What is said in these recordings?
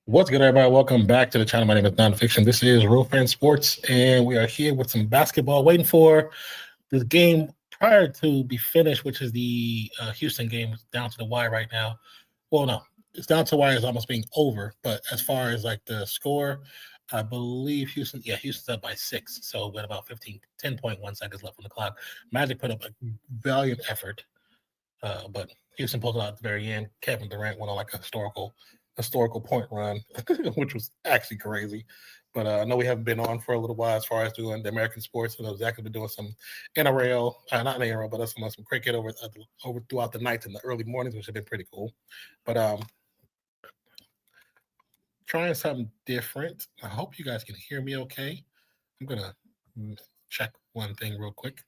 What's good, everybody? Welcome back to the channel. My name is Nonpfixion. This is REALFANS.BIZ, and we are here with some basketball, waiting for this game prior to be finished, which is the Houston game. It's down to the wire right now. Well, no, it's down to the wire. It's almost being over. But as far as like the score, I believe Houston's up by 6. So with about 10.1 seconds left on the clock. Magic put up a valiant effort, but Houston pulled it out at the very end. Kevin Durant went on like a historical point run, which was actually crazy. But I know we haven't been on for a little while as far as doing the American sports. I know Zach has been doing some NRL, not NRL, but some cricket over throughout the nights and the early mornings, which have been pretty cool. But trying something different. I hope you guys can hear me okay. I'm gonna check one thing real quick.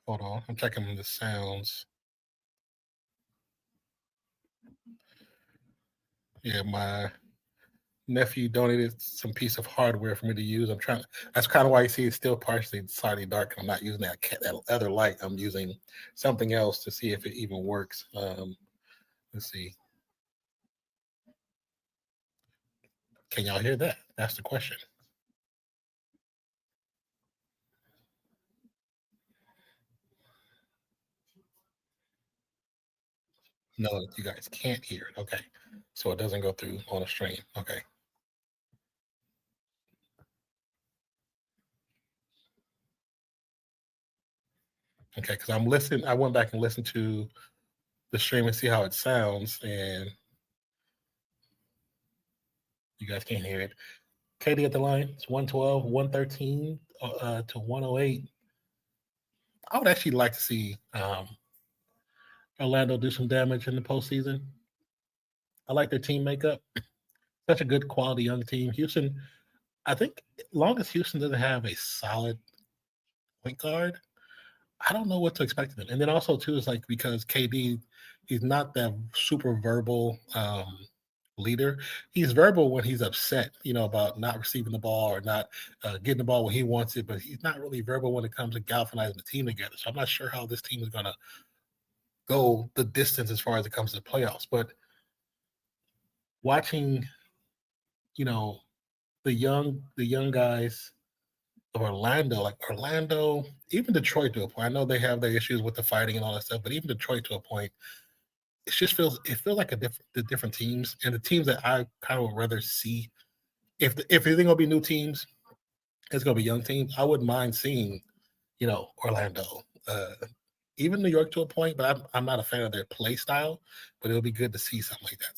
Hold on, I'm checking the sounds. Yeah, my nephew donated some piece of hardware for me to use. That's kind of why you see it's still partially slightly dark. I'm not using that other light. I'm using something else to see if it even works. Let's see. Can y'all hear that? That's the question. No, you guys can't hear it. Okay. So it doesn't go through on a stream. Okay. Okay, because I'm listening. I went back and listened to the stream and see how it sounds, and you guys can't hear it. Katie at the line. It's 112, 113 to 108. I would actually like to see Orlando do some damage in the postseason. I like their team makeup. Such a good quality young team. Houston, I think, as long as Houston doesn't have a solid point guard, I don't know what to expect of them. And then also too is like because KD, he's not that super verbal leader. He's verbal when he's upset, about not receiving the ball or not getting the ball when he wants it, but he's not really verbal when it comes to galvanizing the team together. So I'm not sure how this team is going to go the distance as far as it comes to the playoffs. But watching, the young guys of Orlando, like Orlando, even Detroit to a point. I know they have their issues with the fighting and all that stuff, but even Detroit to a point, it feels like the different teams and the teams that I kind of would rather see. If it's gonna be new teams, it's gonna be young teams. I wouldn't mind seeing, Orlando, even New York to a point, but I'm not a fan of their play style. But it'll be good to see something like that.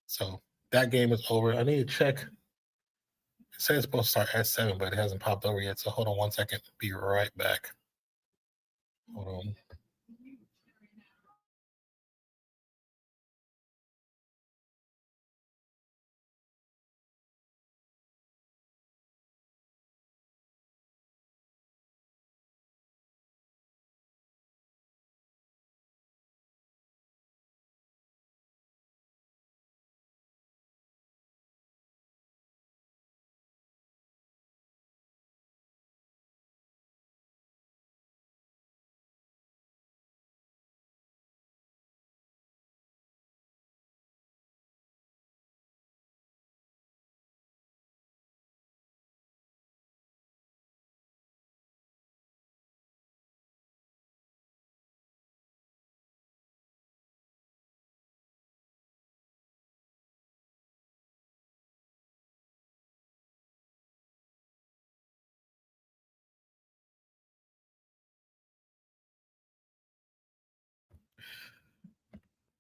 So that game is over. I need to check. It says it's supposed to start at 7, but it hasn't popped over yet. So hold on one second. Be right back. Hold on.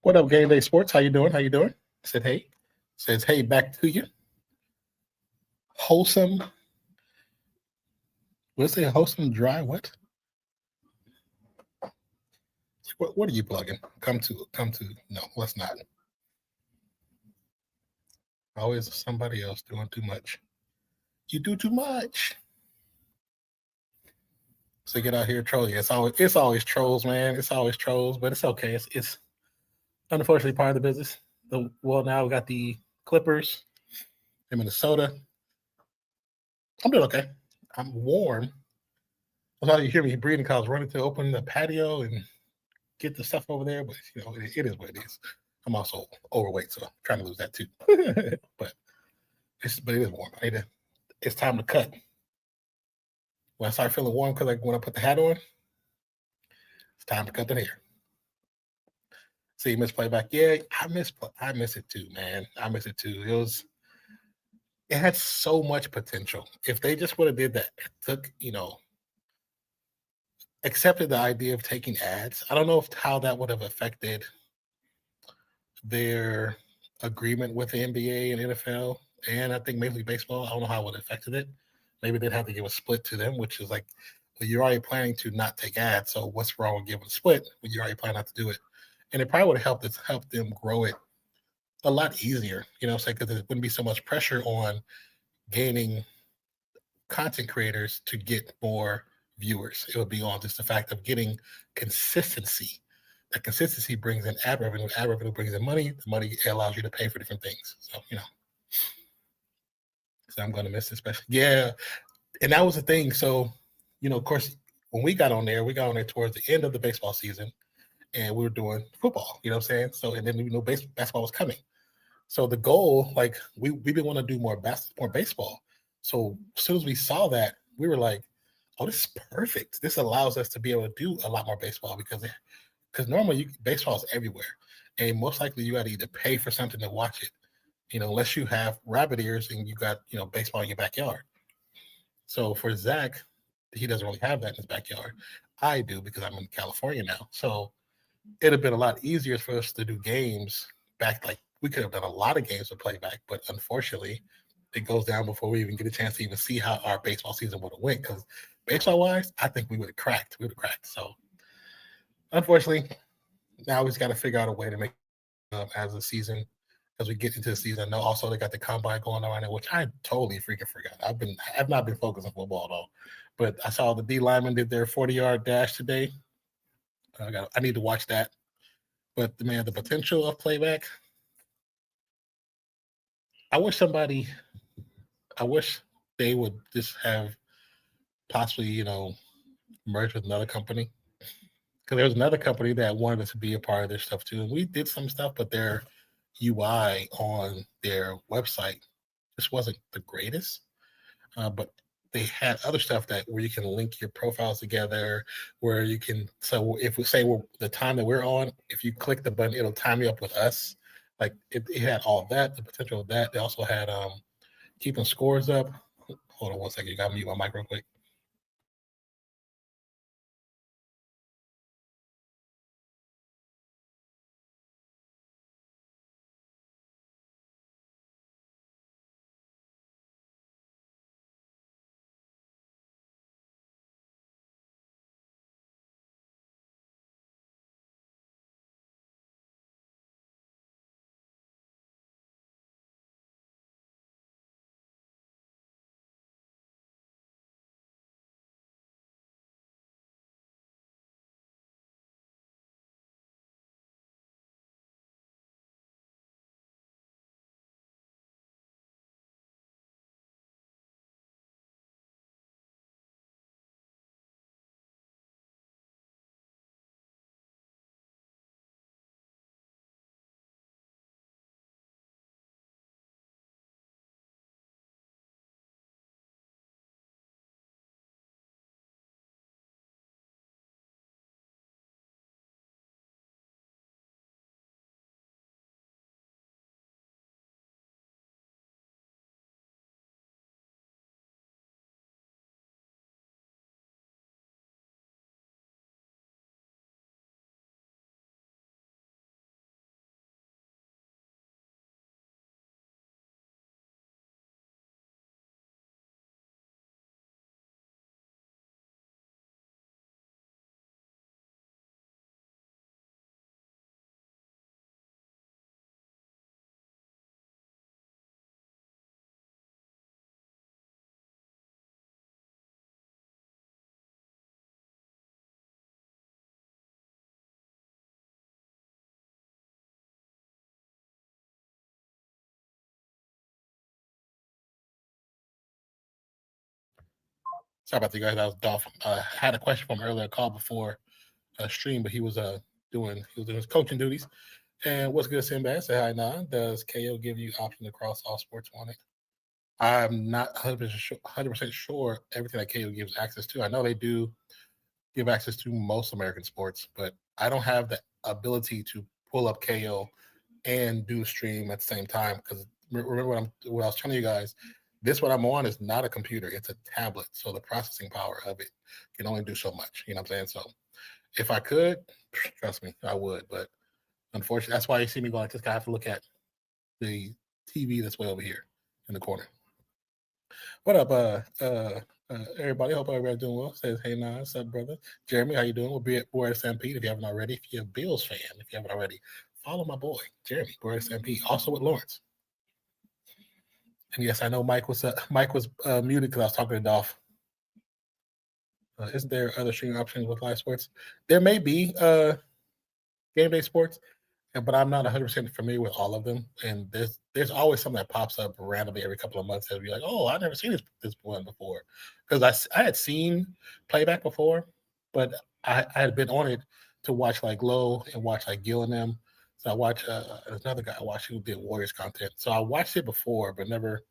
What up, Game Day Sports? How you doing? How you doing? Said hey. Says hey back to you. Wholesome. Let's say wholesome dry. What? What are you plugging? Come to. No, let's not. Always somebody else doing too much. You do too much. So get out here trolling. It's always trolls, man. It's always trolls, but it's okay. It's unfortunately part of the business. Now we got the Clippers in Minnesota. I'm doing okay. I'm warm. That's how you hear me breathing because I was running to open the patio and get the stuff over there. But it is what it is. I'm also overweight, so I'm trying to lose that too. but it is warm. It's time to cut. When I start feeling warm, because when I put the hat on, it's time to cut the hair. See, miss playback. Yeah, I miss it too, man. I miss it too. It had so much potential. If they just would have did that, took, accepted the idea of taking ads. I don't know how that would have affected their agreement with the NBA and NFL, and I think Major League Baseball. I don't know how it would have affected it. Maybe they'd have to give a split to them, which is like, well, you're already planning to not take ads, so what's wrong with giving a split when you're already planning not to do it? And it probably would have helped them grow it a lot easier, because there wouldn't be so much pressure on gaining content creators to get more viewers. It would be on just the fact of getting consistency. That consistency brings in ad revenue. Ad revenue brings in money. The money allows you to pay for different things. So I'm going to miss it, especially. Yeah. And that was the thing. So, of course, when we got on there towards the end of the baseball season and we were doing football, you know what I'm saying? So, and then, basketball was coming. So the goal, like we've been want to do more baseball. So as soon as we saw that, we were like, "Oh, this is perfect. This allows us to be able to do a lot more baseball because normally baseball is everywhere, and most likely you got to either pay for something to watch it, unless you have rabbit ears and you got baseball in your backyard. So for Zach, he doesn't really have that in his backyard. I do because I'm in California now. So it'd have been a lot easier for us to do games back. Like we could have done a lot of games with playback, but unfortunately, it goes down before we even get a chance to even see how our baseball season would have went. Because baseball wise, I think we would have cracked. So unfortunately, now we just got to figure out a way to make as we get into the season. I know also they got the combine going on right now, which I totally freaking forgot. I've not been focused on football at all, but I saw the D linemen did their 40-yard dash today. I need to watch that. But the potential of playback. I wish they would just have possibly, merge with another company. Because there was another company that wanted us to be a part of their stuff too. And we did some stuff, but their UI on their website just wasn't the greatest. But they had other stuff where you can link your profiles together, where you can. So if we say the time that we're on, if you click the button, it'll time you up with us. Like it had all of that, the potential of that. They also had keeping scores up. Hold on one second. You got to mute my mic real quick. Sorry about you guys. I was Dolph. Had a question from earlier, call before stream, but he was doing his coaching duties. And what's good, Sinbad? Say hi, Nah. Does KO give you options across all sports wanted? I'm not 100% sure everything that KO gives access to. I know they do give access to most American sports, but I don't have the ability to pull up KO and do a stream at the same time. Because remember what I was telling you guys, this what I'm on is not a computer, it's a tablet. So the processing power of it can only do so much. You know what I'm saying? So if I could, trust me, I would. But unfortunately, that's why you see me going like this. I have to look at the TV that's way over here in the corner. What up, everybody? Hope everybody's doing well. Says, hey, nah, what's up, brother? Jeremy, how you doing? We'll be at Boy Stampede if you haven't already. If you're a Bills fan, if you haven't already, follow my boy, Jeremy, Boy Stampede. Also with Lawrence. And yes, I know Mike was muted because I was talking to Dolph. Isn't there other streaming options with live sports? There may be game day sports, but I'm not 100% familiar with all of them. And there's always something that pops up randomly every couple of months that be like, oh, I've never seen this one before. Because I had seen playback before, but I had been on it to watch like Low and watch like Gil and them. So I watched there's another guy I watched who did Warriors content. So I watched it before, but never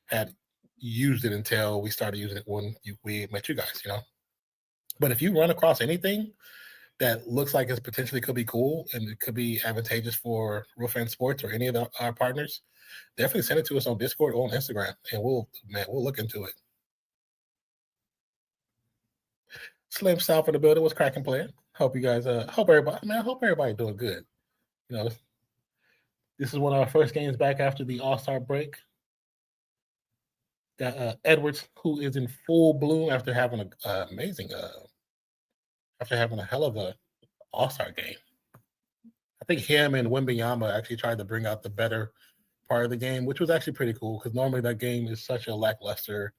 had used it until we started using it when we met you guys, you know. But if you run across anything that looks like it potentially could be cool and it could be advantageous for Real Fan Sports or any of our partners, definitely send it to us on Discord or on Instagram, and we'll look into it. Slim South in the building was cracking playing. Hope you guys, hope everybody doing good. You know, this is one of our first games back after the All-Star break. Got Edwards, who is in full bloom after having an amazing, after having a hell of a All-Star game. I think him and Wembanyama actually tried to bring out the better part of the game, which was actually pretty cool because normally that game is such a lackluster.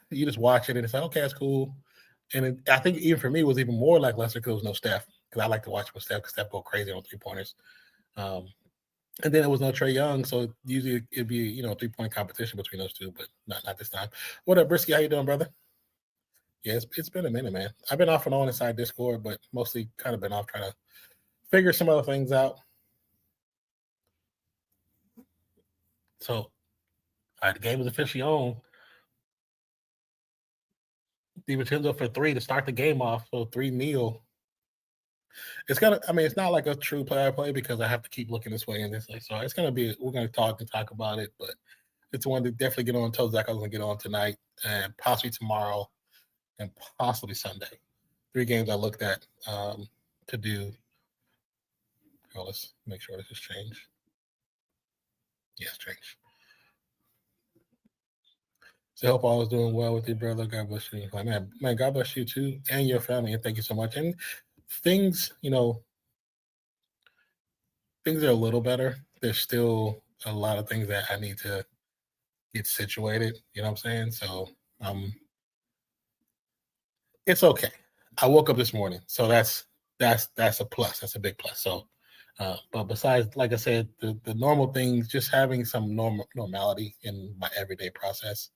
You just watch it and it's like, okay, that's cool. And I think even for me, it was even more lackluster because there was no Steph. Because I like to watch with Steph because Steph go crazy on 3-pointers. And then there was no Trae Young, so usually it'd be 3-point competition between those two, but not this time. What up, Brisky? How you doing, brother? Yeah, it's been a minute, man. I've been off and on inside Discord, but mostly kind of been off trying to figure some other things out. So, the game is officially on. DiVincenzo for 3 to start the game off. So 3-0. It's it's not like a true play because I have to keep looking this way and this way. So it's gonna be, we're gonna talk about it, but it's one to definitely get on. Told Zach I was gonna get on tonight and possibly tomorrow and possibly Sunday. 3 games I looked at to do. Let's make sure this has changed. Yes, changed. So I hope all is doing well with you, brother. God bless you. Like, man, God bless you too and your family, and thank you so much. And things, things are a little better. There's still a lot of things that I need to get situated. You know what I'm saying? So it's okay. I woke up this morning, so that's a plus. That's a big plus. So, but besides, like I said, the normal things, just having some normality in my everyday process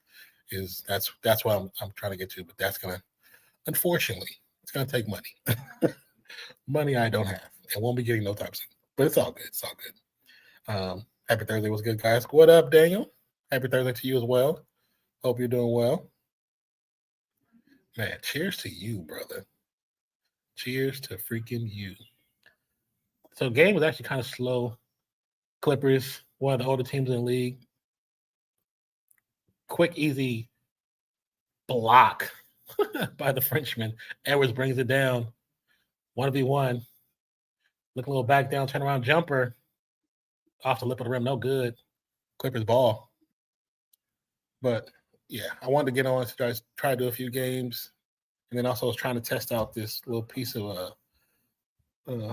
is that's what I'm trying to get to. But that's gonna, unfortunately, it's gonna take money. Money I don't have and won't be getting no time soon. But it's all good. It's all good. Happy Thursday was good, guys. What up, Daniel? Happy Thursday to you as well. Hope you're doing well. Man, cheers to you, brother. Cheers to freaking you. So game was actually kind of slow. Clippers, one of the older teams in the league. Quick, easy block by the Frenchman. Edwards brings it down. 1v1. Look a little back down, turn around jumper. Off the lip of the rim, no good. Clippers ball. But yeah, I wanted to get on to try to do a few games. And then also I was trying to test out this little piece of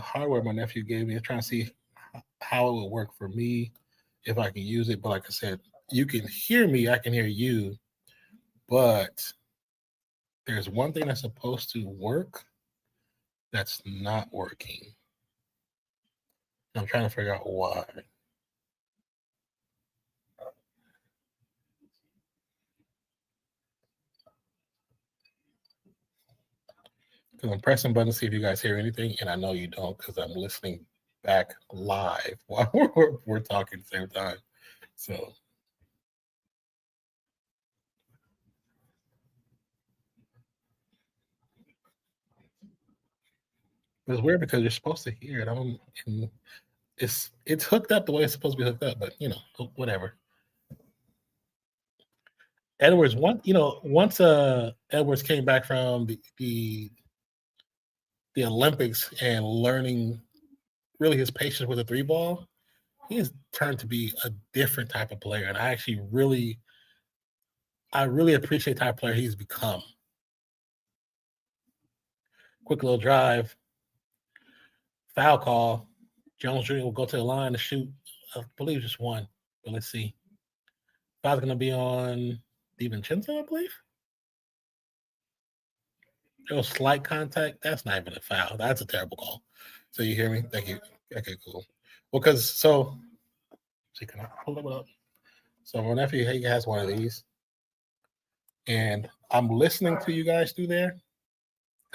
hardware my nephew gave me, trying to see how it would work for me, if I can use it. But like I said, you can hear me, I can hear you. But there's one thing that's supposed to work that's not working. I'm trying to figure out why. because I'm pressing buttons to see if you guys hear anything, and I know you don't because I'm listening back live while we're talking at the same time. So it's weird because you're supposed to hear it. And it's hooked up the way it's supposed to be hooked up, but you know, whatever. Edwards, once Edwards came back from the Olympics and learning really his patience with the three ball, he has turned to be a different type of player. And I actually really appreciate the type of player he's become. Quick little drive, foul call. Jones Jr. will go to the line to shoot, I believe just one, but let's see. Foul's going to be on DiVincenzo, I believe. There was slight contact. That's not even a foul. That's a terrible call. So you hear me? Thank you. Okay, cool. Well, see, can I pull it up? So my nephew, he has one of these, and I'm listening to you guys through there,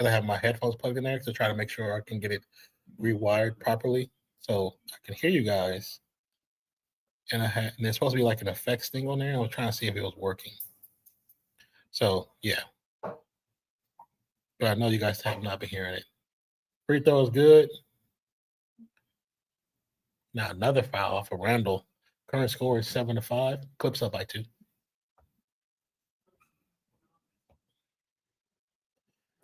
and I have my headphones plugged in there to try to make sure I can get it rewired properly, so I can hear you guys. And there's supposed to be like an effects thing on there. I was trying to see if it was working. So yeah, but I know you guys have not been hearing it. Free throw is good. Now another foul off of Randall. Current score is 7-5. Clips up by 2.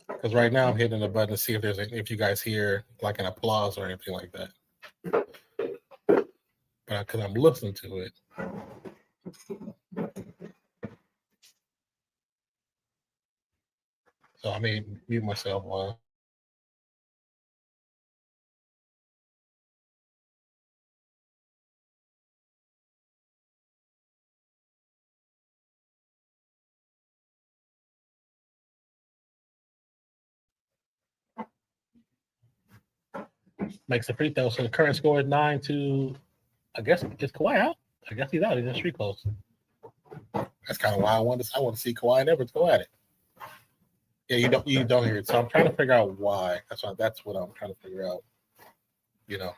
Because right now I'm hitting the button to see if you guys hear like an applause or anything like that. But because I'm listening to it. So I may mute myself while. Makes the free throw. So the current score is 9-2. I guess is Kawhi out? I guess he's out. He's in street close. That's kind of why I want to see Kawhi and Edwards go at it. Yeah, you don't hear it. So I'm trying to figure out why. That's what I'm trying to figure out. You know,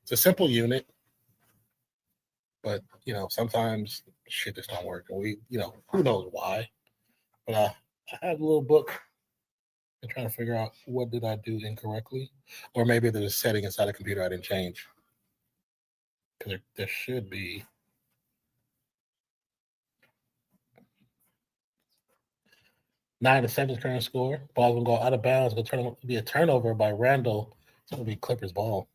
it's a simple unit, but sometimes shit just don't work, and who knows why. But I have a little book and trying to figure out what did I do incorrectly, or maybe there's a setting inside the computer I didn't change. Because there should be. 9-7 current score. Ball's gonna go out of bounds. It's gonna be a turnover by Randall. It's gonna be Clippers ball.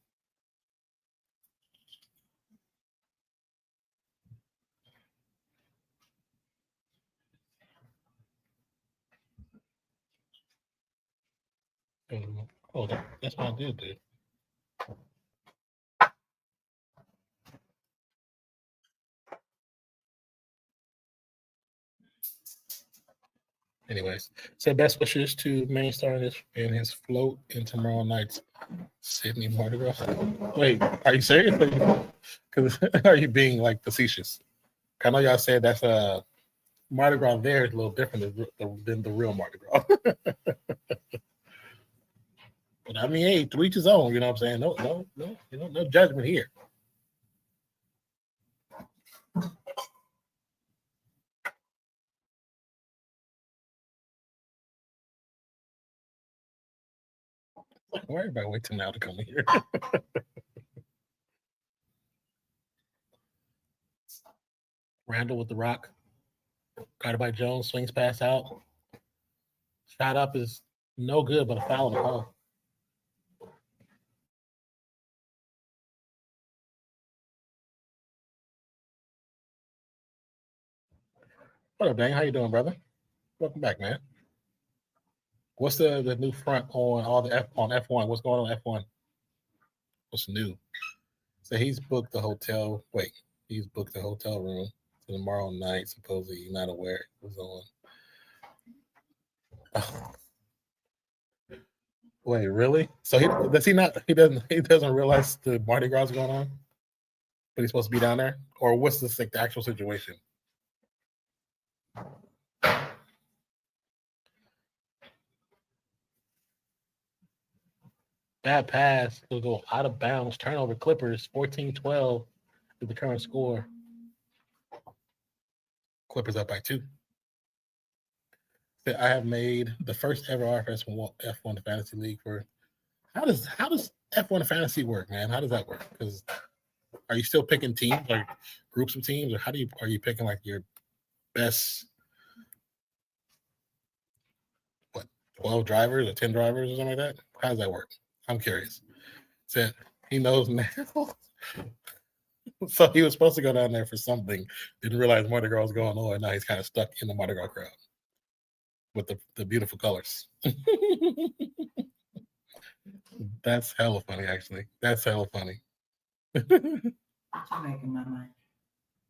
Oh, that's what I did, dude. Anyways, say best wishes to main star in his float in tomorrow night's Sydney Mardi Gras. Wait, are you serious? Because are you being like facetious? I know y'all said that's a Mardi Gras there is a little different than the real Mardi Gras. But I mean, hey, to each his own. You know what I'm saying? No, no judgment here. Why everybody wait till now to come here? Randall with the rock. Guarded by Jones. Swings pass out. Shot up is no good, but a foul on the call. What up, Dang? How you doing, brother? Welcome back, man. What's the new front on all the on F1? What's going on F1? What's new? So he's booked the hotel. Wait, he's booked the hotel room for tomorrow night. Supposedly he's not aware it was on. Oh. Wait, really? So he doesn't realize the Mardi Gras is going on, but he's supposed to be down there, or what's the actual situation? Bad pass. It'll go out of bounds. Turnover. Clippers 14-12 is the current score. Clippers up by 2. I have made the first ever F1 Fantasy League for. How does F1 Fantasy work, man? How does that work? Because are you still picking teams, like groups of teams, or are you picking like your best 12 drivers or 10 drivers or something like that? How does that work? I'm curious. Said he knows now. So he was supposed to go down there for something, didn't realize Mardi Gras was going on, and now he's kind of stuck in the Mardi Gras crowd with the beautiful colors. That's hella funny, actually. That's hella funny. Making my mind.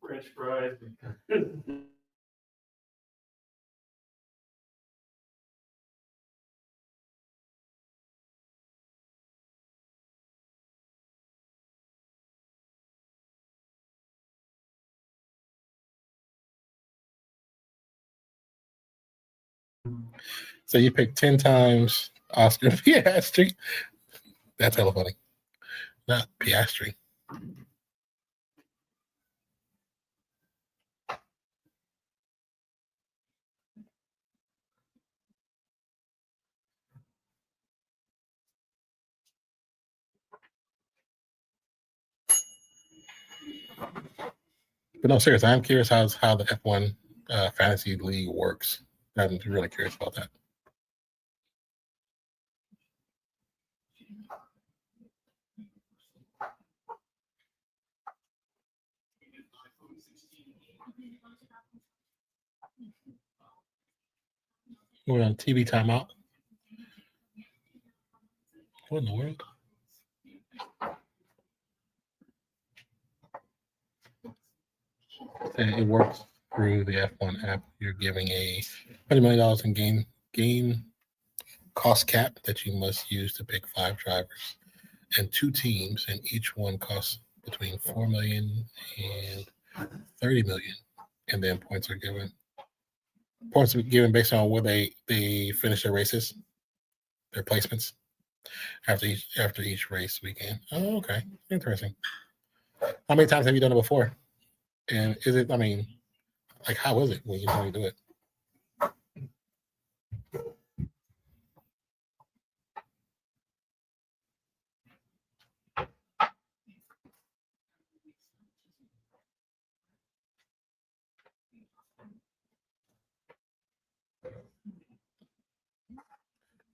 French fries. So you picked 10 times Oscar Piastri. That's hella funny. Not Piastri. But no, seriously, I'm curious how the F1 Fantasy League works. I'm really curious about that. We're on TV timeout. What in the world? And it works through the F1 app. You're giving a $20 million in game cost cap that you must use to pick 5 drivers and 2 teams, and each one costs between $4 million and $30 million. And then points are given. Points are given based on where they finish their races, their placements after each race weekend. Oh, okay, interesting. How many times have you done it before? And is it? I mean, like, how is it when you do it?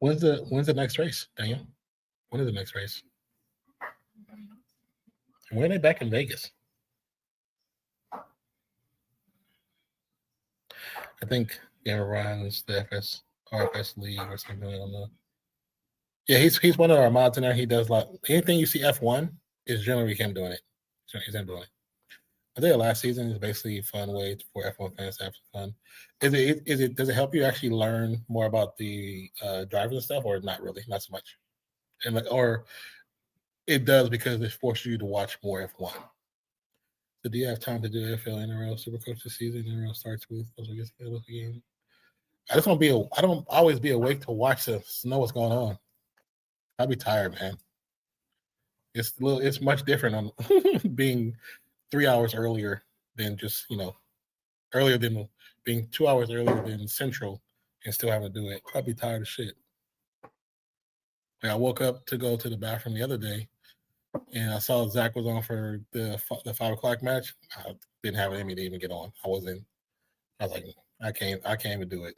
When's the next race, Daniel? When is the next race? When are they back in Vegas? I think runs the RFS League or something. I don't know. Yeah, he's one of our mods in there. He does like anything you see F1 is generally him doing it. He's him doing it. I think last season is basically a fun way for F1 fans to have some fun. Does it help you actually learn more about the drivers and stuff, or not really, not so much? And or it does because it forces you to watch more F1. So do you have time to do NFL NRL Supercoach this season? NRL starts with the game. I just want to be I don't always be awake to watch to know what's going on. I'd be tired, man. It's much different on being 3 hours earlier than just, earlier than being 2 hours earlier than Central and still having to do it. I'd be tired of shit. Like I woke up to go to the bathroom the other day and I saw Zach was on for the 5 o'clock match. I didn't have it in me to even get on. I was like, I can't even do it.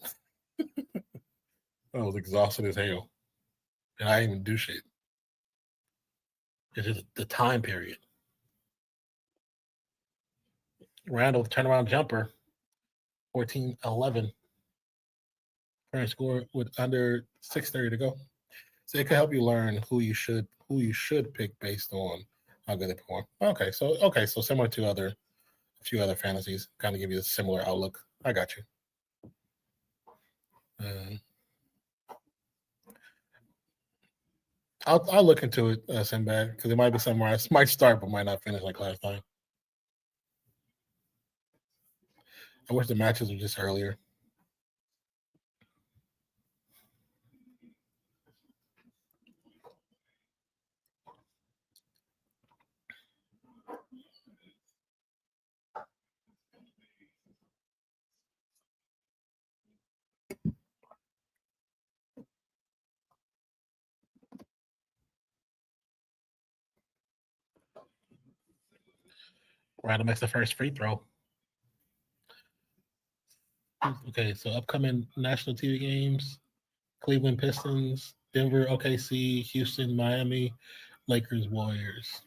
I was exhausted as hell. And I didn't even do shit. It's just the time period. Randall turnaround jumper, 14-11. Current score with under 6:30 to go. So it can help you learn who you should pick based on how good they perform. Okay, so similar to a few other fantasies, kind of give you a similar outlook. I got you. I'll look into it, Sinbad, because it might be somewhere I might start but might not finish like last time. I wish the matches were just earlier. Random makes the first free throw. Okay, so upcoming national TV games: Cleveland Pistons, Denver, OKC, Houston, Miami, Lakers, Warriors.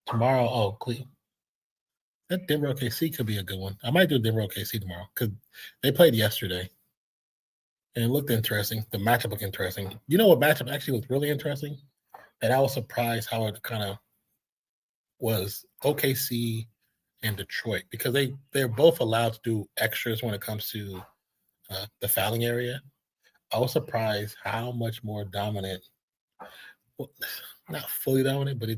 Tomorrow, that Denver OKC could be a good one. I might do Denver OKC tomorrow because they played yesterday and it looked interesting. The matchup looked interesting. You know what matchup actually was really interesting? And I was surprised how it kind of was OKC and Detroit because they're both allowed to do extras when it comes to the fouling area. I was surprised how much more dominant, well, not fully dominant, but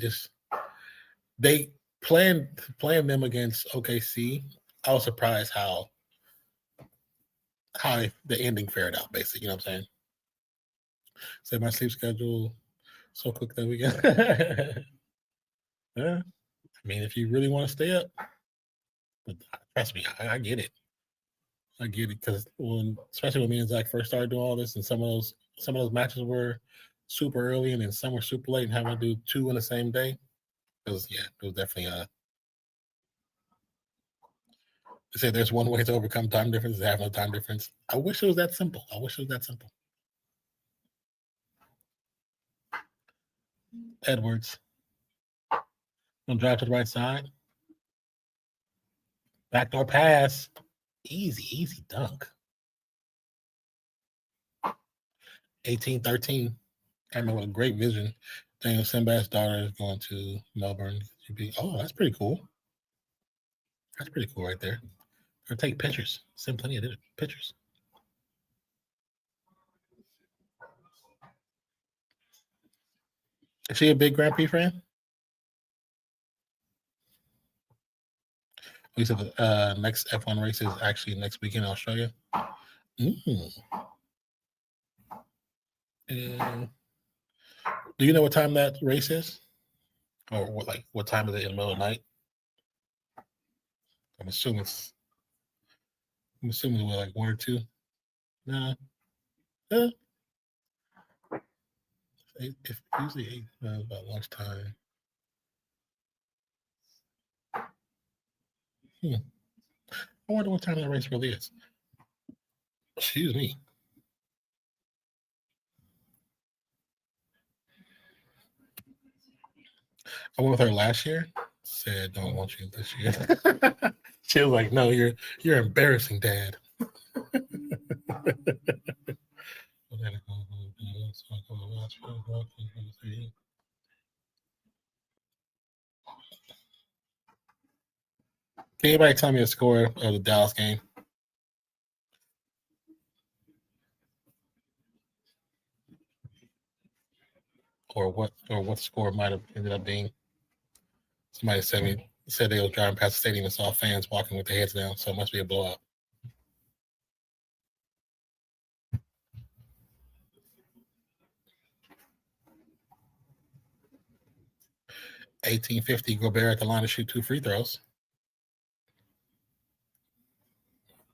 they playing them against OKC. I was surprised how the ending fared out. Basically, you know what I'm saying? So my sleep schedule so quick that we got. Yeah, I mean, if you really want to stay up, but trust me, I get it. I get it because especially when me and Zach first started doing all this, and some of those matches were super early, and then some were super late, and having to do 2 in the same day. It was definitely they say there's one way to overcome time difference is have no time difference. I wish it was that simple. Edwards. Gonna drive to the right side. Backdoor pass. Easy dunk. 18-13. I mean, with a great vision. Daniel Sinbad's daughter is going to Melbourne. Oh, that's pretty cool. That's pretty cool right there. Or take pictures. Send plenty of pictures. Is she a big Grand Prix fan? We said the next F1 race is actually next weekend in Australia. Do you know what time that race is? Or what time is it in the middle of the night? I'm assuming it's like 1 or 2. Nah. If usually 8 about lunchtime. I wonder what time that race really is. Excuse me. I went with her last year. Said, "Don't want you this year." She was like, "No, you're embarrassing, Dad." Can anybody tell me the score of the Dallas game? Or what score might have ended up being? Somebody said they was driving past the stadium and saw fans walking with their heads down, so it must be a blowout. $18.50. Gobert at the line to shoot 2 free throws.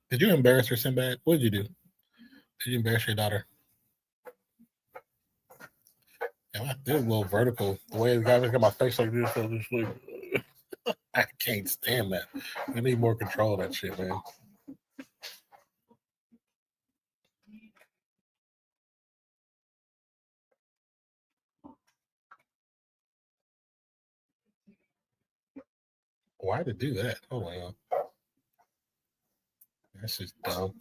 Did you embarrass her, Sinbad? What did you do? Did you embarrass your daughter? Yeah, I did a little vertical. The way the guy looked at my face like this, I was just like, I can't stand that. I need more control of that shit, man. Why to do that? Hold on. That's just dumb.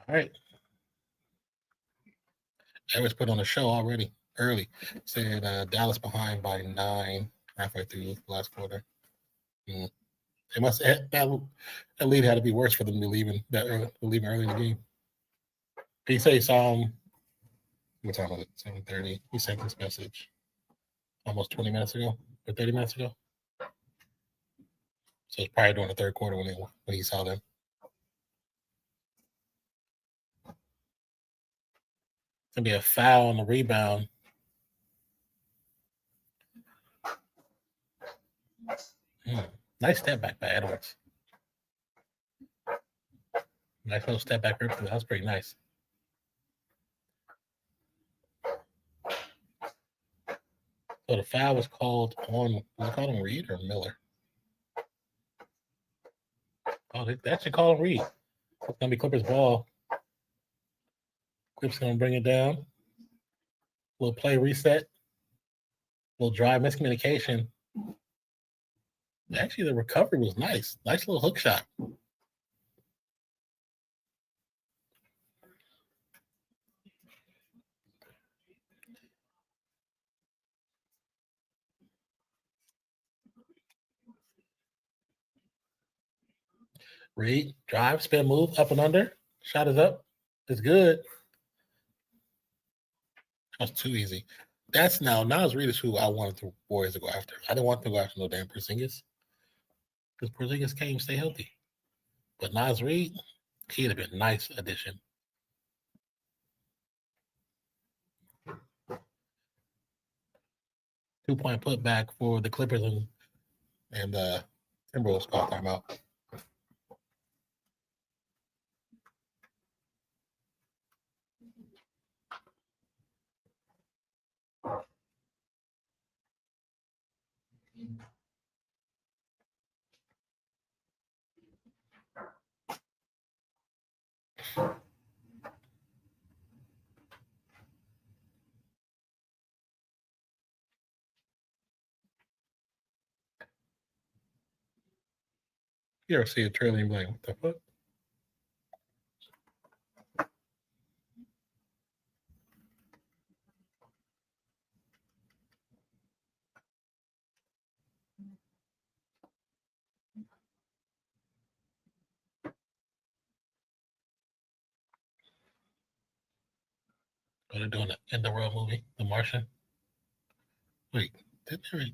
All right. Edwards put on a show already early. Said Dallas behind by 9 halfway through the last quarter. It must that lead had to be worse for them to leaving early in the game. He said he saw him. What time was it? 7:30. He sent this message almost 20 minutes ago or 30 minutes ago. So it's probably during the third quarter when he saw them. It's gonna be a foul on the rebound. Nice step back by Edwards. Nice little step back rip. That was pretty nice. So the foul was called on, was it called on Reed or Miller? Oh, they actually called on Reed. It's going to be Clippers ball. Clips going to bring it down. Little play reset. Little drive miscommunication. Actually, the recovery was nice. Nice little hook shot. Reed, drive, spin move, up and under. Shot is up. It's good. That's too easy. That's now Nas Reed is who I wanted the Warriors to go after. I didn't want them to go after no damn Porzingis. Because Porzingis can't even stay healthy. But Nas Reed, he'd have been a nice addition. Two-point putback for the Clippers and Timberwolves call timeout. You ever see a trailer and be like, what the fuck? Oh, they're doing the End the World movie, The Martian. Wait, did they?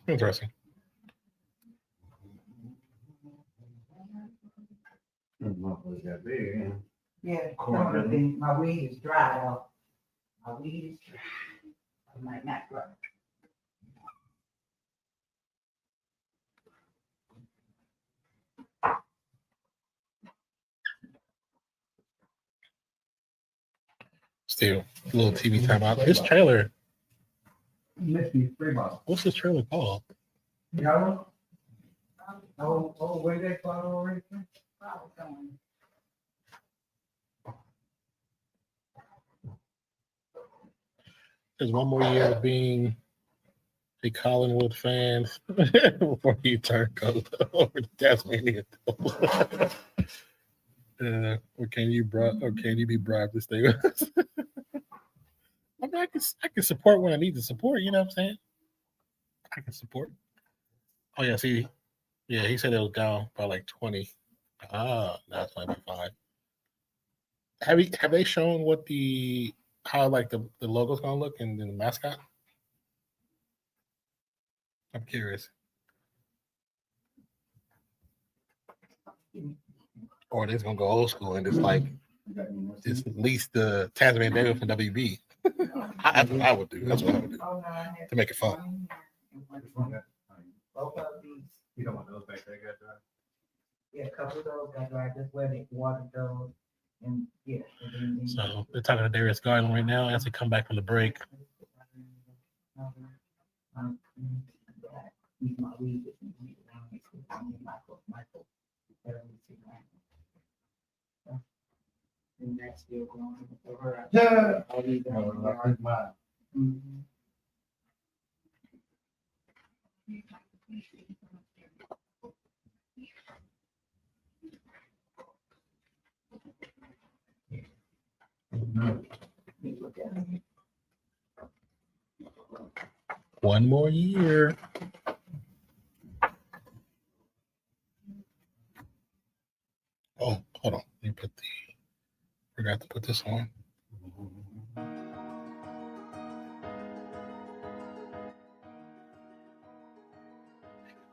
Interesting. Yeah, some of the things, my weed is dry though. My weed is dry. It might not grow. Still, a little TV timeout. This trailer, Must be free ball. what's this trailer called? Yellow? Oh, where they follow already? There's one more year of being a Collinwood fan before you turn cold over to Tasmania. Or can you be bribed to stay with us? I mean, I can support when I need to support. You know what I'm saying? I can support. Oh yeah, see, yeah, he said it was down by like 20. Now it's 95. Have they shown what how like the logo's gonna look and the mascot? I'm curious. Or they're gonna go old school and just at least the Tasmanian Devil from WB. That's what I would do. That's what I would do to make it fun. Both of these. You don't want those back there, got dry. Yeah, a couple of those got dry, just where they watered those. And yeah. So they're talking to Darius Garland right now as they come back from the break. And that's still going for her. Yeah. I'll leave that in the yard. Mhm. One more year. Oh, hold on. Let me forgot to put this on.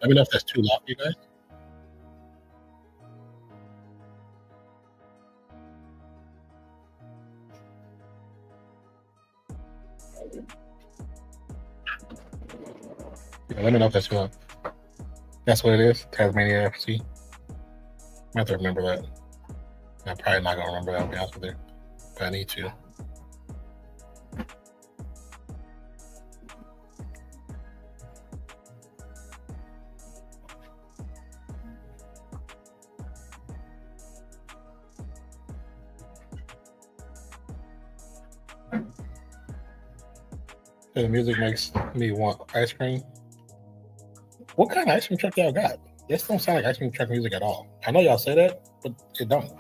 Let me know if that's too loud, you guys. Yeah, let me know if that's what it is. Tasmania FC. I have to remember that. I'm probably not gonna remember that, I'll be honest with you. But I need to. The music makes me want ice cream. What kind of ice cream truck y'all got? This don't sound like ice cream truck music at all. I know y'all say that, but it don't.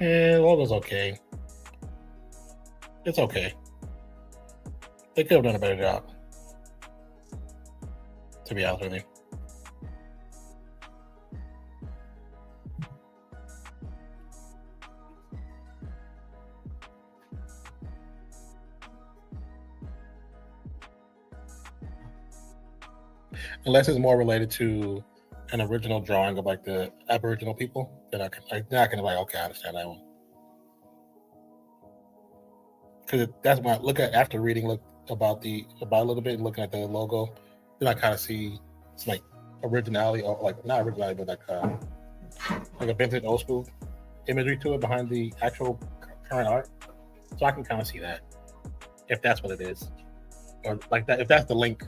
Yeah, well, it was okay. It's okay. They could have done a better job, to be honest with you. Unless it's more related to an original drawing of like the Aboriginal people, then I can like, okay, I understand that one. Because that's when I look at after reading about a little bit, looking at the logo, then I kind of see some like originality, or like not originality, but like a vintage old school imagery to it behind the actual current art. So I can kind of see that, if that's what it is, or like that, if that's the link.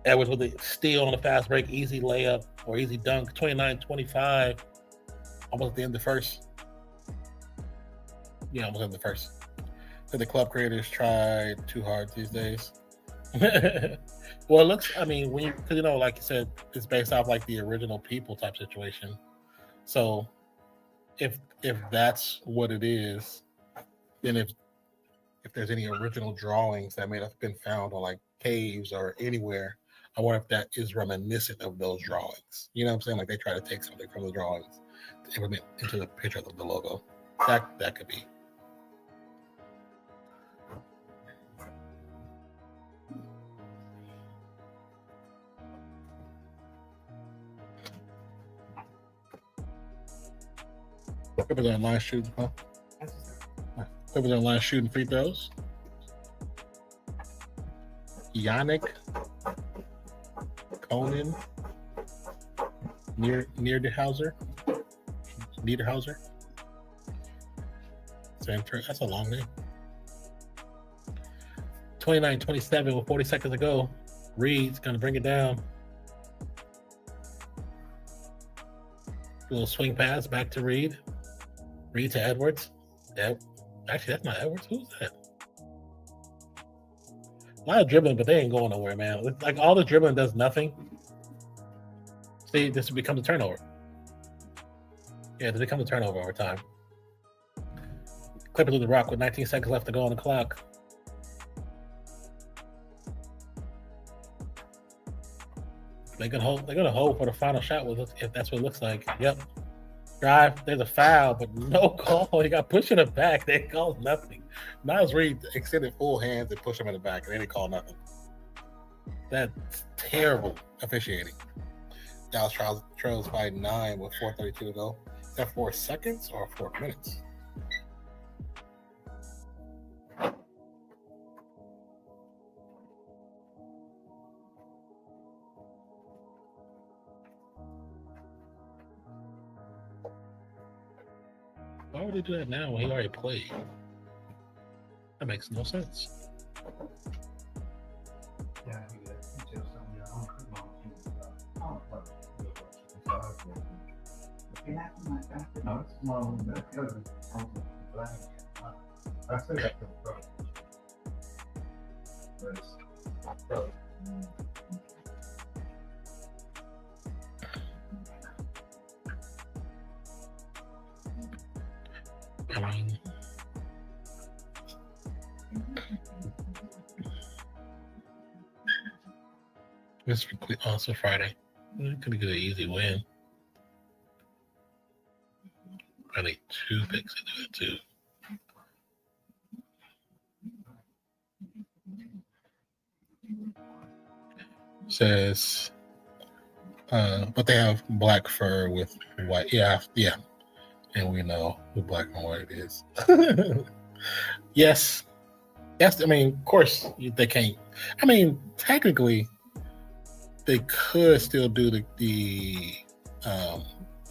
Edwards with the steal on the fast break, easy layup or easy dunk, 29-25, almost at the end of the first. Yeah, almost in the first. So the club creators tried too hard these days. Well, it looks, I mean, because like you said, it's based off like the original people type situation. So if that's what it is, then if there's any original drawings that may have been found on like caves or anywhere, I wonder if that is reminiscent of those drawings. You know what I'm saying? Like they try to take something from the drawings to implement into the picture of the logo. That could be. Clippers online shooting, huh? Clippers online shooting free throws. Yannick Conan Niederhauser. That's a long name. 29-27 with 40 seconds to go. Reed's gonna bring it down. A little swing pass back to Reed. Reed to Edwards. Actually, that's not Edwards. Who's that? A lot of dribbling, but they ain't going nowhere, man. It's like all the dribbling does nothing. See, this becomes a turnover. Yeah, this becomes a turnover over time. Clippers with the rock with 19 seconds left to go on the clock. They're gonna hold for the final shot if that's what it looks like. Yep. Drive. There's a foul, but no call. He got pushed in the back. They called nothing. Miles Reed extended full hands and pushed him in the back, and they didn't call nothing. That's terrible officiating. Dallas trails by 9 with 4:32 to go. Is that 4 seconds or 4 minutes? Why would they do that now when he already played? That makes no sense. Yeah, I do that. You tell something, I don't cook my own food. No, it's small. That's good. I say that to the brother. But it's brother. I mean, this is also Friday. It could be an easy win. I need 2 picks into it too. Says, but they have black fur with white. Yeah. And we know who black and white is. Yes. I mean, of course, they can't. I mean, technically, they could still do the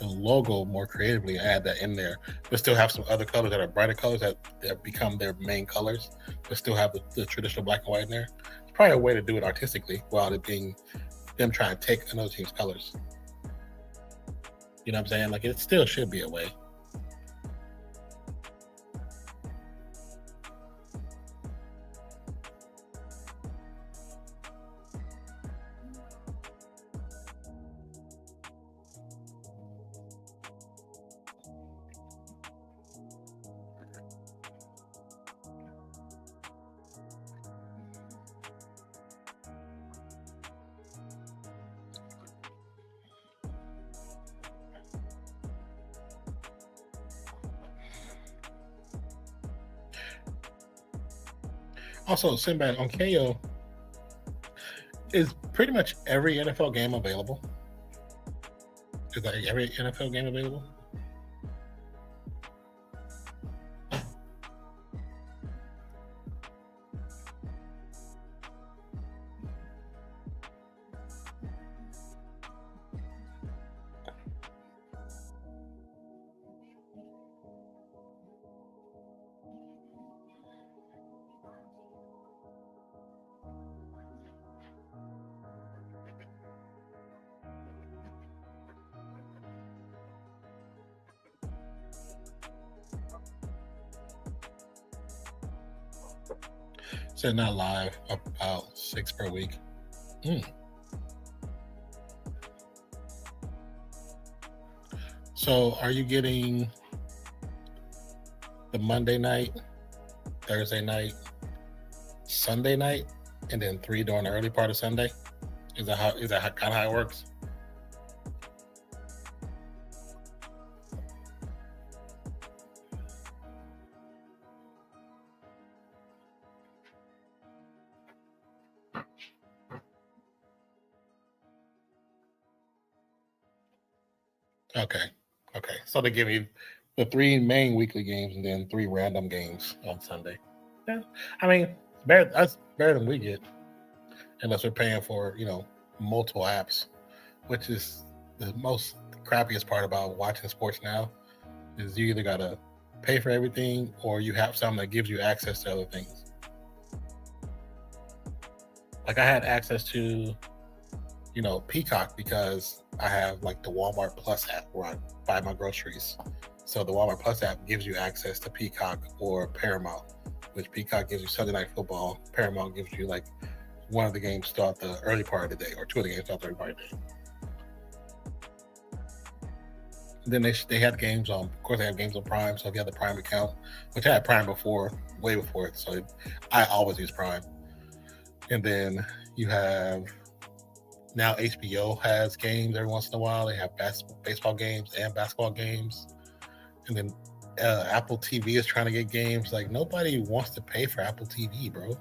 logo more creatively, add that in there, but still have some other colors that are brighter colors that become their main colors, but still have the traditional black and white in there. It's probably a way to do it artistically while it being them trying to take another team's colors. You know what I'm saying? Like, it still should be a way. Also, Sinbad, on KO, is pretty much every NFL game available? Is that every NFL game available? Said not live, about 6 per week. So are you getting the Monday night, Thursday night, Sunday night, and then 3 during the early part of Sunday? Is that kind of how it works? Okay. So they give you the 3 main weekly games and then 3 random games on Sunday. Yeah. I mean, that's better than we get, unless we're paying for, multiple apps, which is the most crappiest part about watching sports now, is you either gotta pay for everything or you have something that gives you access to other things. Like, I had access to, Peacock because I have like the Walmart Plus app where I buy my groceries. So the Walmart Plus app gives you access to Peacock or Paramount, which Peacock gives you Sunday Night Football. Paramount gives you like one of the games throughout the early part of the day, or 2 of the games throughout the early part of the day. Then they had games on, of course, they have games on Prime. So if you have the Prime account, which I had Prime before, way before it, so I always use Prime. And then you have, now HBO has games every once in a while. They have baseball games and basketball games. And then Apple TV is trying to get games. Like, nobody wants to pay for Apple TV, bro.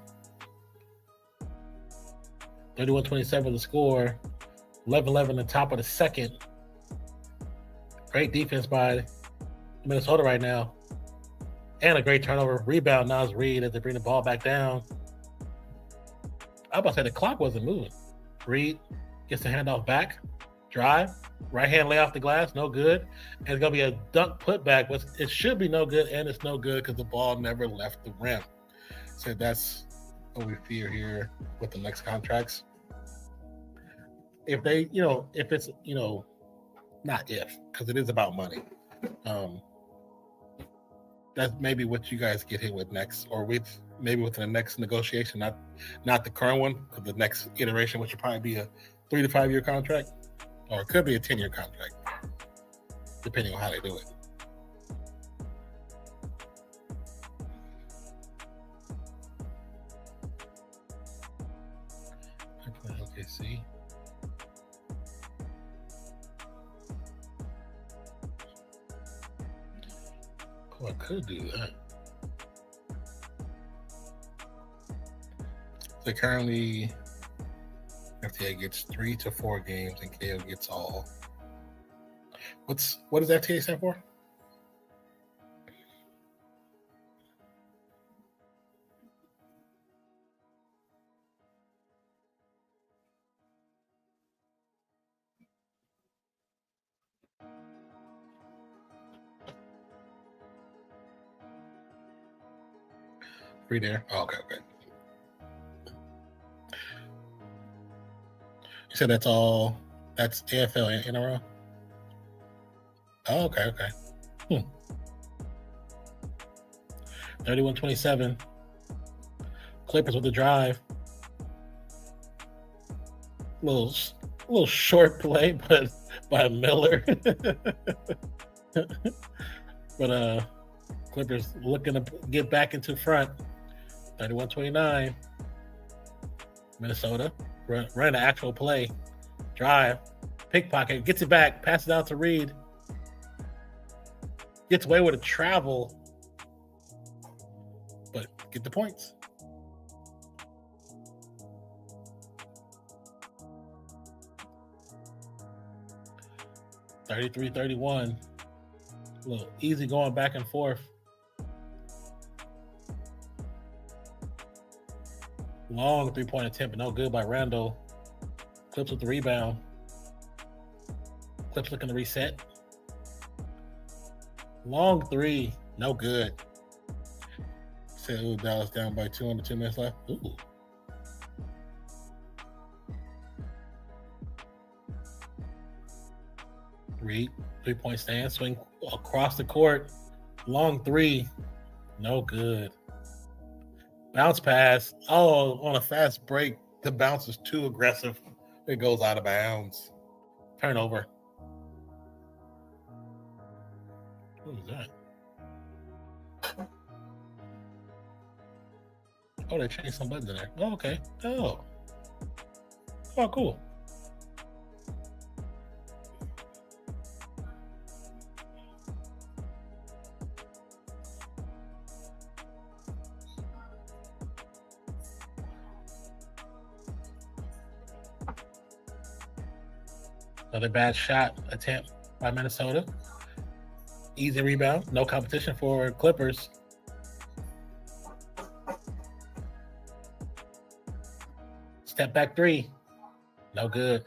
31-27 the score. 11-11 the top of the second. Great defense by Minnesota right now. And a great turnover. Rebound, Nas Reed, as they bring the ball back down. I was about to say the clock wasn't moving. Reed gets the handoff back. Drive. Right hand lay off the glass. No good. And it's going to be a dunk putback. But it should be no good. And it's no good because the ball never left the rim. So that's what we fear here with the next contracts. If they, if it's, not if, because it is about money. That's maybe what you guys get hit with next, or maybe with the next negotiation, not the current one, but the next iteration, which will probably be a 3 to 5 year contract, or it could be a 10-year contract, depending on how they do it. Okay, see. Oh, I could do that. They currently FTA gets 3 to 4 games, and KO gets all. What does FTA stand for? Free there. Oh, okay. You said that's all. That's AFL in a row. Oh, okay. 31-27. Clippers with the drive. Little short play, but by Miller. But Clippers looking to get back into front. 31-29. Minnesota run an actual play. Drive. Pickpocket. Gets it back. Passes out to Reed. Gets away with a travel. But get the points. (33-31). A little easy going back and forth. Long three-point attempt, but no good by Randall. Clips with the rebound. Clips looking to reset. Long three, no good. So Dallas down by 2 under 2 minutes left. Ooh. Reed, three-point stand, swing across the court. Long three, no good. Bounce pass. Oh, on a fast break, the bounce is too aggressive. It goes out of bounds. Turnover. What was that? Oh, they changed some buttons in there. Oh, okay. Oh, cool. Another bad shot attempt by Minnesota. Easy rebound. No competition for Clippers. Step back three. No good.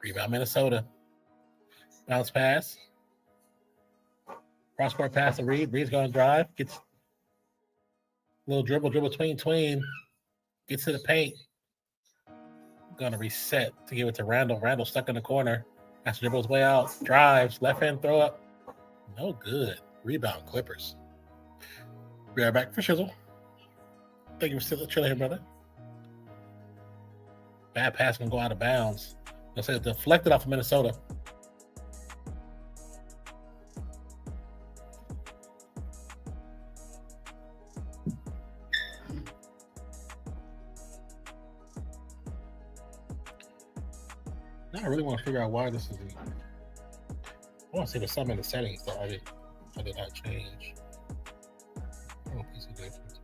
Rebound Minnesota. Bounce pass. Cross-court pass to Reed. Reed's going to drive. Gets a little dribble tween. Gets to the paint. Going to reset to give it to Randall. Randall stuck in the corner. Has to dribble his way out. Drives. Left hand throw up. No good. Rebound Clippers. We are back for Shizzle. Thank you for still chilling here, brother. Bad pass can go out of bounds. Let's say it's deflected off of Minnesota. Now I really want to figure out why this is. I want to see there's something in the settings that I did not change. Oh, PC difference.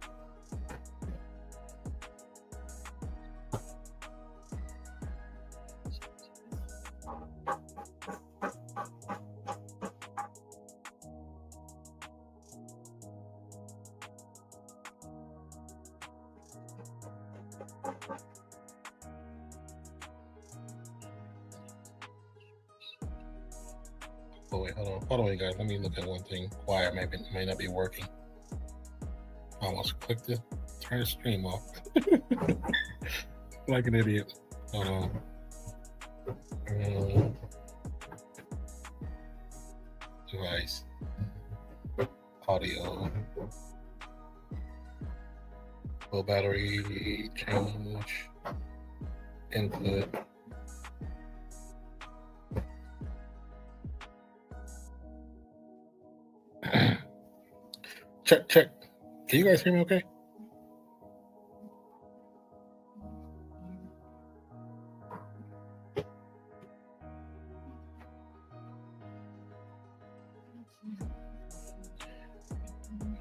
Oh wait, hold on, you guys. Let me look at one thing. Why it may not be working. I almost clicked to turn the stream off. Like an idiot. Hold on. Device. Audio. Low battery change. Input. Check. Can you guys hear me okay?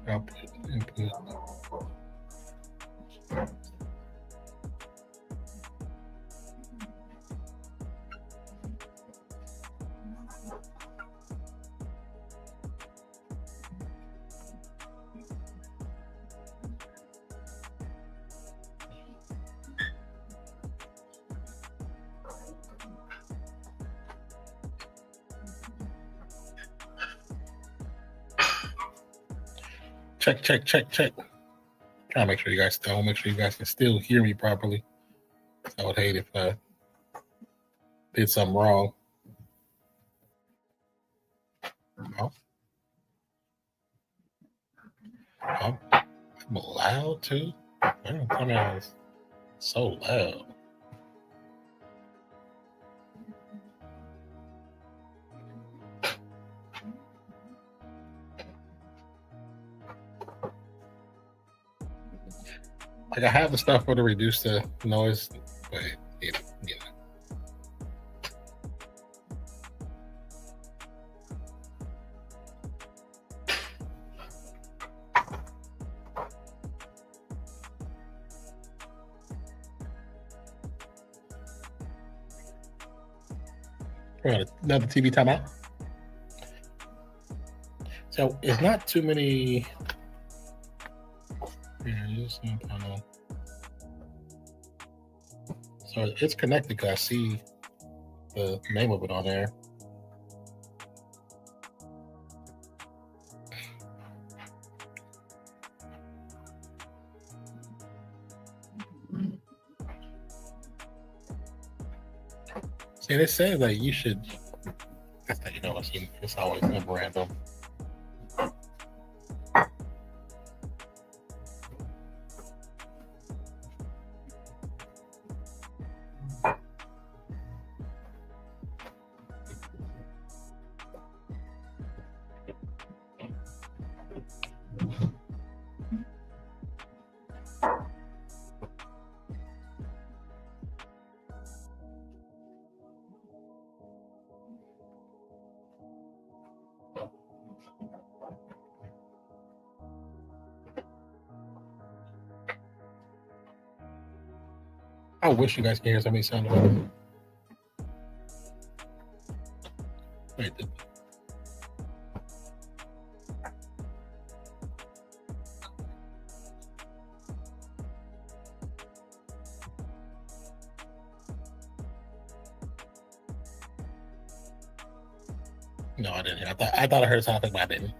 Output, input. Check. Trying to make sure you guys can still hear me properly. I would hate if I did something wrong. Oh. I'm loud too. Damn, I mean, it's so loud. Like I have the stuff for to reduce the noise, but you know. We're on another TV timeout. So it's not too many. So it's connected because I see the name of it on there. See, they say that you should. You know, it's always random. I wish you guys could hear somebody sound like wait. No, I didn't hear. I thought I heard something, but I didn't.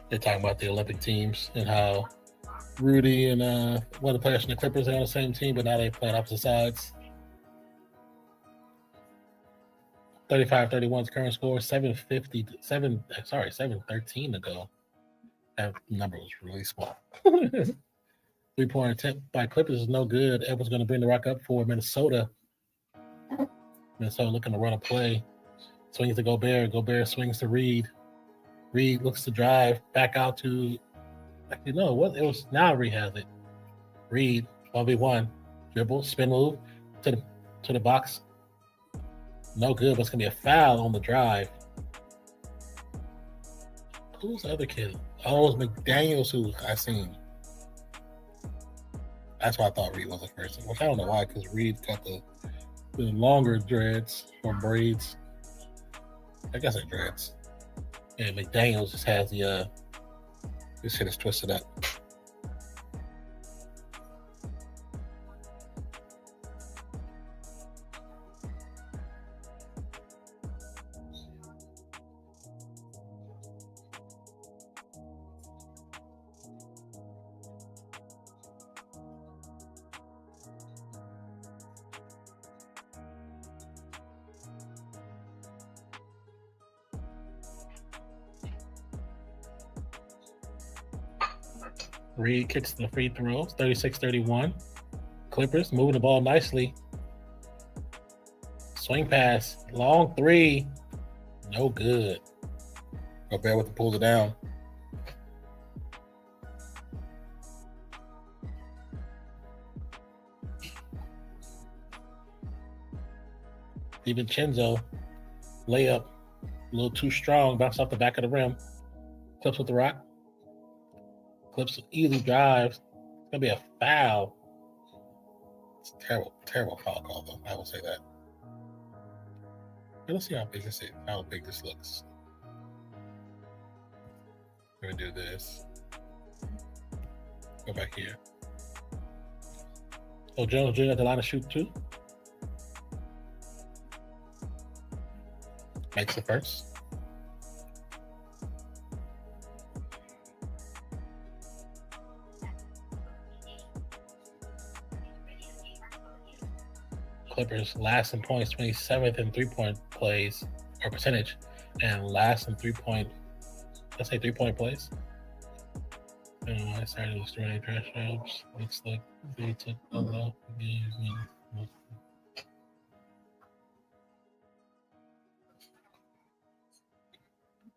They're talking about the Olympic teams and how Rudy and one of the players from the Clippers are on the same team, but now they play on opposite sides. 35-31's current score, 7:13 to go. That number was really small. 3-point attempt by Clippers is no good. Edwards going to bring the rock up for Minnesota. Minnesota looking to run a play. Swings to Gobert. Gobert swings to Reed. Reed looks to drive back out to, actually, no, what it was now Reed has it. Reed, 1v1, dribble, spin move to the box. No good, but it's gonna be a foul on the drive. Who's the other kid? Oh, it was McDaniels who I seen. That's why I thought Reed was the first. Which I don't know why, because Reed got the longer dreads or braids. I guess they're dreads. And McDaniels just has the this shit is twisted up. Reed kicks the free throws, 36-31. Clippers moving the ball nicely. Swing pass, long three, no good. Gobert with the pull it down. DiVincenzo, layup, a little too strong, bounced off the back of the rim. Clips with the rock. Clips easy drives. It's gonna be a foul. It's a terrible foul call though. I will say that. But let's see how big this is. How big this looks. We're gonna do this. Go back here. Oh, Jones Jr. at the line to shoot too. Makes the first. Clippers, last in points, 27th in 3-point plays or percentage, and last in 3-point, let's say 3-point plays. I started with three trash jobs. Looks like they took a lot of games.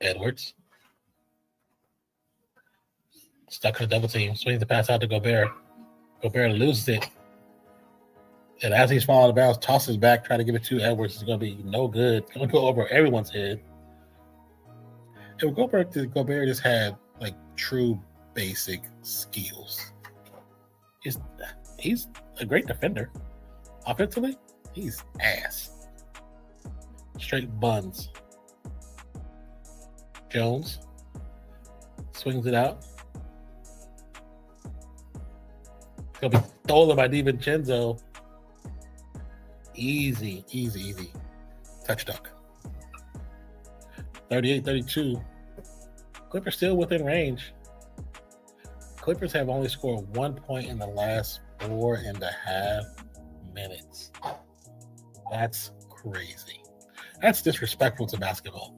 Edwards stuck in a double team, swings the pass out to Gobert. Gobert loses it. And as he's falling out of bounds, tosses back, trying to give it to Edwards. It's going to be no good. Going to go over everyone's head. And Gobert just had like true basic skills. He's a great defender. Offensively, he's ass. Straight buns. Jones swings it out. It's going to be stolen by DiVincenzo. Easy. Touch duck. 38-32. Clippers still within range. Clippers have only scored 1 point in the last 4.5 minutes. That's crazy. That's disrespectful to basketball.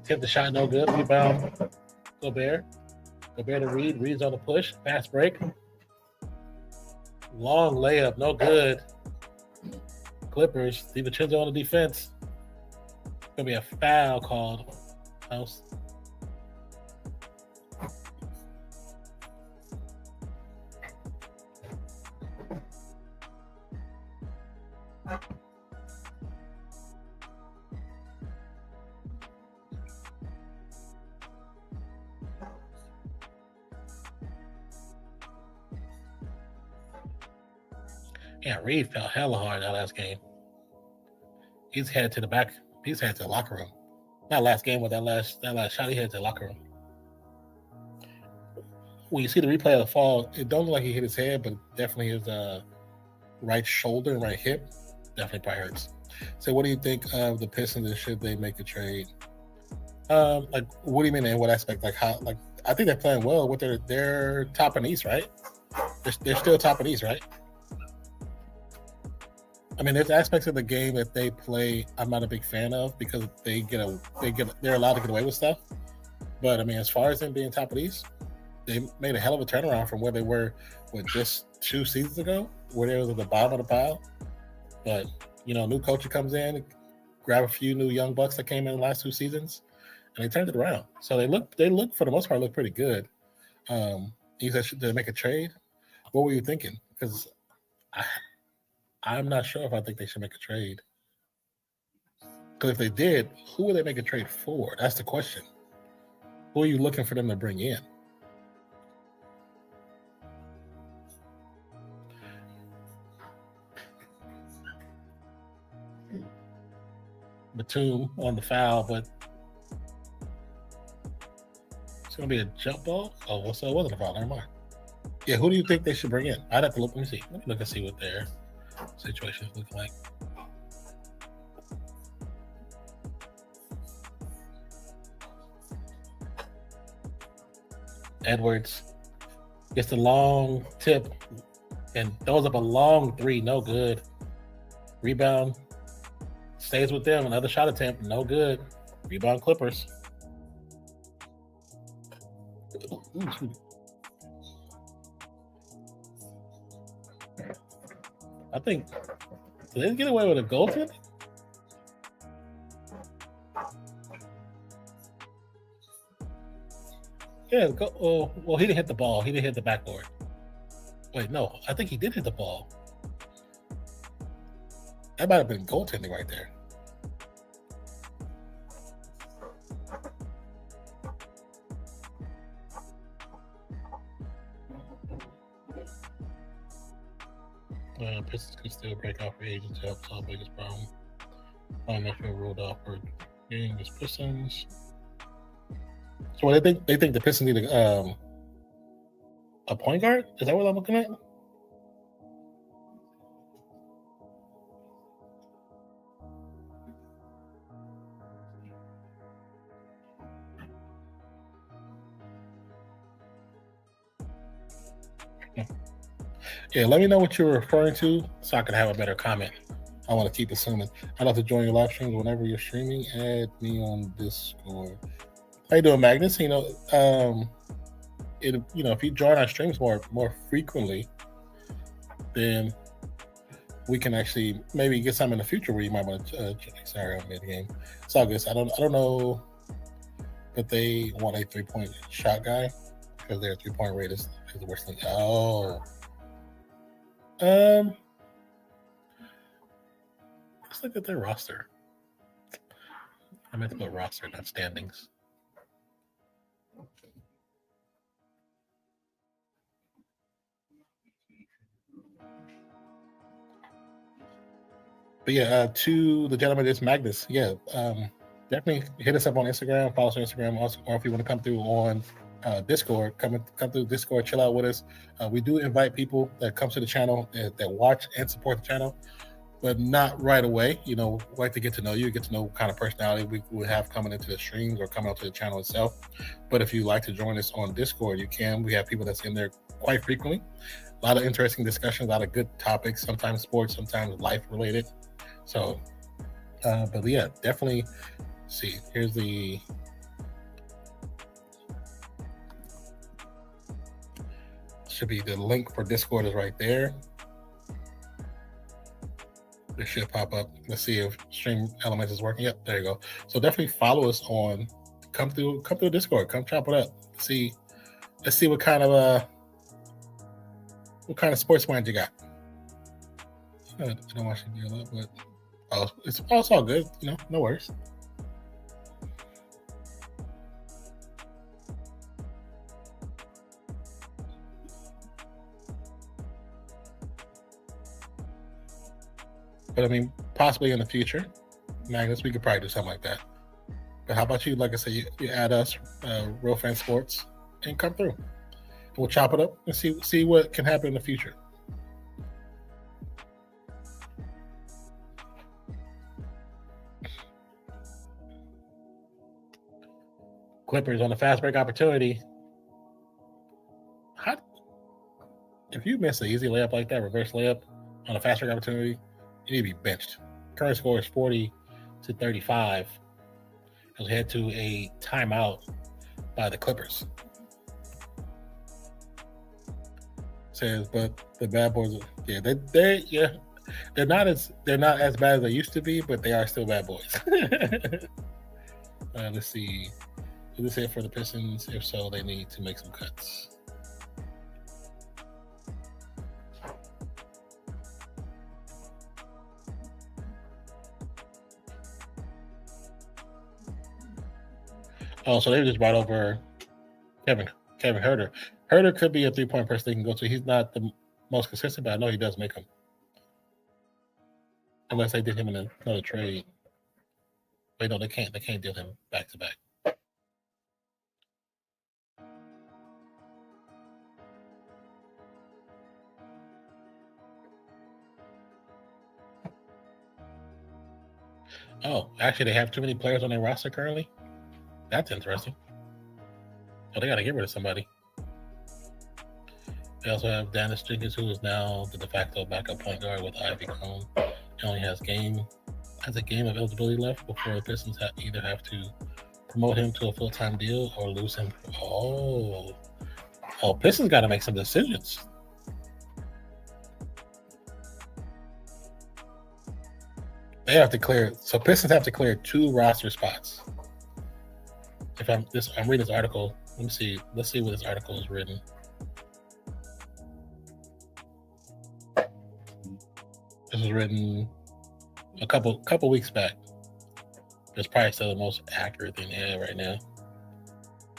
Tip the shot, no good. Rebound. Gobert to Reed. Reed's on the push. Fast break. Long layup, no good. Clippers. DiVincenzo on the defense. Gonna be a foul called. House. Yeah, Reed fell hella hard that last game. He's headed to the back. He's headed to the locker room. Not last game, but that last shot, he headed to the locker room. When you see the replay of the fall, it don't look like he hit his head, but definitely his right shoulder and right hip definitely probably hurts. So what do you think of the Pistons and should they make a trade? Like, what do you mean in what aspect? Like how? Like, I think they're playing well with their top in the East, right? They're still top in the East, right? I mean, there's aspects of the game that they play I'm not a big fan of because they're allowed to get away with stuff. But I mean, as far as them being top of the East, they made a hell of a turnaround from where they were just 2 seasons ago, where they was at the bottom of the pile. But new coach comes in, grab a few new young bucks that came in the last 2 seasons, and they turned it around. So they look for the most part look pretty good. You said should they make a trade? What were you thinking? Because I'm not sure if I think they should make a trade. Because if they did, who would they make a trade for? That's the question. Who are you looking for them to bring in? Batum on the foul, but it's going to be a jump ball? Oh, so it wasn't a foul. Never mind. Yeah, who do you think they should bring in? I'd have to look. Let me look and see what their situation is looking like. Edwards gets the long tip and throws up a long 3. No good. Rebound. Stays with them. Another shot attempt. No good. Rebound Clippers. I think, did they get away with a goal tip? Yeah, well, he didn't hit the ball. He didn't hit the backboard. Wait, no, I think he did hit the ball. That might have been goaltending right there. Pistons can still break off free agents to help solve the biggest problem. Financial ruled off for getting this Pistons. So what they think the Pistons need a point guard? Is that what I'm looking at? Yeah, let me know what you're referring to so I can have a better comment. I want to keep assuming. I'd love to join your live streams whenever you're streaming. Add me on Discord. How you doing, Magnus? If you join our streams more frequently, then we can actually maybe get some in the future where you might want to sorry, I'm mid game. It's all good. I don't know, but they want a 3-point shot guy because their 3-point rate is the worst thing. Oh, let's look at their roster. I meant to put roster, not standings. But yeah, to the gentleman, it's Magnus. Yeah, definitely hit us up on Instagram, follow us on Instagram, also, or if you want to come through on Discord, come through Discord, chill out with us. We do invite people that come to the channel that watch and support the channel, but not right away. Like to get to know you, get to know what kind of personality we have coming into the streams or coming out to the channel itself. But if you'd like to join us on Discord, you can. We have people that's in there quite frequently. A lot of interesting discussions, a lot of good topics, sometimes sports, sometimes life related. So, but yeah, definitely see. Here's the should be the link for Discord is right there. This should pop up. Let's see if Stream Elements is working. Yep, there you go. So definitely follow us on. Come through Discord. Come chop it up. Let's see what kind of sports mind you got. I don't want you to deal up, but it's all good. No worries. But I mean, possibly in the future, Magnus, we could probably do something like that. But how about you? Like I said, you add us, Real Fan Sports, and come through. We'll chop it up and see what can happen in the future. Clippers on the fast break opportunity. If you miss an easy layup like that, reverse layup on a fast break opportunity, you need to be benched. Current score is 40-35. As we head to a timeout by the Clippers. Says, but the bad boys, they're not as bad as they used to be, but they are still bad boys. Let's see. Is this it for the Pistons? If so, they need to make some cuts. Oh, so they just brought over Kevin Huerter. Huerter could be a 3-point person they can go to. He's not the most consistent, but I know he does make them. Unless they did him in another trade. Wait, no, they can't. They can't deal him back to back. Oh, actually, they have too many players on their roster currently. That's interesting. Oh, they got to get rid of somebody. They also have Dennis Jenkins, who is now the de facto backup point guard with Ivy Cone. He only has a game of eligibility left before the Pistons either have to promote him to a full-time deal or lose him. Oh, Pistons got to make some decisions. They have to clear. So Pistons have to clear 2 roster spots. If I'm reading this article. Let me see. Let's see what this article is written. This was written a couple weeks back. It's probably still the most accurate thing they have right now.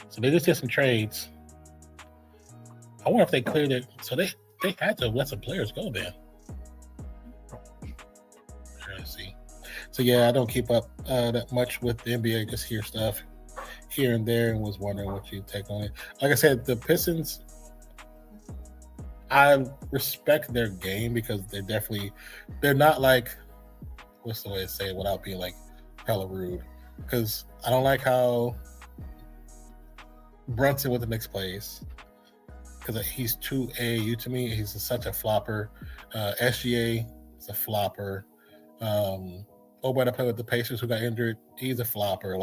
So they just did some trades. I wonder if they cleared it. So they had to let some players go then. Let's see. So yeah, I don't keep up that much with the NBA. Just hear stuff here and there, and was wondering what you take on it. Like I said, the Pistons, I respect their game because they're not like, what's the way to say it without being like hella rude, because I don't like how Brunson with the Knicks plays. because he's too AAU to me. He's such a flopper. SGA is a flopper. Oba that played with the Pacers who got injured, he's a flopper.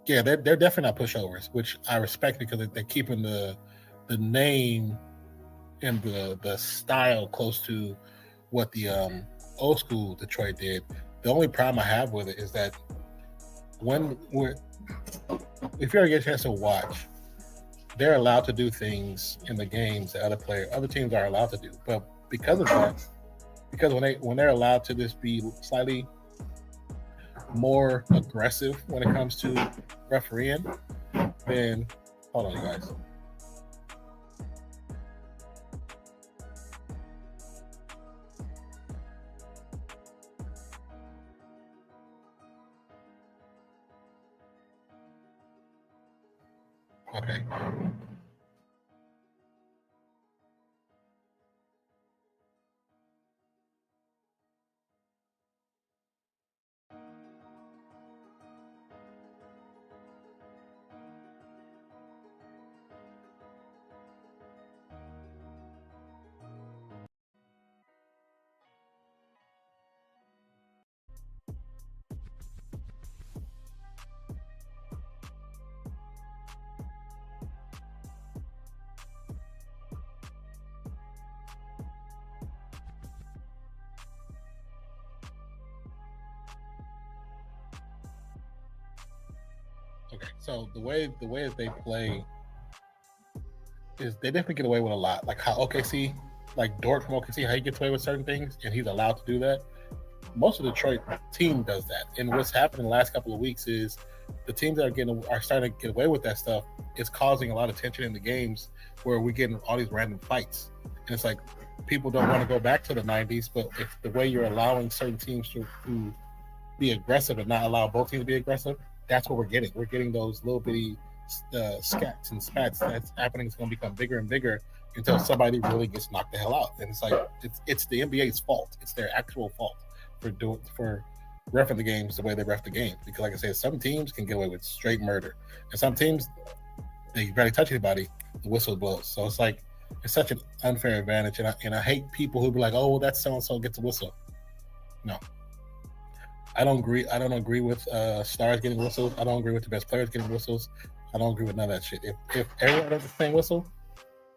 They're definitely not pushovers, which I respect because they're keeping the name and the style close to what the old school Detroit did. The only problem I have with it is that if you ever get a chance to watch, they're allowed to do things in the games that other teams are allowed to do. But because of that, because when they're allowed to just be slightly more aggressive when it comes to refereeing, then hold on, you guys. Okay. Okay, so the way that they play is they definitely get away with a lot. Like how OKC, like Dort from OKC, how he gets away with certain things, and he's allowed to do that. Most of the Detroit team does that. And what's happened in the last couple of weeks is the teams that are starting to get away with that stuff is causing a lot of tension in the games where we're getting all these random fights. And it's like people don't want to go back to the 90s, but if the way you're allowing certain teams to be aggressive and not allow both teams to be aggressive, that's what we're getting. We're getting those little bitty scats and spats that's happening. It's going to become bigger and bigger until somebody really gets knocked the hell out. And it's like it's the NBA's fault. It's their actual fault for reffing the games the way they ref the game. Because like I said, some teams can get away with straight murder, and some teams they barely touch anybody, the whistle blows. So it's like it's such an unfair advantage, and I hate people who be like, oh, well, that's so and so gets a whistle. No. I don't agree with stars getting whistles. I don't agree with the best players getting whistles. I don't agree with none of that shit. If everyone has the same whistle,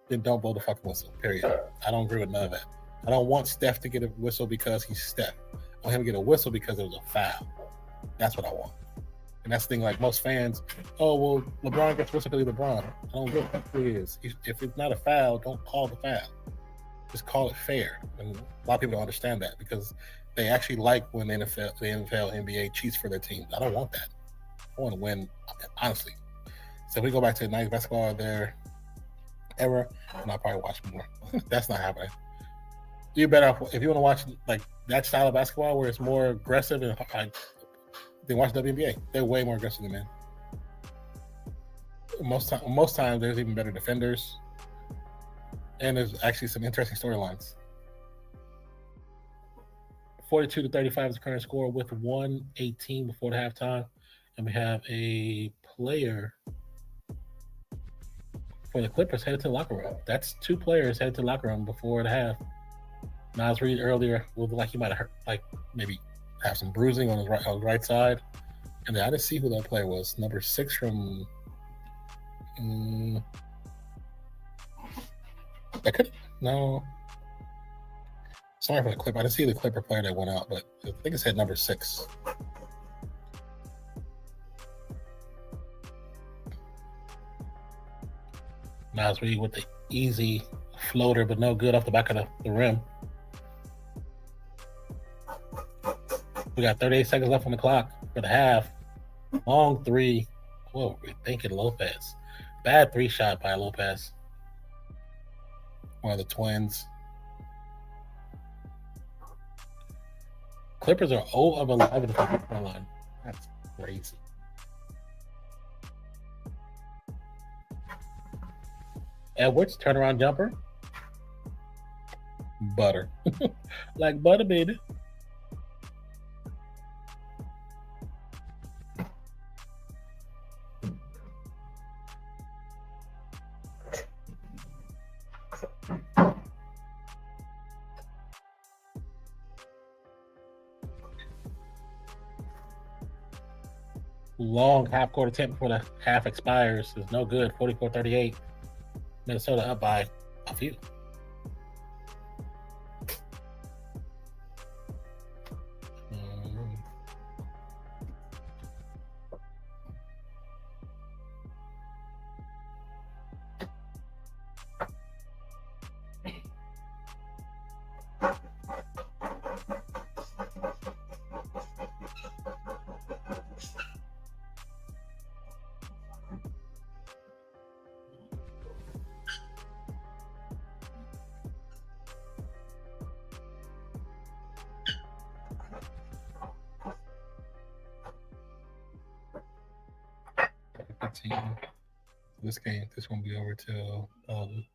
then don't blow the fucking whistle. Period. I don't agree with none of that. I don't want Steph to get a whistle because he's Steph. I want him to get a whistle because it was a foul. That's what I want. And that's the thing. Like most fans, oh well, LeBron gets whistle because he's LeBron. I don't give a fuck who he is. If it's not a foul, don't call the foul. Just call it fair. And a lot of people don't understand that because they actually like when the NFL, NBA cheats for their teams. I don't want that. I want to win, honestly. So if we go back to the 90s basketball there era, and I'll probably watch more. That's not happening. You better if you want to watch like that style of basketball where it's more aggressive and then watch WNBA. They're way more aggressive than men. Most times there's even better defenders, and there's actually some interesting storylines. 42-35 is the current score with 1:18 before the halftime. And we have a player for the Clippers headed to the locker room. That's two players headed to the locker room before the half. Nas Reed earlier looked like he might have hurt, like maybe have some bruising on his right side. And then I didn't see who that player was. Number 6 from I could no. Sorry for the Clipper. I didn't see the Clipper player that went out, but I think it said number 6. Nas Reed with the easy floater, but no good off the back of the rim. We got 38 seconds left on the clock for the half. Long three. Whoa, we're thinking Lopez. Bad 3 shot by Lopez. One of the twins. Clippers are 0 of 11 from the front line. That's crazy. Edwards, turnaround jumper. Butter. Like butter, baby. long half-court attempt before the half expires is no good. 44-38. Minnesota up by a few. This won't be over till 9.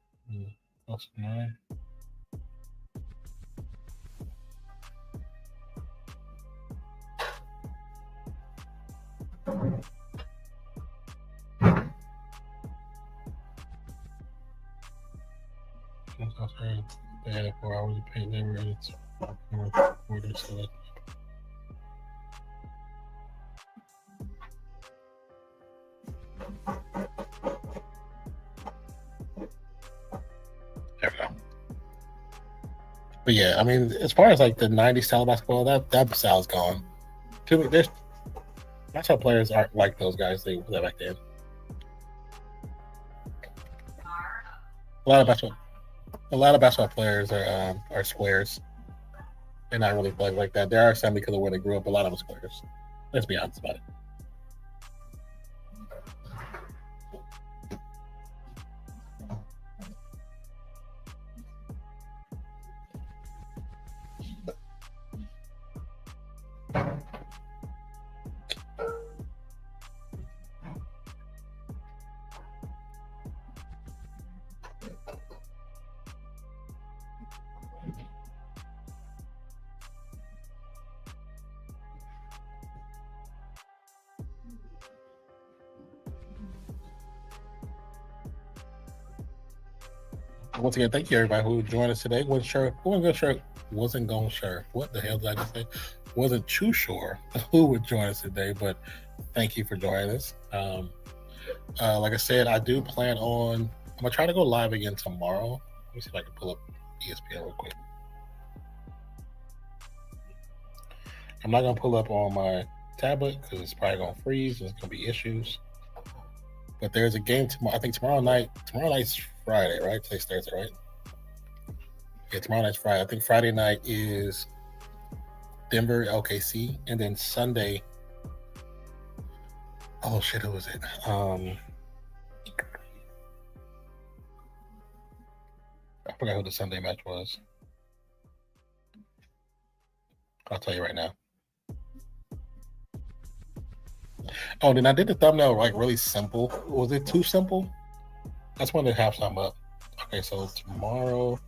They added 4 hours of paid labor and it's quarter, so that there we go. But yeah, I mean, as far as like the 90s style basketball, that style's gone. To me, there's basketball players aren't like those guys they were back then. A lot of basketball players are squares. They're not really playing like that. There are some because of where they grew up. A lot of them squares. Let's be honest about it. Once again, thank you everybody who joined us today. Wasn't sure. What the hell did I just say? Wasn't too sure who would join us today, but thank you for joining us. Like I said, I do plan on. I'm gonna try to go live again tomorrow. Let me see if I can pull up ESPN real quick. I'm not gonna pull up on my tablet because it's probably gonna freeze. There's gonna be issues. But there's a game tomorrow. I think tomorrow night's Friday, right? Today's Thursday, right? Yeah, tomorrow night's Friday. I think Friday night is Denver, LKC, and then Sunday. Oh shit, who was it? I forgot who the Sunday match was. I'll tell you right now. Oh, then I did the thumbnail like really simple. Was it too simple? That's when they have something up. Okay, so tomorrow.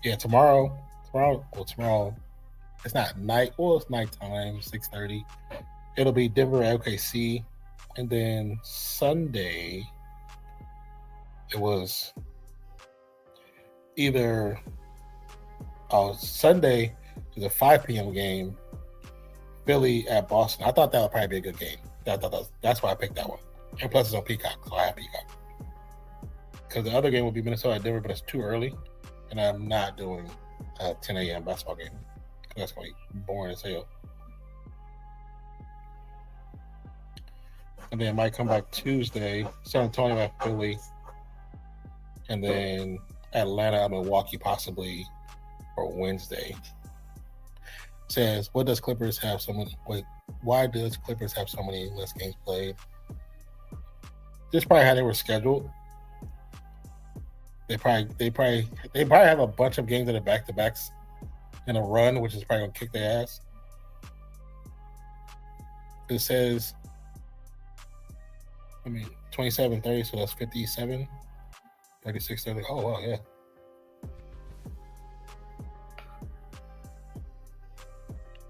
Yeah, tomorrow. It's not night. Well, it's nighttime, 6:30. It'll be Denver LKC, and then Sunday. It was either. Sunday is a 5 p.m. game. Philly at Boston. I thought that would probably be a good game. That's why I picked that one. And plus, it's on Peacock, so I have Peacock. Because the other game will be Minnesota at Denver, but it's too early, and I'm not doing a 10 a.m. basketball game. That's going to be boring as hell. And then might come back Tuesday, San Antonio at Philly, and then Atlanta at Milwaukee possibly for Wednesday. Says, why does Clippers have so many less games played? This is probably how they were scheduled. They probably have a bunch of games that are back-to-backs in a run, which is probably gonna kick their ass. It says, 27-30, so that's 57, 36-30. Oh wow, yeah.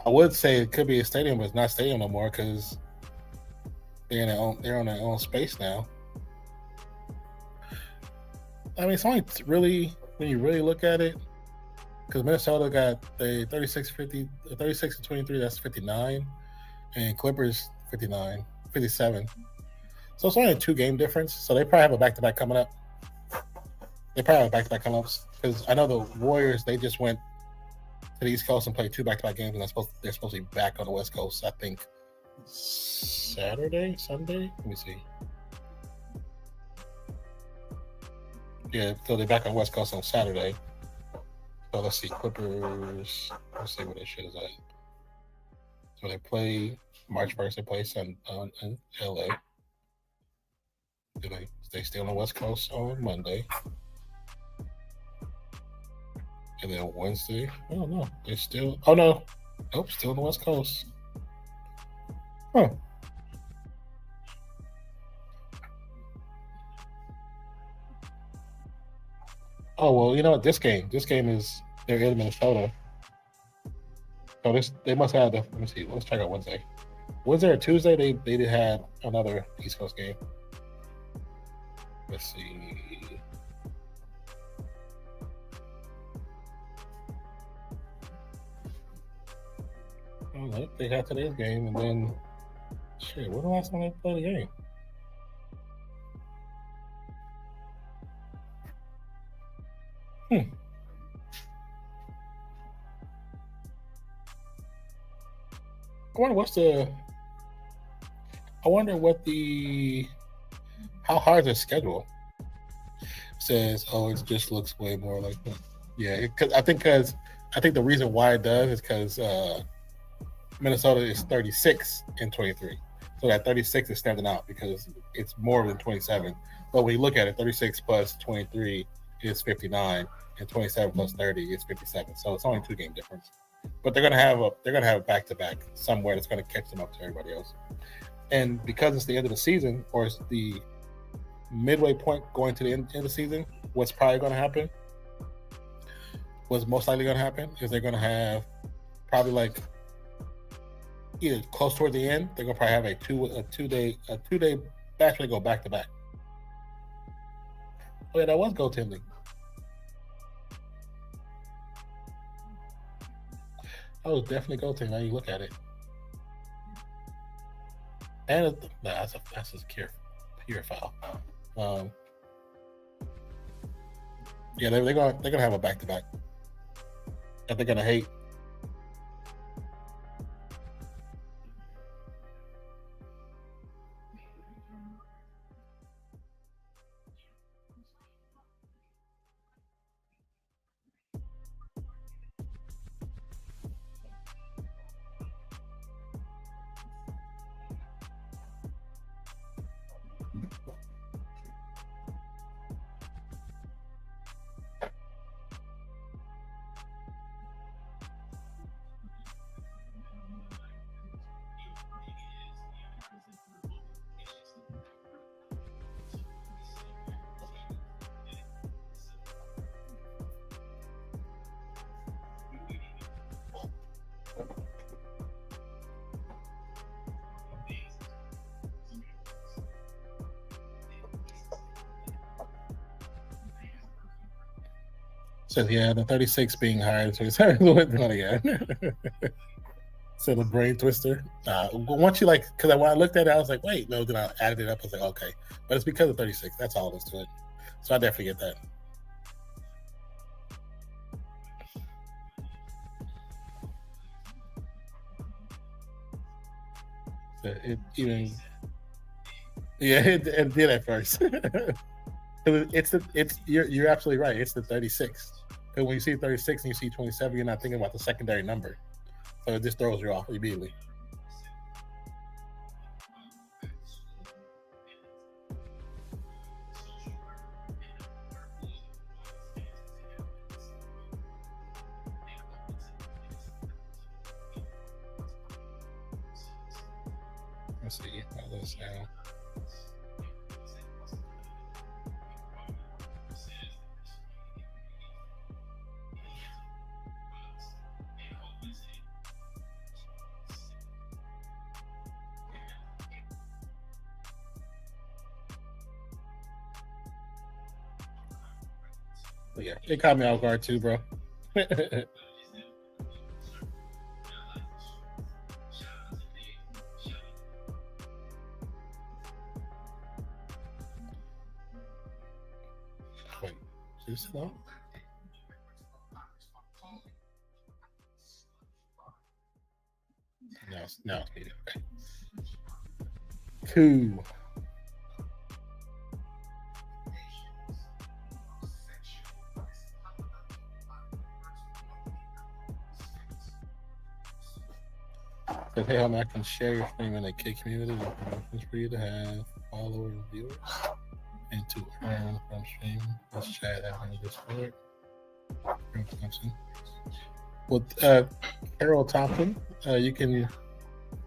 I would say it could be a stadium, but it's not a stadium no more because they're on their own space now. I mean, it's only really, when you really look at it, because Minnesota got the 36-23, that's 59, and Clippers 59. 57. So it's only a 2-game difference. So they probably have a back-to-back coming up. Because I know the Warriors, they just went to the East Coast and played 2 back-to-back games, and they're supposed to be back on the West Coast, I think, Saturday, Sunday? Let me see. Yeah, so they're back on the West Coast on Saturday. So let's see, Clippers. Let's see where their shit is at. So they play March 1st. They play in LA. They stay on the West Coast on Monday. And then Wednesday, I don't know. They still, oh no. Nope, still on the West Coast. Huh. Oh, well, you know what? This game is, they're in Minnesota. So they must have let me see. Let's check out Wednesday. Wednesday or Tuesday, they did have another East Coast game. Let's see. Oh, look, they had today's game, and then shit. When the last time they played a game? I wonder how hard the schedule says. Oh, it just looks way more like, yeah. I think the reason why it does is because Minnesota is 36 and 23, so that 36 is standing out because it's more than 27. But when you look at it, 36 plus 23 is 59, and 27 plus 30 is 57. So it's only 2-game difference. But they're gonna have a back-to-back somewhere that's gonna catch them up to everybody else. And because it's the end of the season, or it's the midway point going to the end of the season, what's most likely going to happen is they're going to have probably like either close toward the end, they're going to probably have a two-day batch where they go back to back. Oh yeah, that was goaltending. Oh, definitely goaltending. Now you look at it, and that's a pure foul. Yeah, they're gonna have a back to back, and they're gonna hate. So yeah, the 36 being higher, so it's again. So the brain twister. Once you because when I looked at it, I was like, wait, no. Then I added it up. I was like, okay, but it's because of 36. That's all it is to it. So I definitely get that. It did at first. You're absolutely right. It's the 36. Because when you see 36 and you see 27, you're not thinking about the secondary number. So it just throws you off immediately. Let's see how this now. But yeah, it caught me off guard too, bro. Is it on? Now it's needed. Okay. 2. So, hey, I can share your stream in a K community. It's for you to have followers and viewers and to earn from stream. Let's chat out in the Discord. With Carol Thompson, you can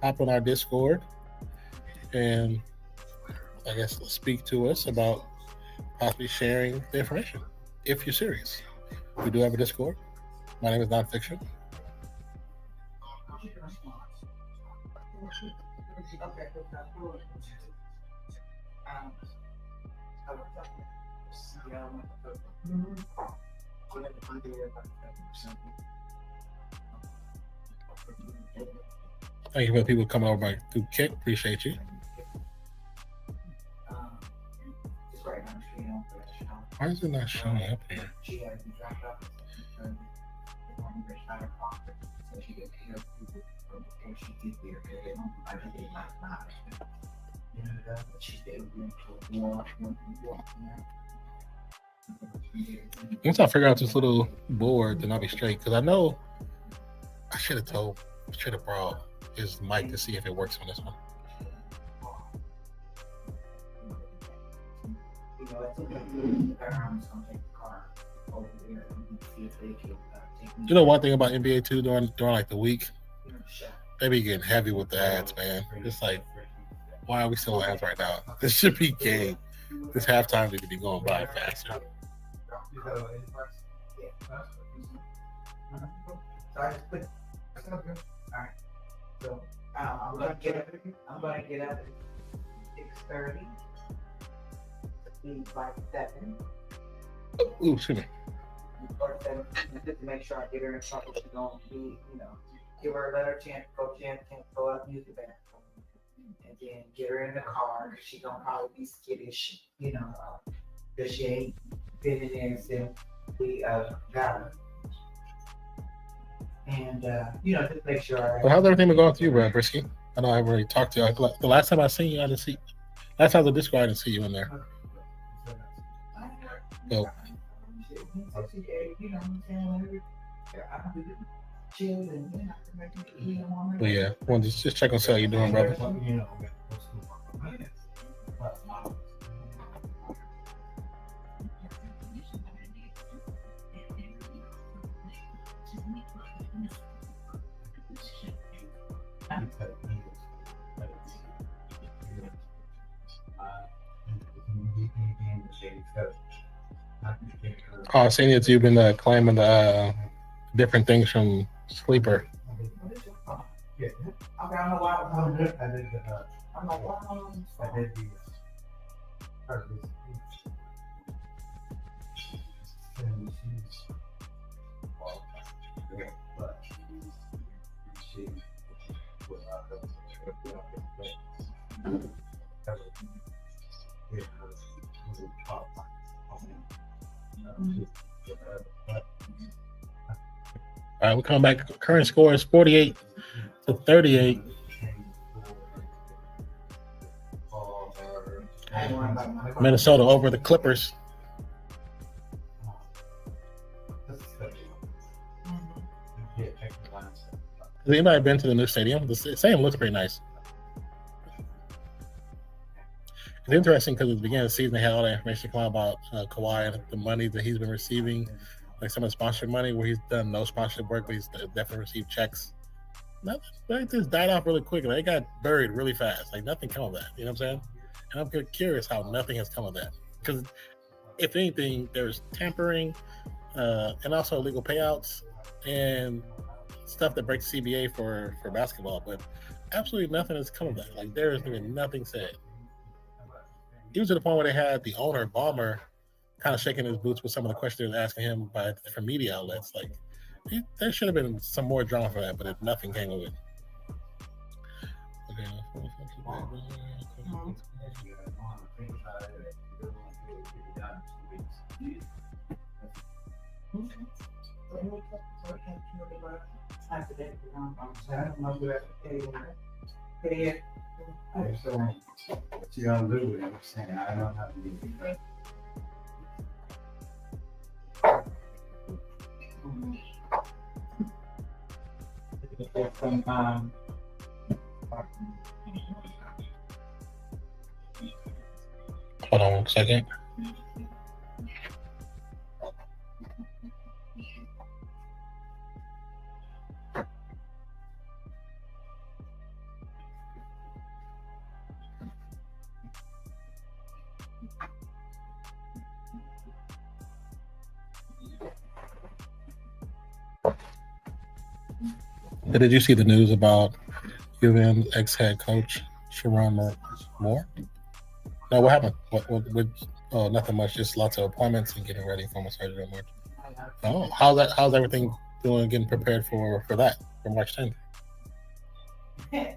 hop on our Discord and I guess speak to us about possibly sharing the information if you're serious. We do have a Discord. My name is Nonpfixion. Thank you for the people coming over through Kit. Appreciate you. Why is it not showing up here? Once I figure out this little board, then I'll be straight. Because I know I should have borrowed his mic to see if it works on this one. You know one thing about NBA too during like the week, they be getting heavy with the ads, man. It's like, why are we still on ads right now? This should be game. This halftime need to be going by faster. So I'm gonna get up at 6:30. Be like 7. Ooh, excuse me. Or 7, just to make sure I get her in trouble. She's gonna be, give her a letter chance, can't go up and use the bathroom, and then get her in the car because she's gonna probably be skittish, because she ain't been in there since we got her. And just make sure. Well, how's everything been going for you, Brad Brisky? I know I've already talked to you. The last time I seen you, I didn't see. Last time the Discord, I didn't see you in there. So, but yeah, well, just check on see how you doing, brother. I seen that you've been claiming different things from Sleeper. Yeah. Okay, I know why. I did I'm like, wow. I did the purpose. And she's but she was not All right, we come back. Current score is 48-38. Minnesota over the Clippers. Has anybody been to the new stadium? The stadium looks pretty nice. It's interesting because at the beginning of the season, they had all that information come out about Kawhi and the money that he's been receiving, like some of the sponsored money where he's done no sponsored work, but he's definitely received checks. That just died off really quick. Like, it got buried really fast. Like, nothing come of that. You know what I'm saying? And I'm curious how nothing has come of that. Because if anything, there's tampering and also illegal payouts and stuff that breaks CBA for basketball. But absolutely nothing has come of that. Like, there has been nothing said. Even to the point where they had the owner, Ballmer, kind of shaking his boots with some of the questions they were asking him by different media outlets. Like, there should have been some more drama for that, but nothing came of it. Okay. I don't know who that's pay it. Hey, so what you gonna do with it? I'm saying I don't have to do it. From Hold on 1 second. Did you see the news about UVM ex-head coach Sharon Moore? No, what happened? Oh, nothing much. Just lots of appointments and getting ready for my surgery in March. Oh, how's everything doing? Getting prepared for that for March 10th.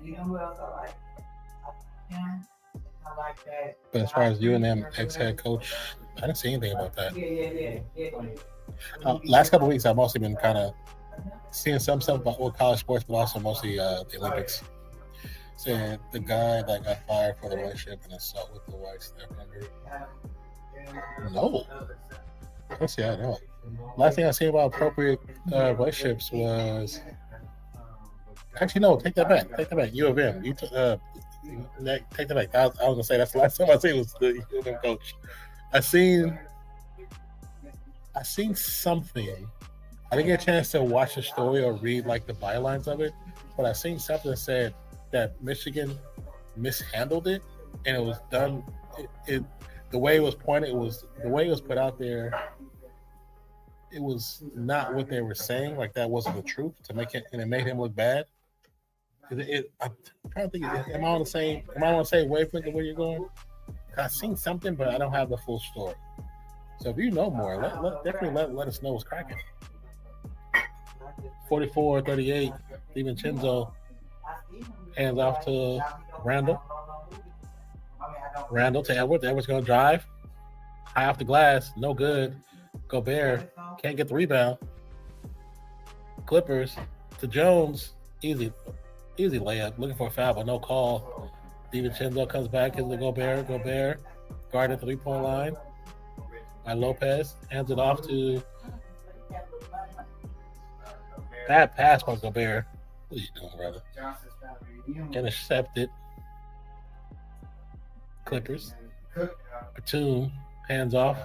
You know who else I like? Yeah, I like that. But as far as UVM ex-head coach, I didn't see anything about that. Yeah. Last couple of weeks, I've mostly been kind of seeing some stuff about college sports, but also mostly the Olympics. Said the guy that got fired for the relationship and assault with the wife stepmother. No. Let's see, I know. Last thing I seen about appropriate relationships was actually no. Take that back. Take that back. U of M. You take that back. I was gonna say that's the last time I seen was the U of M coach. I seen something. I didn't get a chance to watch the story or read like the bylines of it, but I seen something that said that Michigan mishandled it, and it was done. The way it was pointed, the way it was put out there. It was not what they were saying. Like that wasn't the truth to make it, and it made him look bad. I'm trying to think. Am I on the same wavelength of where you're going? I've seen something, but I don't have the full story. So if you know more, definitely let us know what's cracking. 44-38, DiVincenzo hands off to Randall. Randall to Edwards. Edwards going to drive. High off the glass. No good. Gobert can't get the rebound. Clippers to Jones. Easy layup. Looking for a foul, but no call. DiVincenzo comes back. Hits the Gobert. Gobert guarded 3-point line by Lopez. Hands it off to bad pass by Gobert. What are you doing, brother? Intercepted. Clippers. Batum, hands off.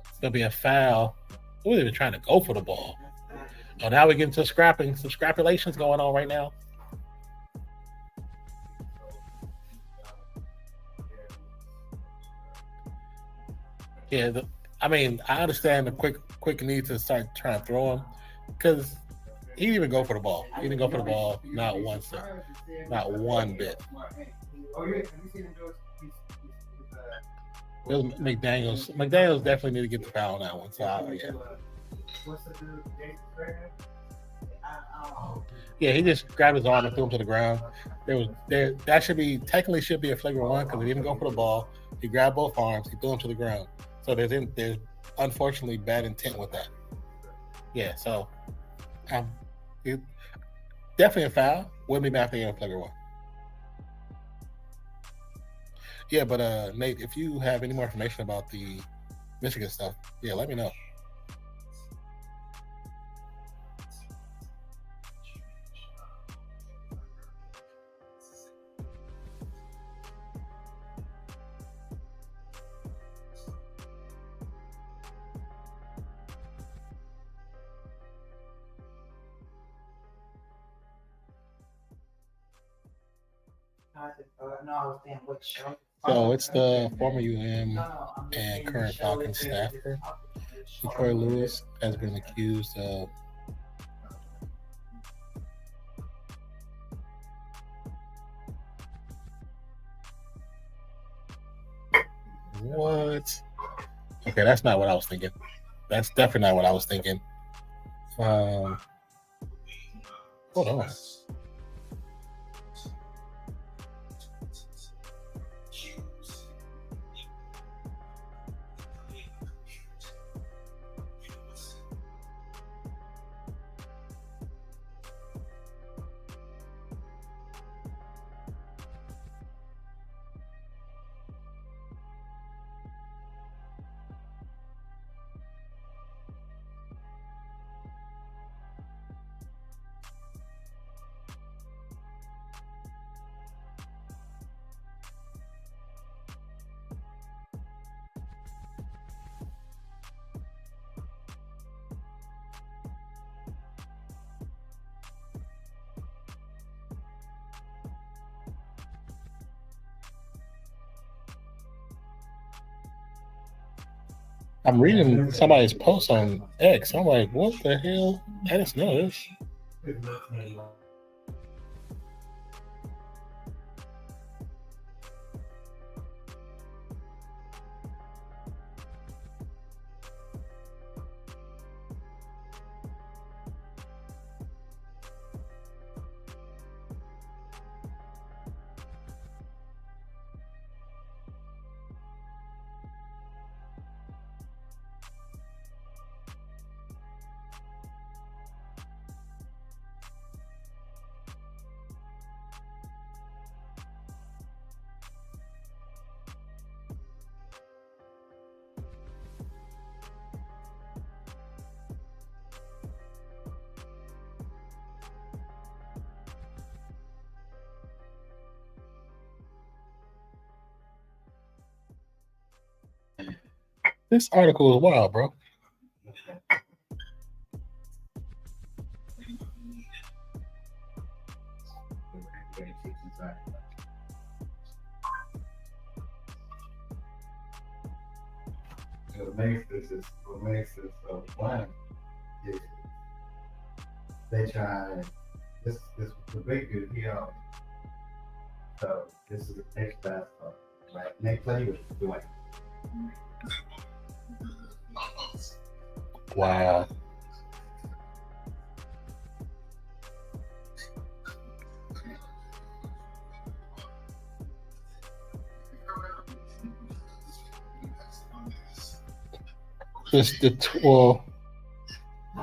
It's going to be a foul. We're even trying to go for the ball. Oh, now we get into scrapping. Some scrapulations going on right now. Yeah, I understand the quick need to start trying to throw him because he didn't even go for the ball. He didn't go for the ball not once, not one bit. It was McDaniels. McDaniels definitely need to get the foul on that one. So yeah. Yeah, he just grabbed his arm and threw him to the ground. That should be a flagrant one because he didn't go for the ball. He grabbed both arms. He threw him to the ground. So there's unfortunately bad intent with that. Yeah, so definitely a foul. Wouldn't be mad if a flagrant one. Yeah, but Nate, if you have any more information about the Michigan stuff, yeah, let me know. No, I was saying what show. So it's the former UM and current Falcons staffer, Troy Lewis, has been accused of what? Okay, that's not what I was thinking. That's definitely not what I was thinking. Hold on. I'm reading somebody's post on X. I'm like, what the hell? I didn't know this. This article is wild, bro. What makes this so fun is they try this the big dude here. So this is a text basketball, right? And they play with Dwayne. Wow.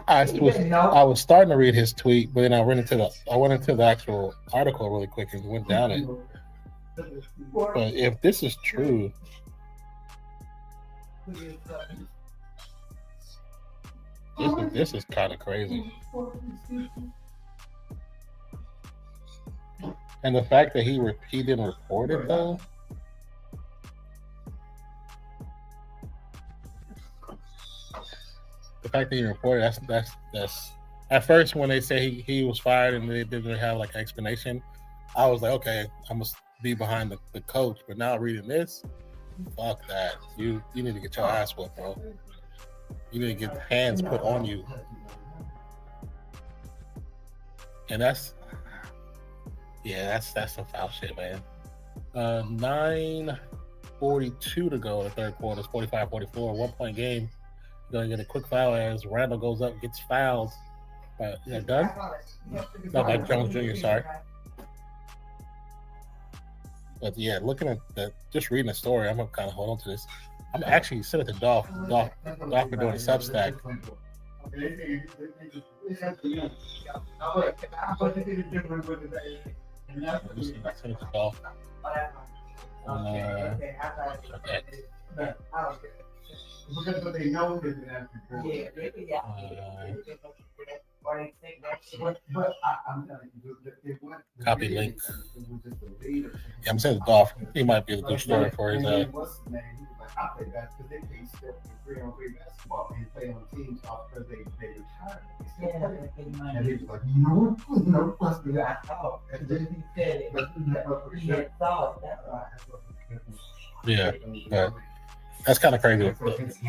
I was starting to read his tweet, but then I went into the actual article really quick and went down it. But if this is true, this is kind of crazy. And the fact that he didn't report it though. The fact that he reported, that's at first when they say he was fired and they didn't have like an explanation, I was like, okay, I must be behind the coach. But now reading this, fuck that. You need to get your ass whooped, bro. You need to get hands put on you. And that's some foul shit, man. 9:42 to go in the third quarter. It's 45-44, 1-point game. Gonna get a quick foul as Randall goes up, gets fouled. Is that done? No, by Jones Jr. Sorry. But yeah, looking at that, just reading the story, I'm gonna kind of hold on to this. I'm actually sitting at the Dolph for doing a Substack. Because they know that Copy link. Yeah, I'm saying the Dolph. He might be a good story for his. I play that because they pay still 3-on-3 basketball and play on teams off because they retired. And he was like, no, plus me that out. And then he said it, but he had thought that. Yeah. That's kind of crazy.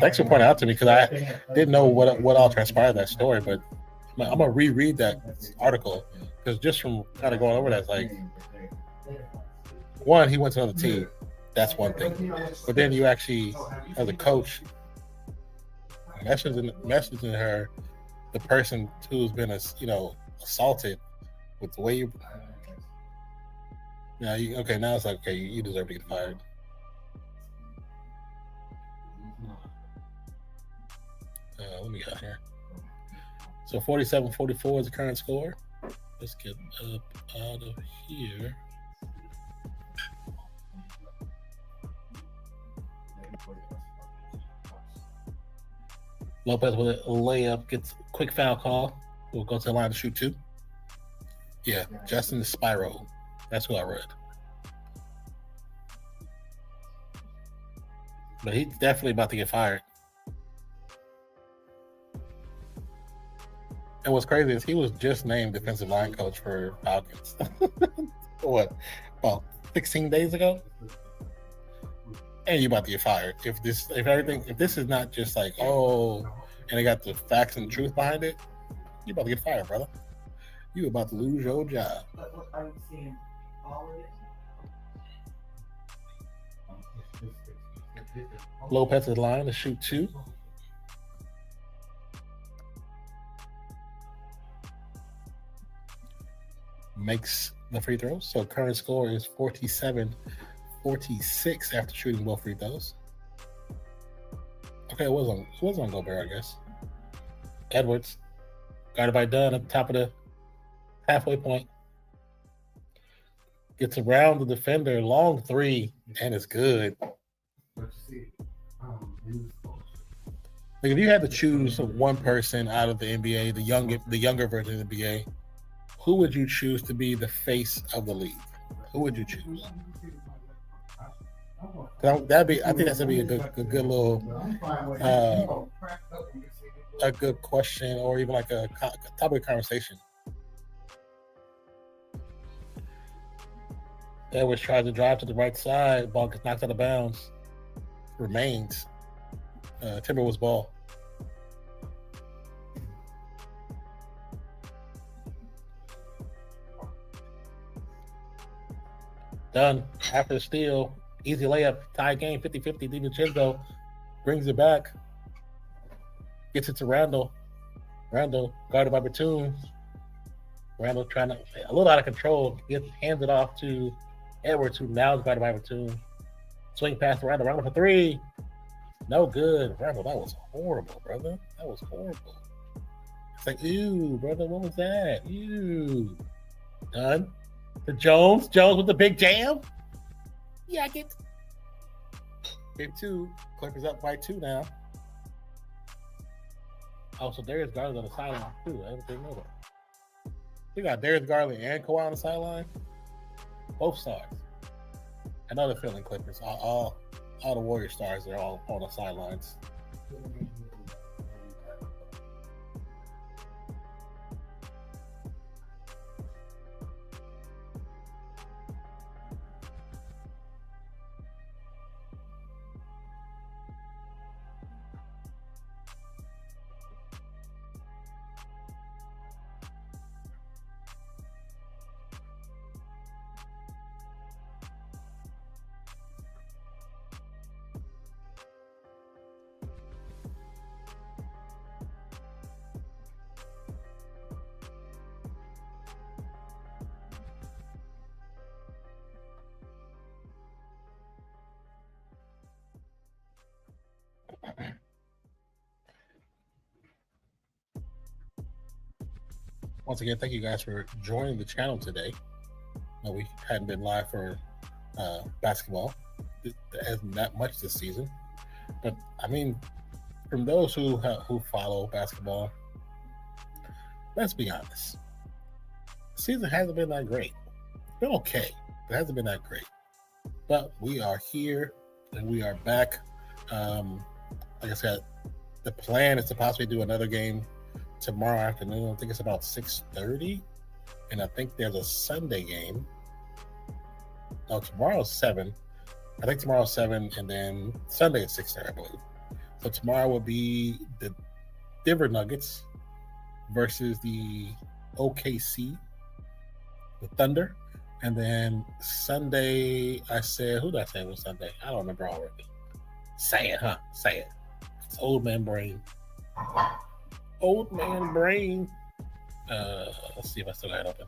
Thanks for pointing out to me because I didn't know what all transpired in that story. But I'm gonna reread that article because just from kind of going over that, it's like, one, he went to another team. That's one thing. But then you actually, as a coach, messaging her, the person who's been assaulted with the way you. Now it's like, okay, you deserve to get fired. Let me get here. So 47-44 is the current score. Let's get up out of here. Lopez with a layup, gets a quick foul call. We'll go to the line to shoot two. Yeah, Justin Spiro. That's who I read. But he's definitely about to get fired. And what's crazy is he was just named defensive line coach for Falcons. What, about 16 days ago? and you about to get fired. If this is not just like, oh, and they got the facts and the truth behind it, you about to get fired, brother. You about to lose your job. What are you seeing? All of it? Lopez's line to shoot 2. Makes the free throws. So current score is 47-46 after shooting both free throws. Okay, it was on Gobert, I guess. Edwards, guarded by Dunn at the top of the halfway point. Gets around the defender, long 3, and it's good. Like, if you had to choose one person out of the NBA, the younger version of the NBA, who would you choose to be the face of the league? Who would you choose? I think that's gonna be a good little a good question, or even like a topic of conversation. Edwards tries to drive to the right side, ball gets knocked out of bounds. Remains Timberwolves ball. Done after the steal. Easy layup, tie game, 50-50. DiVincenzo brings it back. Gets it to Randall. Randall guarded by Batum. Randall trying to, a little out of control, hands it off to Edwards, who now is guarded by Batum. Swing past Randall. Randall for 3. No good. Randall, that was horrible, brother. That was horrible. It's like, ew, brother, what was that? Ew. Done. To Jones. Jones with the big jam. Yeah, get Big 2. Clippers up by 2 now. Oh, so Darius Garland on the sideline too. I didn't know that. We got Darius Garland and Kawhi on the sideline. Both stars. I know they're feeling Clippers. All the Warrior stars are all on the sidelines. Once again, thank you guys for joining the channel today. We hadn't been live for basketball. It hasn't that much this season, but I mean, from those who follow basketball, let's be honest. The season hasn't been that great. It's been okay, but it hasn't been that great. But we are here and we are back. Like I said, the plan is to possibly do another game tomorrow afternoon. I think it's about 6:30, and I think there's a Sunday game. No, tomorrow's 7. I think tomorrow's 7, and then Sunday at 6:30, I believe. So tomorrow will be the Denver Nuggets versus the OKC, the Thunder, and then Sunday. Who did I say was Sunday? I don't remember already. Say it, huh? Say it. It's old man brain. Old man brain. Let's see if I still got it open.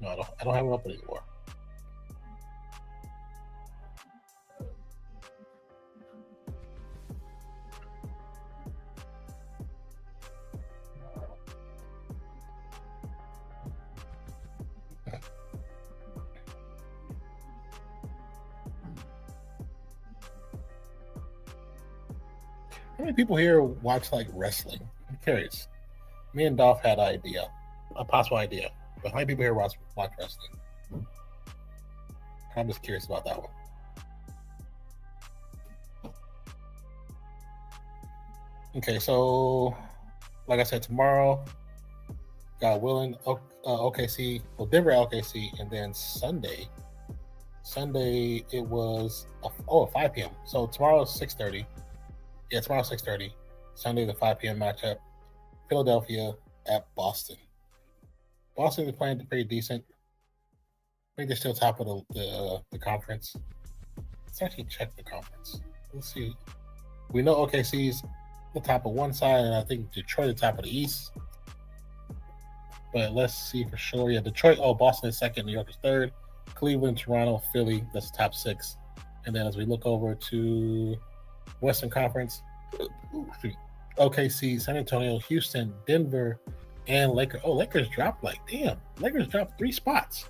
No, I don't have it open anymore. How many people here watch like wrestling? I'm curious. Me and Dolph had a possible idea. But how many people here watch wrestling? I'm just curious about that one. Okay, so like I said, tomorrow, God willing, OKC, well, Denver, OKC, and then Sunday it was a 5 p.m. So tomorrow's 6:30. Yeah, tomorrow's 6:30. Sunday, the 5 p.m. matchup. Philadelphia at Boston. Boston is playing pretty decent. I think they're still top of the conference. Let's actually check the conference. Let's see. We know OKC's the top of one side, and I think Detroit the top of the East. But let's see for sure. Yeah, Detroit. Oh, Boston is second. New York is third. Cleveland, Toronto, Philly. That's the top six. And then as we look over to Western Conference, OKC, San Antonio, Houston, Denver, and Lakers. Oh, Lakers dropped Lakers dropped 3 spots.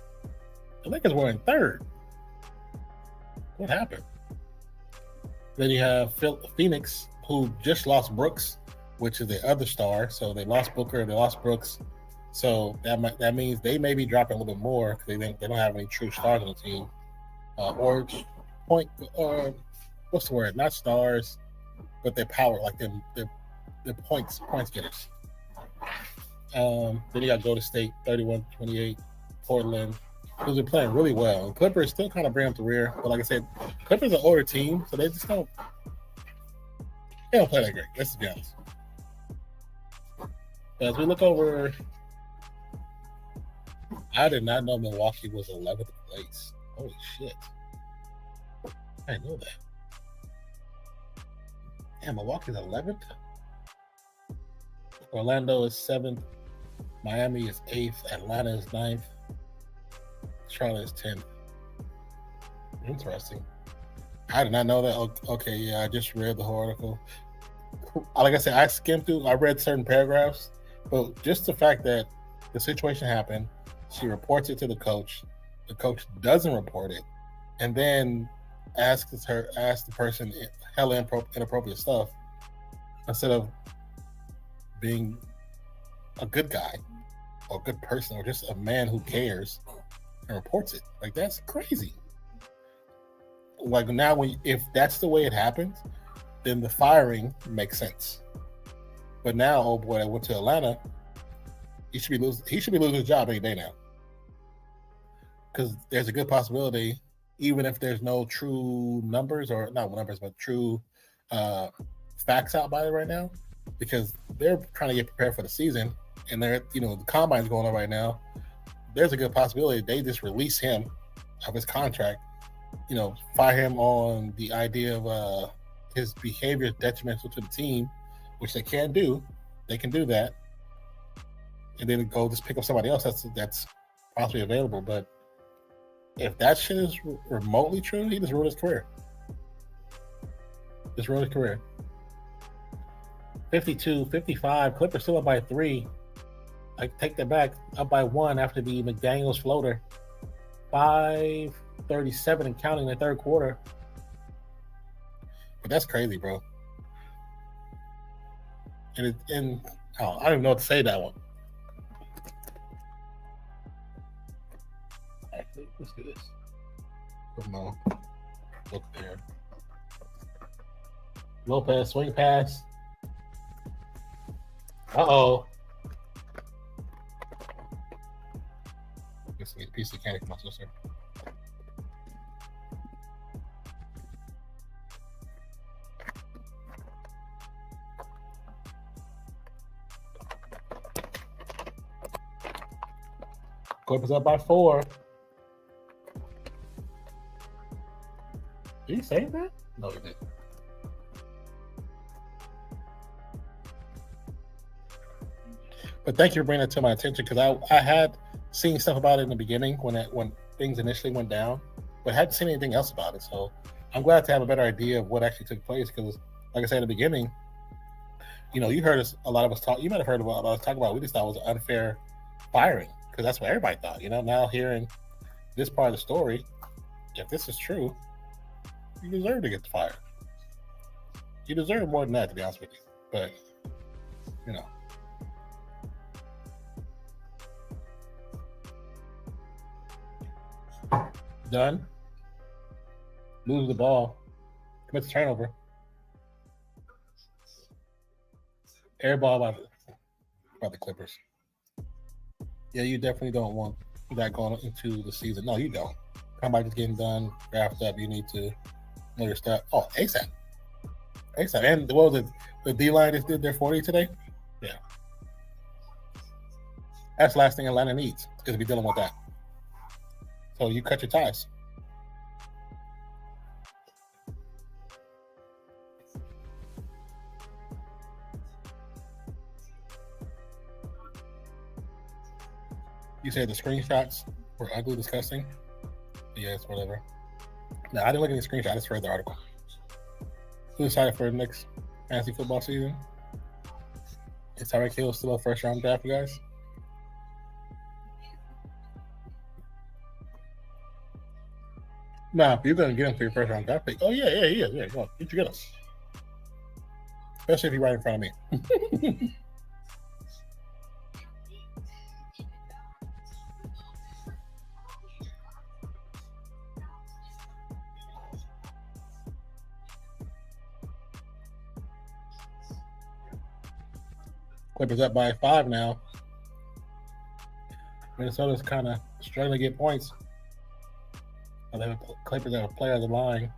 The Lakers were in third. What happened? Then you have Phoenix, who just lost Brooks, which is the other star. So they lost Booker, they lost Brooks. So that means they may be dropping a little bit more because they don't have any true stars on the team. Or what's the word? Not stars, but their power, like their points getters. Then you got Golden State, 31-28, Portland, who's been playing really well. And Clippers still kind of bring up the rear, but like I said, Clippers are an older team, so they don't play that great. Let's be honest. But as we look over, I did not know Milwaukee was 11th place. Holy shit! I didn't know that. Damn, Milwaukee's 11th. Orlando is 7th. Miami is 8th. Atlanta is 9th. Charlotte is 10th. Interesting. I did not know that. Okay, yeah, I just read the whole article. Like I said, I skimmed through. I read certain paragraphs, but just the fact that the situation happened, she reports it to the coach. The coach doesn't report it, and then asks the person hella inappropriate stuff instead of being a good guy or a good person or just a man who cares and reports it. Like, that's crazy. Like, now if that's the way it happens, then the firing makes sense. But now, oh boy, I went to Atlanta. He should be losing his job any day now, because there's a good possibility, even if there's no true numbers, or not numbers, but true facts out by it right now, because they're trying to get prepared for the season, and the combine's going on right now. There's a good possibility they just release him of his contract, fire him on the idea of his behavior is detrimental to the team, which they can do. They can do that, and then go just pick up somebody else that's possibly available. But if that shit is remotely true, he just ruined his career. 52-55. Clippers still up by 3. I take that back. Up by 1 after the McDaniels floater. 5:37 and counting in the third quarter. But that's crazy, bro. And I don't even know what to say that one. Actually, let's do this. Come on. Look there. Lopez, swing pass. Uh-oh. This is a piece of candy from my sister. Clippers up by 4. Did he say that? No, he didn't. But thank you for bringing it to my attention, because I had seen stuff about it in the beginning when things initially went down, but hadn't seen anything else about it. So I'm glad to have a better idea of what actually took place, because, like I said in the beginning, you heard a lot of us talk. You might have heard about us talking about. We just thought it was an unfair firing, because that's what everybody thought. Now hearing this part of the story, if this is true, you deserve to get fired. You deserve more than that, to be honest with you. But done. Lose the ball. Commits a turnover. Airball by the Clippers. Yeah, you definitely don't want that going into the season. No, you don't. Somebody just getting done, draft up. You need to know your stuff. Oh, ASAP. And what was it? The D-line just did their 40 today? Yeah. That's the last thing Atlanta needs, is to be dealing with that. So you cut your ties. You said the screenshots were ugly, disgusting? Yes, whatever. No, I didn't look at the screenshot. I just read the article. Who's excited for the next fantasy football season? Is Tyreek Hill still a first-round draft, you guys? Nah, you're going to get him for your first-round draft pick. Oh, yeah, he is. Yeah, go on. Get him. Especially if he's right in front of me. Clippers up by 5 now. Minnesota's kind of struggling to get points. They have Clippers have a player of the line.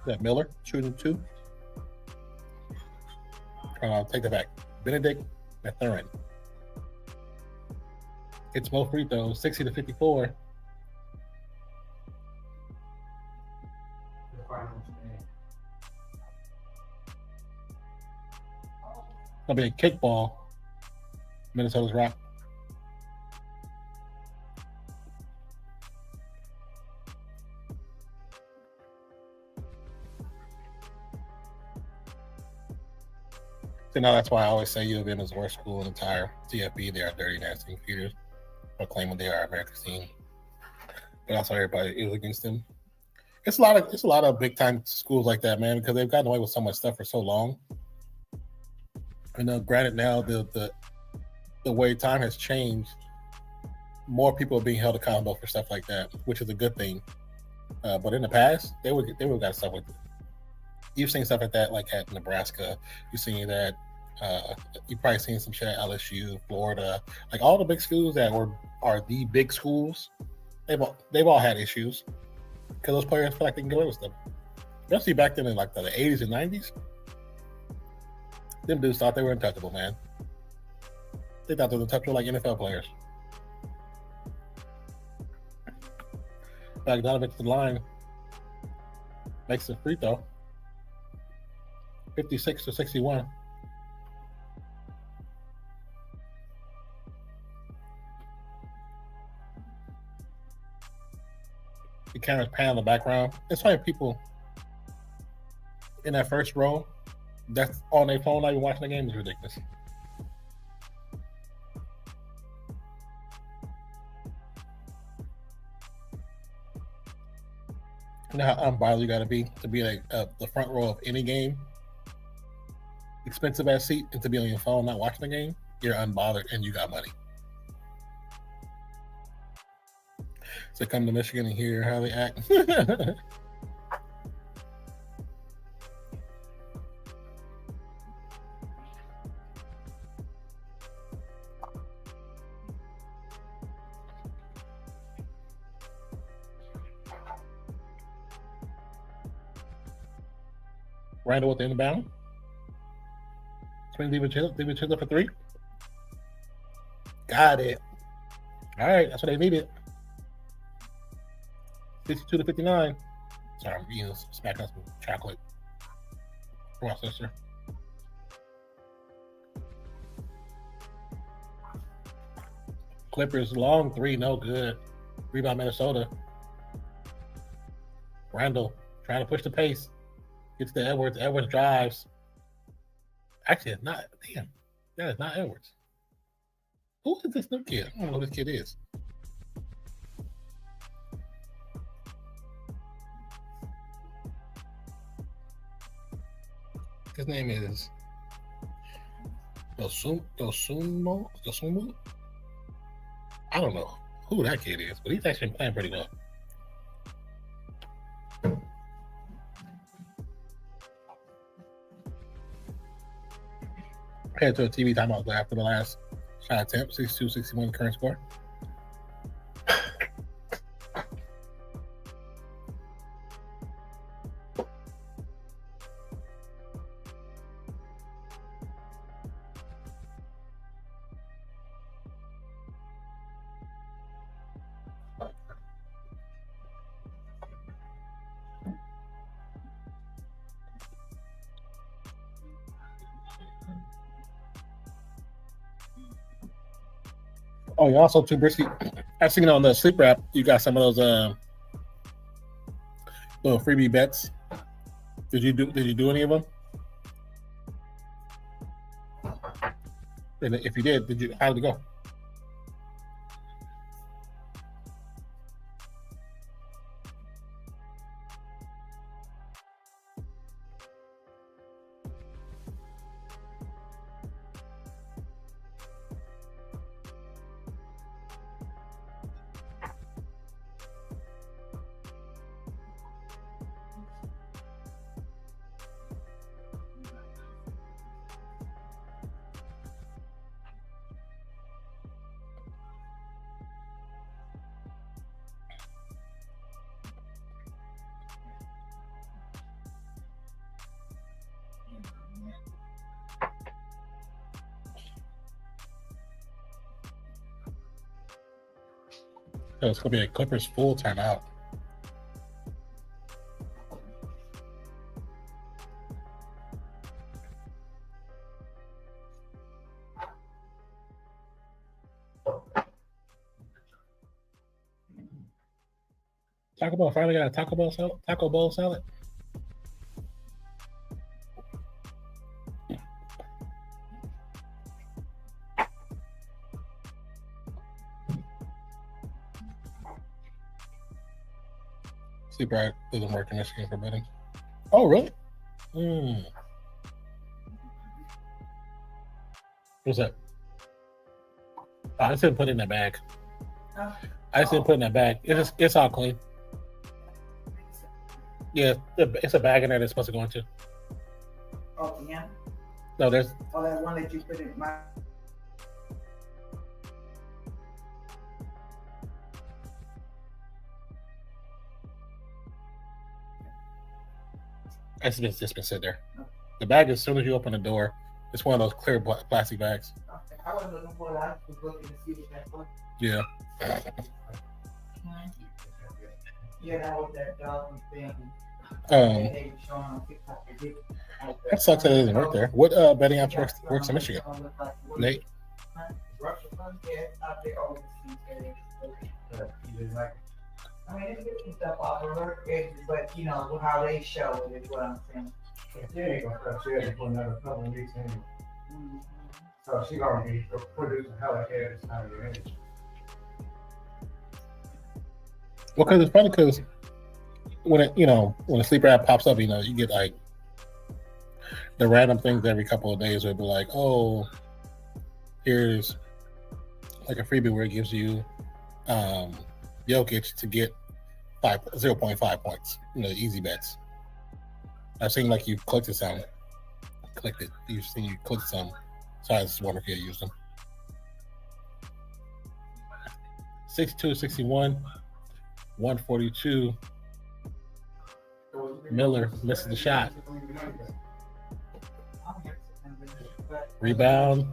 That Miller shooting 2. Take that back. Benedict Mathurin. It's both free throws, 60-54. Gonna be a kickball. Minnesota's rock. So now that's why I always say U of M is the worst school in the entire TFB. They are dirty, nasty computers, proclaiming they are America's team. But also everybody is against them. It's a lot of big time schools like that, man, because they've gotten away with so much stuff for so long. Granted, now the way time has changed, more people are being held accountable for stuff like that, which is a good thing. But in the past, they would got stuff with it. You've seen stuff like that, like at Nebraska. You've seen that. You've probably seen some shit at LSU, Florida, like all the big schools that are the big schools. They've all had issues because those players feel like they can get away with stuff. Especially back then in like the 80s and 90s. Them dudes thought they were untouchable, man. They thought they were untouchable like NFL players. Back Donovan to the line. Makes the free throw. 56-61. The camera's pan in the background. It's funny, people in that first row that's on their phone, not even watching the game, is ridiculous. You know how unbothered you got to be like the front row of any game, expensive ass seat, and to be on your phone not watching the game. You're unbothered and you got money. So come to Michigan and hear how they act. Randall with the inbound. Swing DiVincenzo for 3. Got it. All right, that's what they needed. 52-59. Sorry, I'm eating smacking up some chocolate processor. Clippers long 3, no good. Rebound Minnesota. Randall trying to push the pace. Gets to Edwards. Edwards drives. Actually, it's not. Damn. That is not Edwards. Who is this new kid? I don't know who this kid is. His name is Dosumu? I don't know. who that kid is, but he's actually playing pretty well. Head to a TV timeout after the last shot attempt, 62-61 current score. Oh, you also too, Brisky. I've seen on the sleeper app, you got some of those little freebie bets. Did you do any of them? And if you did how did it go? So it's gonna be a Clippers full timeout. Taco Bell finally got a Taco Bell salad. Sleeper app doesn't work in Michigan for betting. Oh, really? What's that? I just didn't put it in that bag. I just didn't put it in that bag. It's all clean. Yeah, it's a bag in there that's supposed to go into. Oh, yeah. No, there's. Oh, that one that you put in my. It's just been sitting there. The bag, as soon as you open the door, it's one of those clear plastic bags. Okay. I wasn't looking for it. I was looking to see what that was. Yeah. Yeah, that was that dog thing. That sucks that it doesn't work there. What betting apps works in Michigan? Nate? I mean, it's good stuff off of her, but you know how they show it is what I'm saying. She ain't gonna stop sharing for another couple of weeks anyway. So she gonna be producing hella hair this time of year. Well, because it's funny because when when the sleeper app pops up, you get like the random things every couple of days where it'll be like, oh, here's like a freebie where it gives you Jokic to get 0.5 points, easy bets. I've seen like you've clicked some. You've seen you clicked some. So I just wonder if you used them. 62-61, 142. Miller misses the shot. Rebound,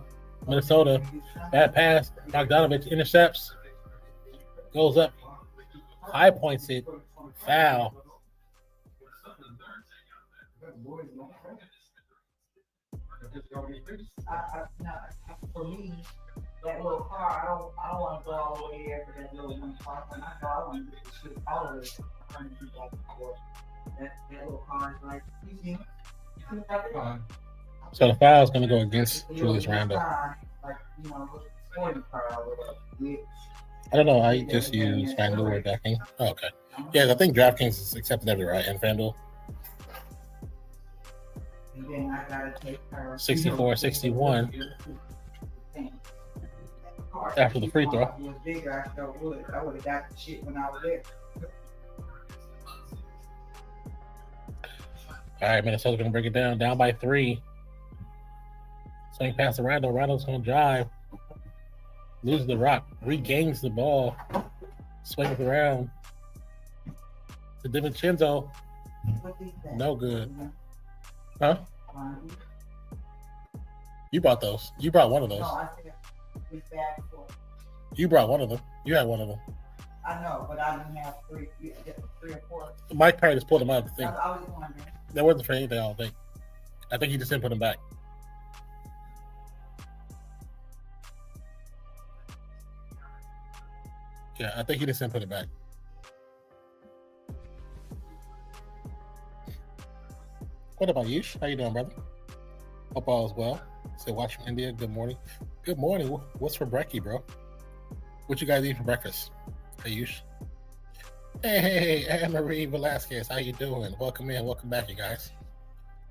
Minnesota. Bad pass. Bogdanovich intercepts. Goes up. High points it. Foul. For me, that little car, I don't want to go all the way there for that little one car. When I go, I want to shoot all of it. That little car is like, you see? So the foul is going to go against Julius Randle. Like, sporting car or whatever. I don't know. I just use FanDuel or DraftKings. Oh, okay. Yeah, I think DraftKings is accepted everywhere, right? And FanDuel. And then I gotta take her 64-61. After the free throw. If it was bigger, I sure would. I would have got the shit when I was there. All right, Minnesota's gonna break it down by 3. Swing past to Rondo. Rondo's gonna drive. Loses the rock. Regains the ball. Swings around to DiVincenzo. No good. Huh? You brought those. You brought one of those. No, I said we back for. You brought one of them. You had one of them. I know, but I didn't have 3 or 4. Mike probably just pulled them out of the thing. I was wondering. That wasn't for anything, I don't think. I think he just didn't put them back. Yeah, I think he just didn't put it back. What about you? How you doing, brother? Hope all is well. Say, watch from India. Good morning. Good morning. What's for brekkie, bro? What you guys eat for breakfast? Ayush. Hey, Anne-Marie Velasquez. How you doing? Welcome in. Welcome back, you guys.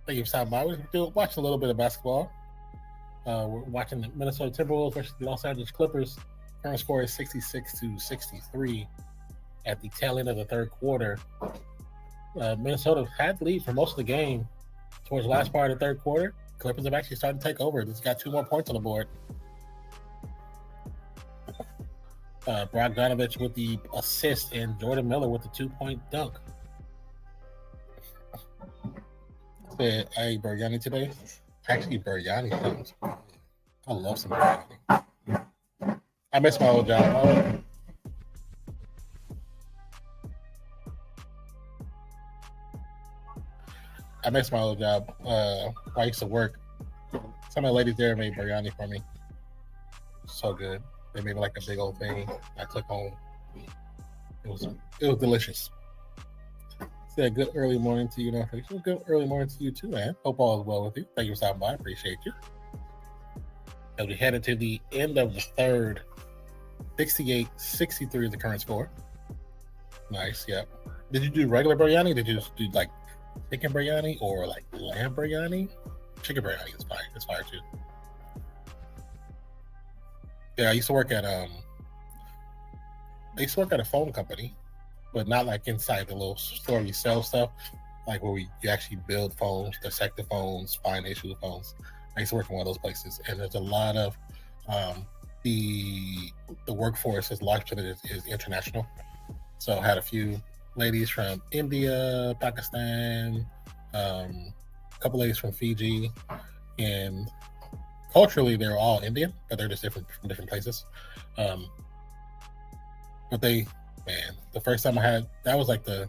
Thank you for stopping by. We're watching a little bit of basketball. We're watching the Minnesota Timberwolves versus the Los Angeles Clippers. Current score is 66-63 at the tail end of the third quarter. Minnesota had the lead for most of the game. Towards the last part of the third quarter, Clippers have actually started to take over. It's got 2 more points on the board. Bogdanovich with the assist and Jordan Miller with the 2-point dunk. Said, I ate biryani today. Actually, biryani sounds good. I love some biryani. I miss my old job. I miss my old job. I used to work. Some of the ladies there made biryani for me. So good. They made like a big old thing. I took home. It was delicious. Said good early morning to you. Good early morning to you too, man. Hope all is well with you. Thank you for stopping by. I appreciate you. As we headed to the end of the third, 68-63 is the current score. Nice, yeah. Did you do regular biryani? Did you do like chicken biryani or like lamb biryani? Chicken biryani is fire. It's fire too. Yeah, I used to work at a phone company, but not like inside the little store we sell stuff, like where you actually build phones, dissect the phones, find issues with phones. I used to work in one of those places, and there's a lot of the workforce is large percentage is international. So I had a few ladies from India, Pakistan, a couple ladies from Fiji, and culturally they're all Indian, but they're just different from different places. But the first time I had, that was like that's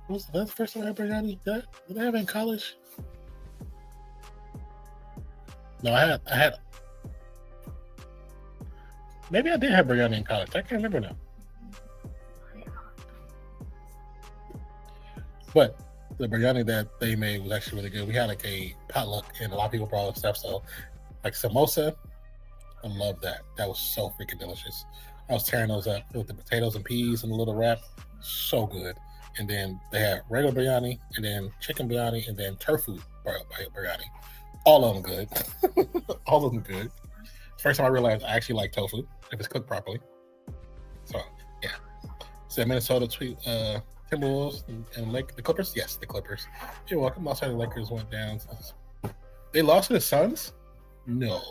the first time I had biryani. Did I have it in college? No, I had. Maybe I did have biryani in college. I can't remember now. But the biryani that they made was actually really good. We had like a potluck, and a lot of people brought up stuff. So, like samosa, I love that. That was so freaking delicious. I was tearing those up with the potatoes and peas and the little wrap. So good. And then they had regular biryani, and then chicken biryani, and then tofu biryani. All of them good. All of them good. First time I realized I actually like tofu if it's cooked properly. So yeah. So Minnesota Timberwolves and the Clippers? Yes, the Clippers. You're welcome. Also, the Lakers went down. They lost to the Suns? No.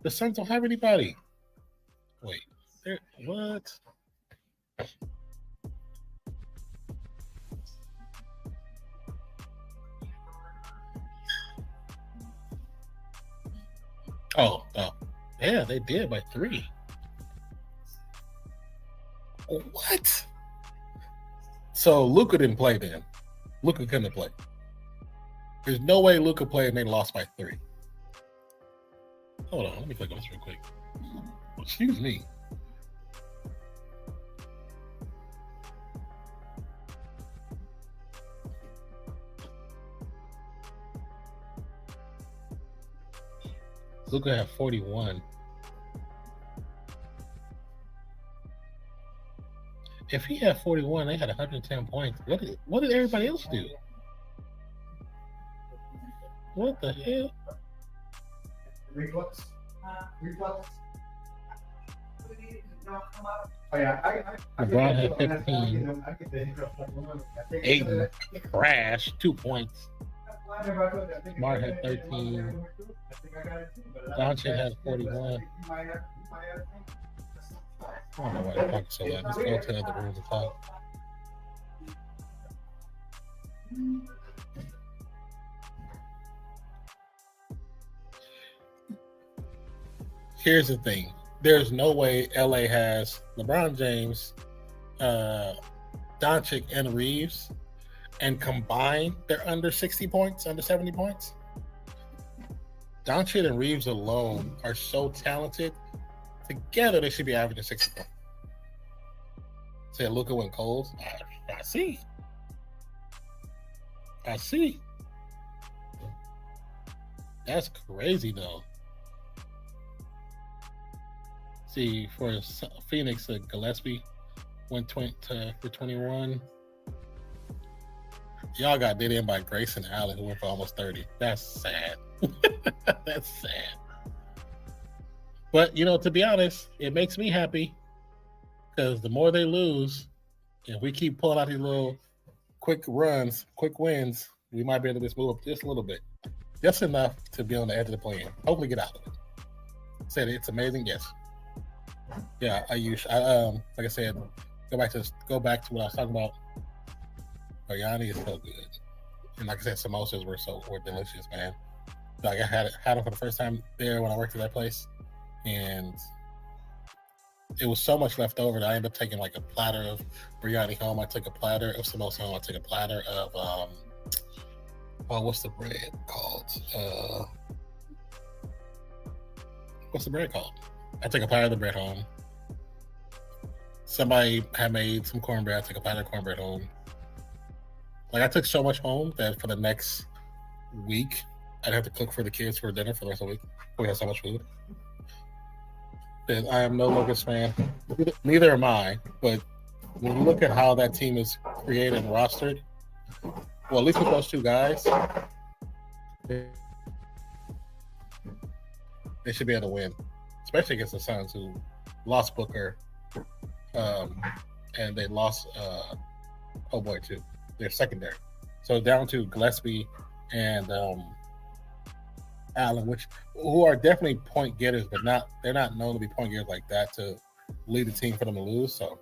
The Suns don't have anybody. Wait. What? Oh. Yeah, they did by 3. What? So Luka didn't play then. Luka couldn't have played. There's no way Luka played and they lost by 3. Hold on, let me click on this real quick. Excuse me. Luka had 41. If he had 41, they had 110 points. What did everybody else do? What the hell? Reflux. Reflux. Don't come up. Oh yeah, I LeBron get had that too. 15. I get the hiccups like one. Aiden crash 2 points. Mark Mark had 13. Doncic had 41. I don't know why they're talking so loud. Let's go to the other room to talk. Here's the thing. There's no way LA has LeBron James, Doncic, and Reeves, and combined they're under 60 points, under 70 points. Doncic and Reeves alone are so talented. Together, they should be averaging 60 points. Say Luka went cold. I see. That's crazy, though. See, for Phoenix, Gillespie went for 21. Y'all got did in by Grayson Allen, who went for almost 30. That's sad. That's sad. But, to be honest, it makes me happy because the more they lose, if we keep pulling out these little quick runs, quick wins, we might be able to just move up just a little bit. Just enough to be on the edge of the play-in. Hopefully get out of it. Said it's amazing, yes. Yeah, like I said, go back to what I was talking about. Biryani is so good. And like I said, samosas were delicious, man. Like I had them for the first time there when I worked at that place. And it was so much left over that I ended up taking like a platter of biryani home. I took a platter of samosa home. I took a platter of what's the bread called? What's the bread called? I took a platter of the bread home. Somebody had made some cornbread. I took a platter of cornbread home. Like I took so much home that for the next week, I'd have to cook for the kids for dinner for the rest of the week. We had so much food. And I am no Lucas fan. Neither am I. But when you look at how that team is created and rostered, well, at least with those two guys, they should be able to win, especially against the Suns, who lost Booker, and they lost too. They're secondary, so down to Gillespie and Allen, who are definitely point getters, but they're not known to be point getters like that to lead the team for them to lose. So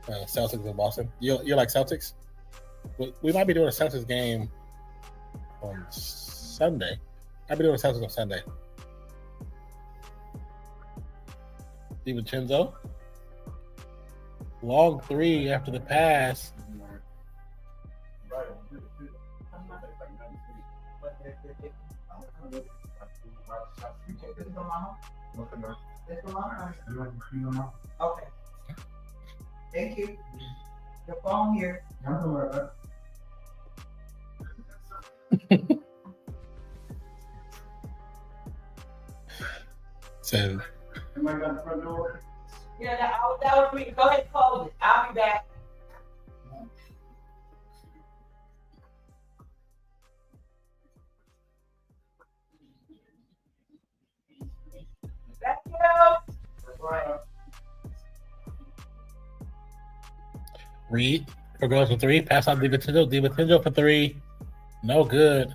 Celtics in Boston. You're like Celtics? We might be doing a Celtics game on Sunday. I'll be doing a Celtics on Sunday. DiVincenzo. Long three after the pass. Okay. Thank you. Your phone here. So, Am I got the front door? Yeah, that would be. Go ahead and close it. I'll be back. Thank you. Reed goes for three. Pass out DiVincenzo. DiVincenzo for three. No good.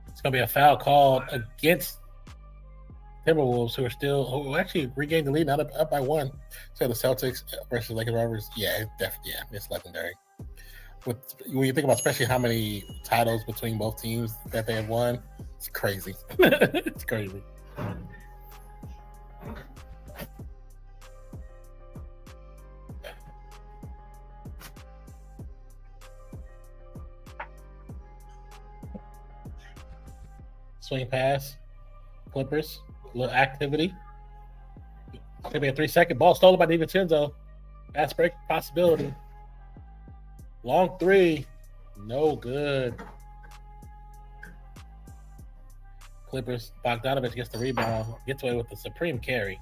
It's going to be a foul called against Timberwolves, who actually regained the lead, not up by one. So the Celtics versus Lakers Rovers, it's legendary. When you think about especially how many titles between both teams that they have won, it's crazy. It's crazy. Swing pass, Clippers, a little activity. Could be a 3-second ball stolen by DiVincenzo. Fast break possibility. Long three, no good. Clippers, Bogdanovich gets the rebound, gets away with the supreme carry.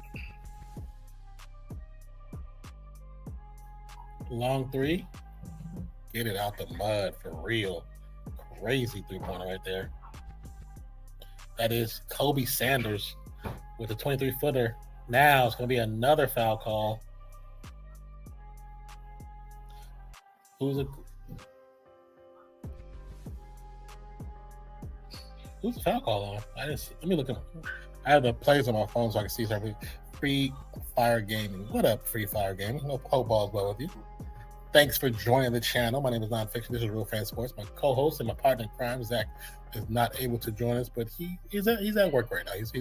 Long three, get it out the mud for real. Crazy three-pointer right there. That is Kobe Sanders with a 23-footer. Now it's going to be another foul call. Who's the foul call on? Let me look at. I have the plays on my phone so I can see something. Free Fire Gaming. What up, Free Fire Gaming? Hope all is well with you. Thanks for joining the channel. My name is Nonpfixion. This is Real Fan Sports. My co-host and my partner in crime, Zach, is not able to join us, but he's at work right now. He's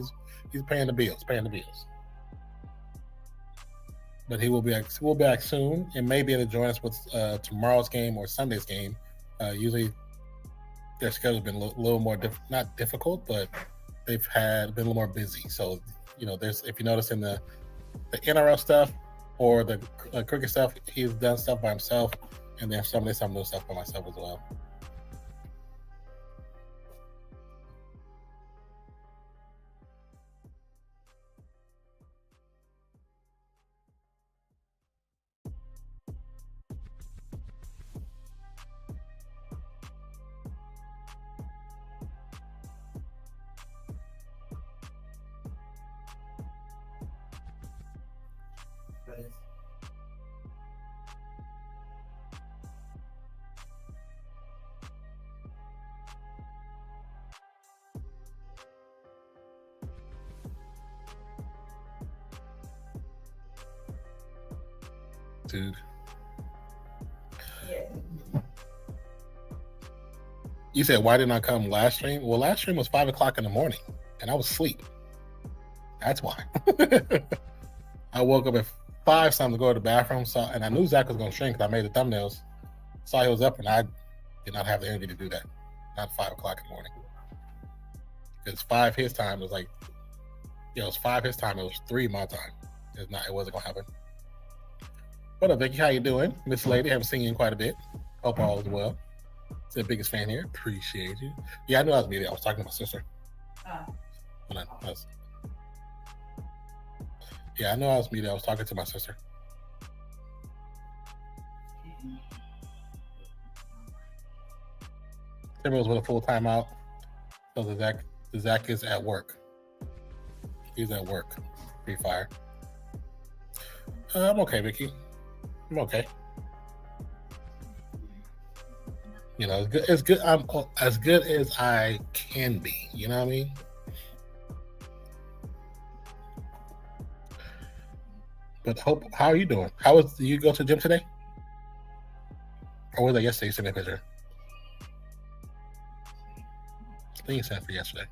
paying the bills. But he will be back. We'll be back soon, and may be able to join us with tomorrow's game or Sunday's game. Usually, their schedule's been a little more not difficult, but they've been a little more busy. So, if you notice in the NRL stuff or the cricket stuff, he's done stuff by himself, and then some new stuff by myself as well. Dude. Yeah. You said, why didn't I come last stream? Well, last stream was 5 o'clock in the morning, and I was asleep. That's why. I woke up at 5 something to go to the bathroom, and I knew Zach was going to stream because I made the thumbnails. Saw he was up, and I did not have the energy to do that. Not 5 o'clock in the morning. Because 5 his time was like, it was 5 his time. It was 3 my time. It wasn't going to happen. What up, Vicky? How you doing? Miss Lady, haven't seen you in quite a bit. Hope all is well. It's the biggest fan here. Appreciate you. Yeah, I knew I was muted. I was talking to my sister. Hold on. Yeah, I know I was muted. I was talking to my sister. Timberwolves with a full timeout. So the Zach is at work. He's at work. Free Fire. I'm okay, Vicky. I'm okay. It's good. I'm as good as I can be. You know what I mean? But how are you doing? Did you go to the gym today? Or was that yesterday you sent me a picture? I think you sent it for yesterday.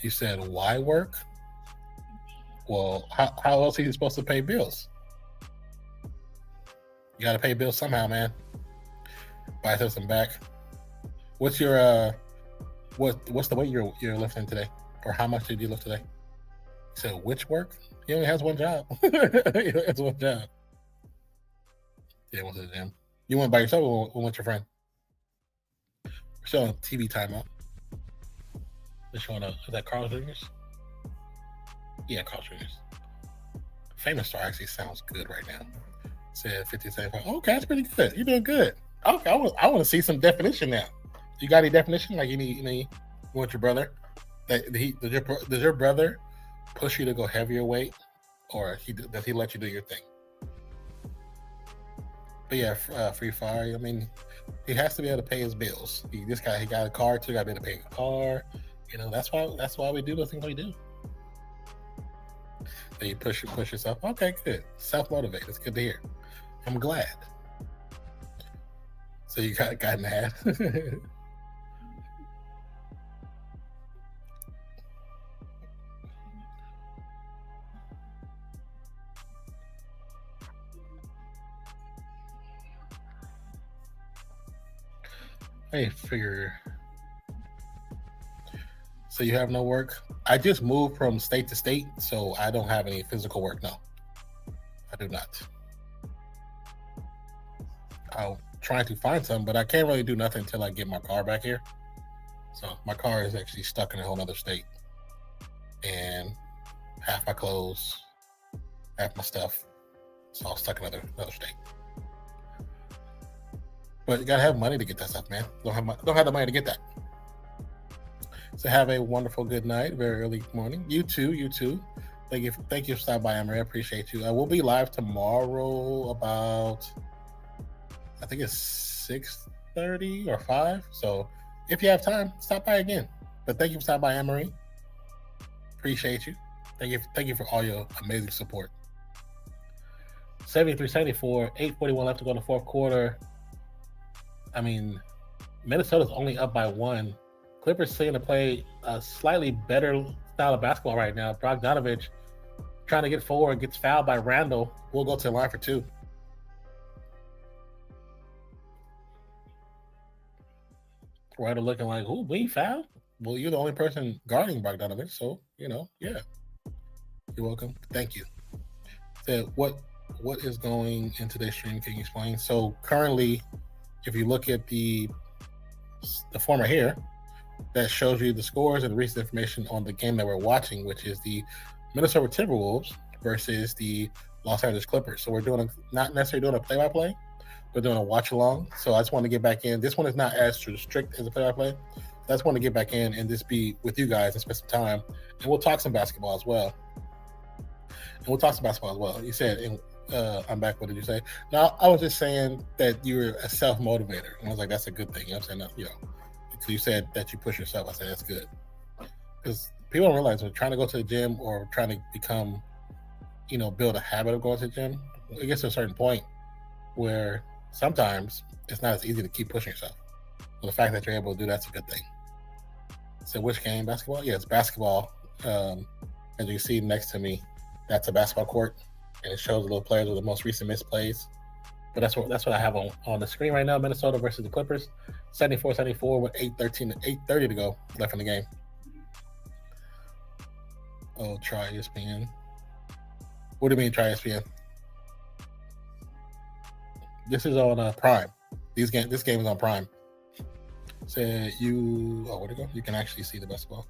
You said, why work? Well, how else are you supposed to pay bills? You got to pay bills somehow, man. Biceps and back. What's your what's the weight you're lifting today, or how much did you lift today? You said which work? He only has one job. He only has one job. Yeah, went to the gym. You went by yourself or went with your friend? We're showing TV timeout. They're showing is that Carl's Jr.'s? Yeah, Carl's Jr.'s. Famous Star actually sounds good right now. Said 50-75. Okay, that's pretty good. You're doing good. Okay, I want to see some definition now. You got any definition? Like you want your brother? Does your brother push you to go heavier weight, or does he let you do your thing? But yeah, Free Fire. I mean, he has to be able to pay his bills. He got a car too. Got to be able to pay a car. That's why we do the things we do. So you push yourself. Okay, good. Self-motivate. It's good to hear. I'm glad. So you got mad. Hey, figure. So you have no work? I just moved from state to state, so I don't have any physical work. No, I do not. I'll try to find some, but I can't really do nothing until I get my car back here. So my car is actually stuck in a whole other state, and half my clothes, half my stuff, it's all stuck in another state. But you gotta have money to get that stuff, man. Don't have the money to get that. So have a wonderful good night, very early morning. You too. Thank you for stopping by, Emery. I appreciate you. I will be live tomorrow about, I think it's 6:30 or 5. So if you have time, stop by again. But thank you for stopping by, Emery. Appreciate you. Thank you for all your amazing support. 73-74, 8:41 left to go in the fourth quarter. I mean, Minnesota's only up by 1. Clippers seem to play a slightly better style of basketball right now. Bogdanovich trying to get forward, gets fouled by Randall. We'll go to the line for 2. Randall looking like, "Ooh, we fouled?" Well, you're the only person guarding Bogdanovich, so yeah. You're welcome. Thank you. So what is going into this stream? Can you explain? So currently, if you look at the format here, that shows you the scores and the recent information on the game that we're watching, which is the Minnesota Timberwolves versus the Los Angeles Clippers. So we're not necessarily doing a play-by-play, we're doing a watch-along. So I just want to get back in. This one is not as strict as a play-by-play. I just want to get back in and just be with you guys and spend some time. And we'll talk some basketball as well. You said, I'm back. What did you say? No, I was just saying that you're a self-motivator. And I was like, that's a good thing. You know what I'm saying? Because you said that you push yourself. I said, that's good. Because people don't realize when trying to go to the gym or trying to become, build a habit of going to the gym, it gets to a certain point where sometimes it's not as easy to keep pushing yourself. So the fact that you're able to do that's a good thing. So which game? Basketball? Yeah, it's basketball. As you can see next to me, that's a basketball court, and it shows the little players with the most recent missed plays. But that's what I have on the screen right now. Minnesota versus the Clippers, 74-74 with 8:30 to go left in the game. Oh, try ESPN. What do you mean try ESPN? This is on Prime. This game is on Prime. Where'd it go? You can actually see the basketball.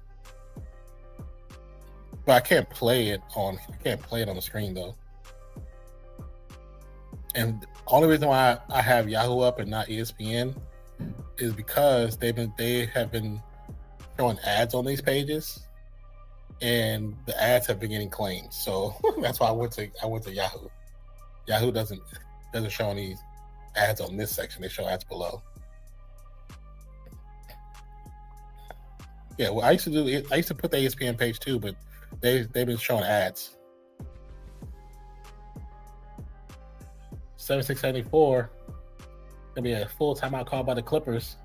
But I can't play it on the screen though. And the only reason why I have Yahoo up and not ESPN is because they have been showing ads on these pages, and the ads have been getting claimed. So that's why I went to Yahoo. Yahoo doesn't show any ads on this section. They show ads below. Yeah, well, I used to put the ESPN page too, but they've been showing ads. 76-74. Gonna be a full timeout call by the Clippers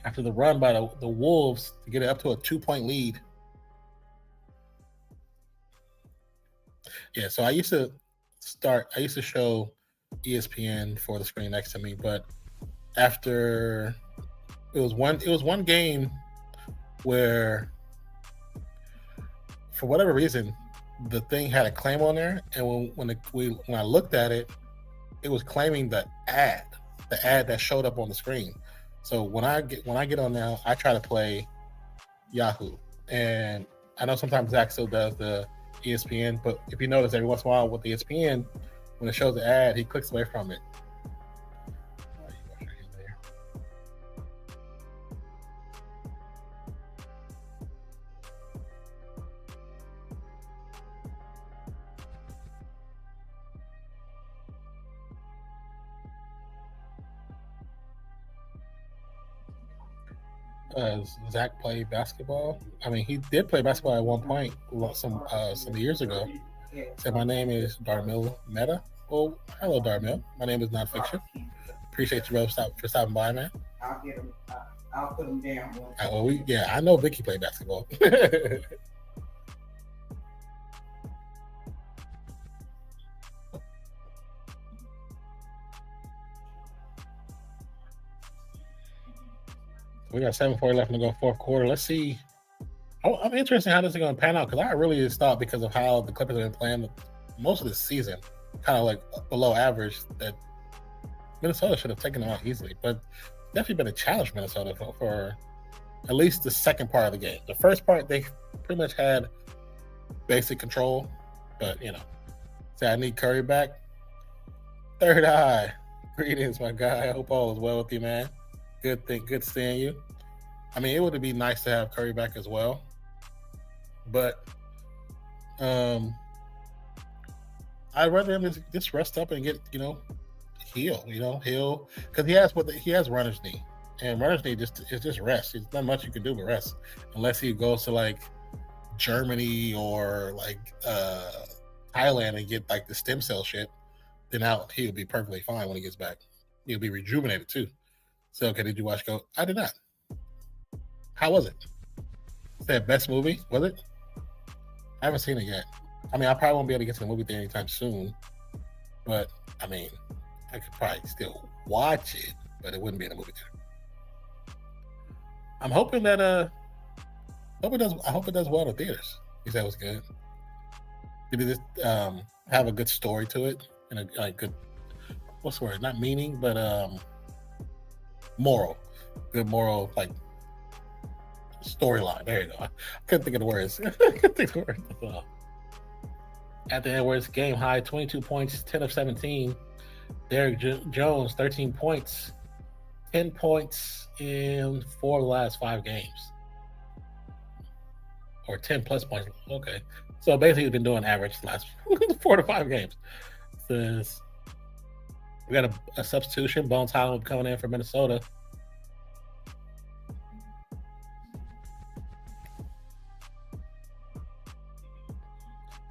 after the run by the Wolves to get it up to a 2-point lead. Yeah, so I used to show ESPN for the screen next to me, but after it was one game where for whatever reason the thing had a claim on there, and when I looked at it, it was claiming the ad that showed up on the screen. So when I get on now, I try to play Yahoo, and I know sometimes Zach still does the ESPN, but if you notice every once in a while with the ESPN, when it shows the ad, he clicks away from it. Zach played basketball. I mean, he did play basketball at one point some years ago. So my name is Darmil Mehta. Oh, hello, Darmil. My name is Nonpfixion. Appreciate you, bro, for stopping by, man. I'll get him. I'll put him down. I know Vicky played basketball. We got 7:40 left to go, fourth quarter. Let's see. I'm interested in how this is going to pan out, because I really just thought, because of how the Clippers have been playing most of the season, kind of like below average, that Minnesota should have taken them out easily. But definitely been a challenge for Minnesota for at least the second part of the game. The first part, they pretty much had basic control, but say I need Curry back. Third Eye, greetings, my guy. I hope all is well with you, man. Good seeing you. I mean, it would be nice to have Curry back as well, but I'd rather him just rest up and get heal. Heal because he has runner's knee, and runner's knee is just rest. There's not much you can do but rest, unless he goes to like Germany or like Thailand and get like the stem cell shit. Then he'll be perfectly fine when he gets back. He'll be rejuvenated too. So, okay, did you watch Go? I did not. How was it? Is that best movie? Was it? I haven't seen it yet. I mean, I probably won't be able to get to the movie theater anytime soon. But I mean, I could probably still watch it, but it wouldn't be in the movie theater. I'm hoping that I hope it does well in the theaters. Because that was good. Did it just have a good story to it and a like good what's the word? Not meaning, but moral. Good moral like storyline. There you go. I couldn't think of the words. At the Edwards, game high 22 points, 10 of 17. Derrick Jones, 13 points, 10 points in 4 of the last 5 games. Or 10 plus points. Okay. So basically, he's been doing average the last 4 to 5 games. Says we got a substitution. Bones Highland coming in for Minnesota.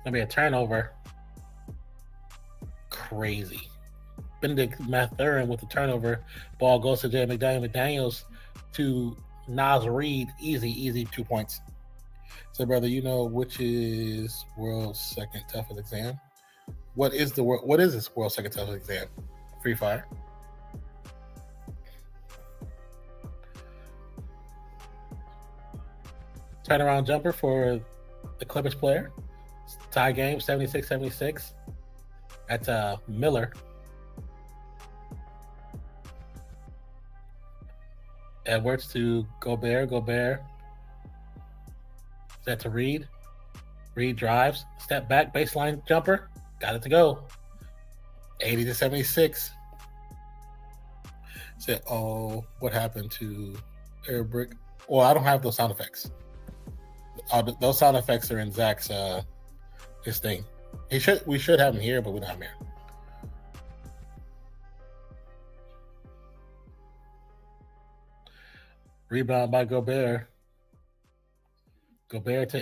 Gonna be a turnover. Crazy. Benedict Mathurin with the turnover. Ball goes to Jay McDaniels to Nas Reed. Easy 2 points. So, brother, you know which is world's second toughest exam? What is this world's second toughest exam? Free Fire. Turnaround jumper for the Clippers player. Tie game 76-76. That's Miller. Edwards to Gobert. Set to Reed. Reed drives. Step back. Baseline jumper. Got it to go. 80-76. Said, oh, what happened to Air Brick? Well, I don't have those sound effects. Those sound effects are in Zach's his thing. We should have him here, but we don't have him here. Rebound by Gobert. Gobert to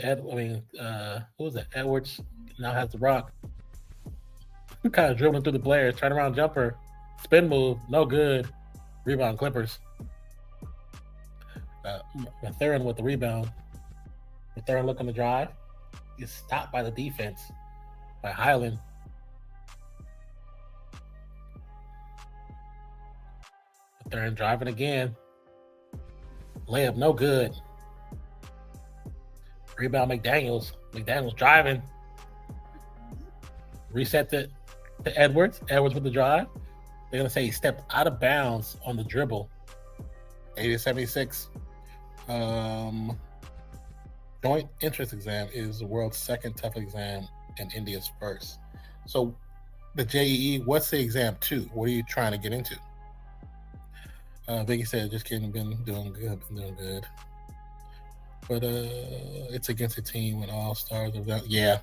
who was that? Edwards now has the rock. Kind of dribbling through the players. Turnaround jumper. Spin move. No good. Rebound Clippers. Mathurin with the rebound. Mathurin looking to drive. Is stopped by the defense by Highland. Mathurin driving again. Layup no good. Rebound McDaniels. McDaniels driving. Reset to Edwards. Edwards with the drive. They're going to say he stepped out of bounds on the dribble. 80-76. Joint entrance exam is the world's second toughest exam and India's first. So the JEE, what's the exam 2? What are you trying to get into? Biggie said, just kidding, been doing good. But it's against a team when all stars are down. Yeah.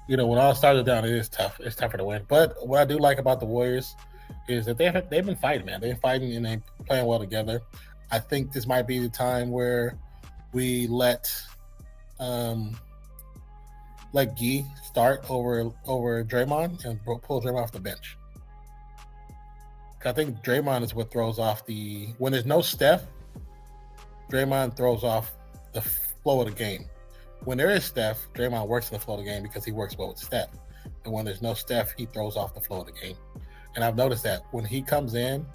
You know, when all stars are down, it is tough. It's tougher to win. But what I do like about the Warriors is that they've been fighting, man. They're fighting and they're playing well together. I think this might be the time where we let Gee start over Draymond and pull Draymond off the bench. I think Draymond is what throws off when there's no Steph, Draymond throws off the flow of the game. When there is Steph, Draymond works in the flow of the game because he works well with Steph. And when there's no Steph, he throws off the flow of the game. And I've noticed that when he comes in,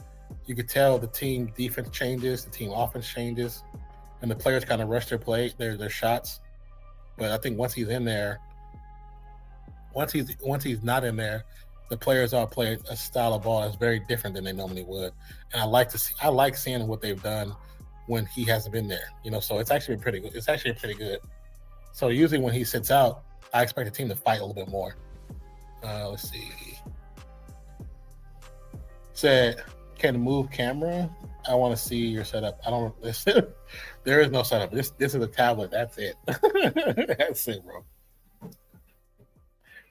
you could tell the team defense changes, the team offense changes, and the players kind of rush their shots. But I think once he's in there, once he's not in there, the players all play a style of ball that's very different than they normally would. And I like seeing what they've done when he hasn't been there. You know, so it's actually pretty good. It's actually pretty good. So usually when he sits out, I expect the team to fight a little bit more. Let's see. Said, can move camera? I want to see your setup. I don't. There is no setup. This is a tablet. That's it. That's it, bro.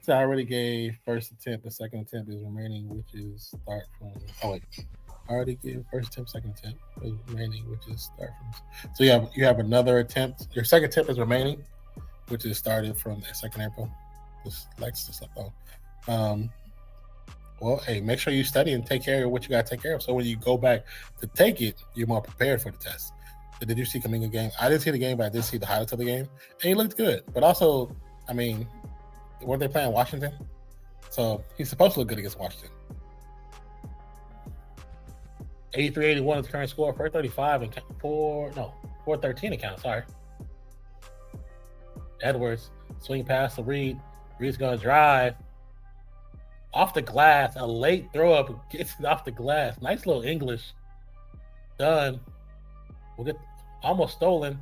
So I already gave first attempt. The second attempt is remaining, which is start from. Oh wait, I already gave first attempt, second attempt is remaining, which is start from. So you have another attempt. Your second attempt is remaining, which is started from the 2nd April. This likes this stuff though. Well, hey, make sure you study and take care of what you got to take care of. So when you go back to take it, you're more prepared for the test. So did you see Kaminga game? I didn't see the game, but I did see the highlights of the game, and he looked good. But also, I mean, weren't they playing Washington? So he's supposed to look good against Washington. 83-81 is the current score. 435 and 413 account. Sorry. Edwards swing pass to Reed. Reed's gonna drive. Off the glass, a late throw up gets it off the glass. Nice little English. Done. We'll get almost stolen.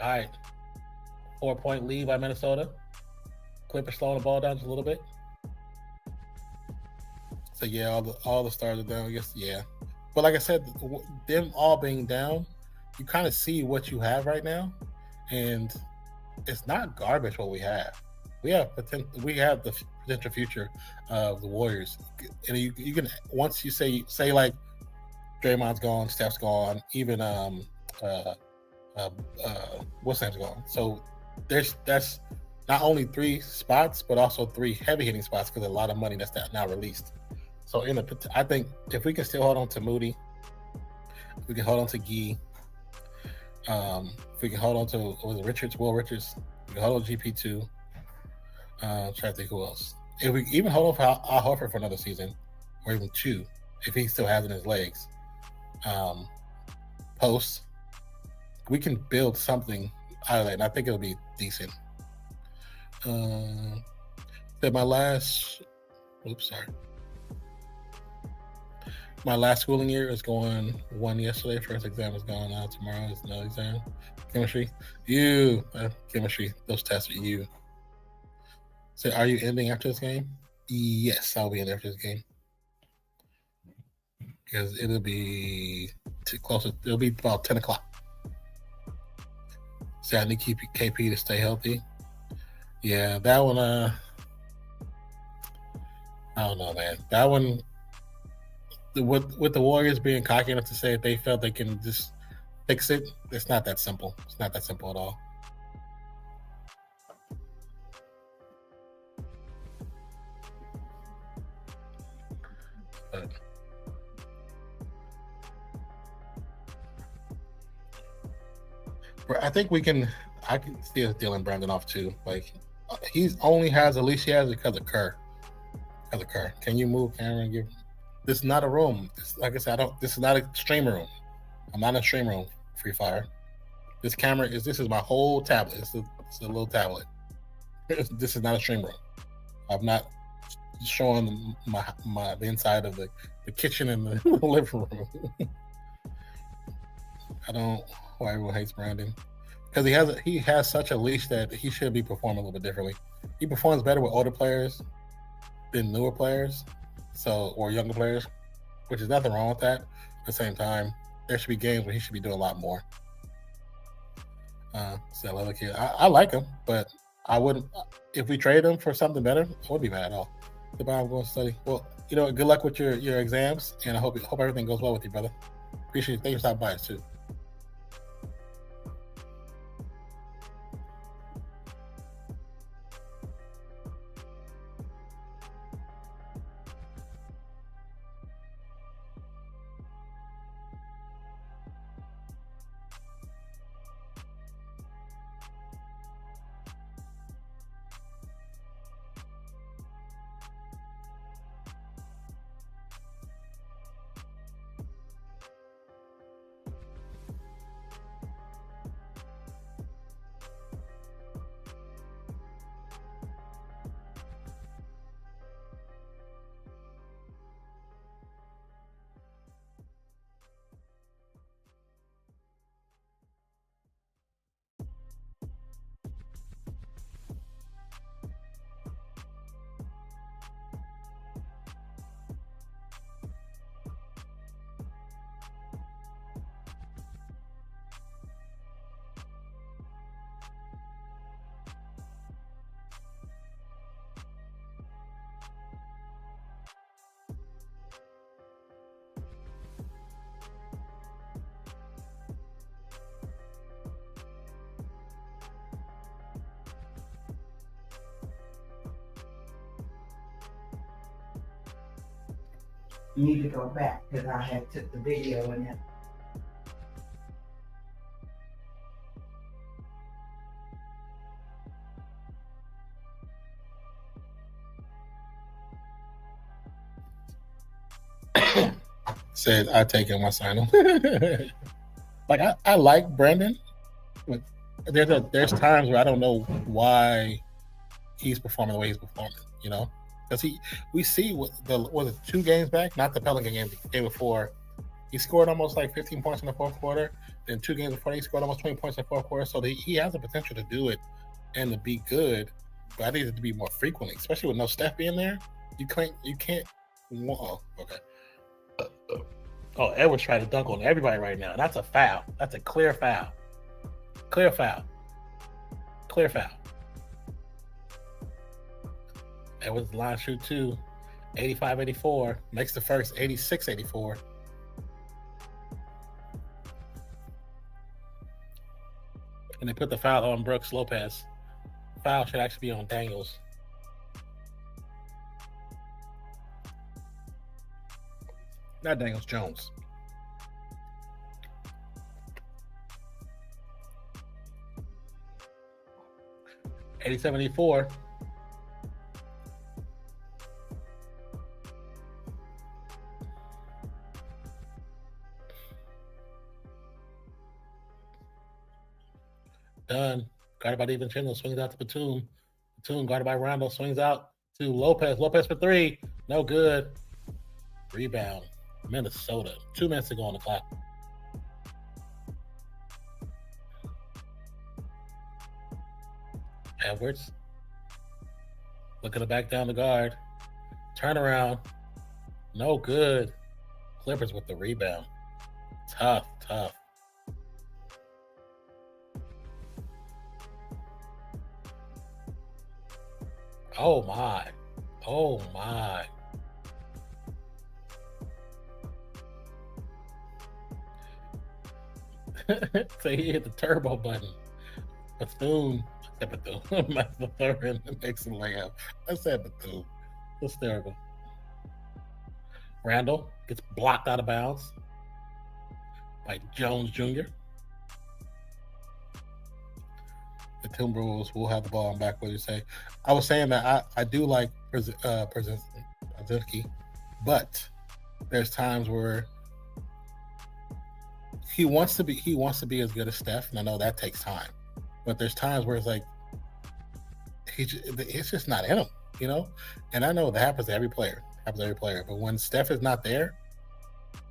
All right. 4-point lead by Minnesota. Clippers slowing the ball down just a little bit. So yeah, all the stars are down. I guess yeah. But like I said, them all being down, you kind of see what you have right now, and it's not garbage what we have. We have the potential future of the Warriors, and you can, once you say like Draymond's gone, Steph's gone, even what's name's gone. So that's not only 3 spots, but also 3 heavy hitting spots because a lot of money that's now released. So I think if we can still hold on to Moody, if we can hold on to Gee, if we can hold on to Will Richards, we can hold on to GP2. Trying to think who else. If we even hold on for Al Horford for another season, or even 2, if he still has it in his legs, posts, we can build something out of that, and I think it'll be decent. My last schooling year is going one yesterday. First exam is going on. Tomorrow is another exam. Chemistry. Chemistry. Those tests are you. So are you ending after this game? Yes, I'll be ending after this game. Because it'll be too close. It'll be about 10 o'clock. So I need to keep KP to stay healthy. Yeah, that one, I don't know, man. That one, with the Warriors being cocky enough to say if they felt they can just fix it, it's not that simple. It's not that simple at all. I think I can see us dealing Brandon off too. Like he only has because of Kerr. Can you move camera and give? This is not a room. Like I said, this is not a stream room. I'm not in a stream room. Free Fire. This is my whole tablet. It's a little tablet. This is not a stream room. I'm not showing the inside of the kitchen and the living room. I don't. Why everyone hates Brandon? Because he has such a leash that he should be performing a little bit differently. He performs better with older players than newer players, or younger players, which is nothing wrong with that. At the same time, there should be games where he should be doing a lot more. So other kid, I like him, but I wouldn't. If we trade him for something better, I wouldn't be mad at all. Goodbye. I'm going to study. Well, good luck with your exams, and I hope everything goes well with you, brother. Appreciate it. Thank you for stopping by us too. You need to go back because I had took the video and Said I take him, I sign him. Like I like Brandon, but there's times where I don't know why he's performing the way he's performing. You know, because we see was it 2 games back, not the Pelican game, the game before. He scored almost like 15 points in the fourth quarter. Then 2 games before, he scored almost 20 points in the fourth quarter. So he has the potential to do it and to be good. But I need it to be more frequently, especially with no Steph being there. You can't. Oh, okay. Oh, Edwards tried to dunk on everybody right now. That's a foul. That's a clear foul. Clear foul. Clear foul. Edwards line shoot 2, 85-84. Makes the first 86-84. And they put the foul on Brooks Lopez. Foul should actually be on Daniels. Not Daniels, Jones. $80-74. Done. Guarded by DiVincenzo, swings out to Batum. Batum guarded by Rondo, swings out to Lopez. Lopez for 3. No good. Rebound. Minnesota. 2 minutes to go on the clock. Edwards. Looking to back down the guard. Turnaround. No good. Clippers with the rebound. Tough. Oh my. So he hit the turbo button. Bethune Mathurin makes a layup. I said Bethune. Hysterical. Randall gets blocked out of bounds by Jones Jr. The Timberwolves will have the ball. I'm back. What do you say? I was saying that I do like Przewski, but there's times where he wants to be as good as Steph, and I know that takes time. But there's times where it's like it's just not in him, you know. And I know that happens to every player. But when Steph is not there,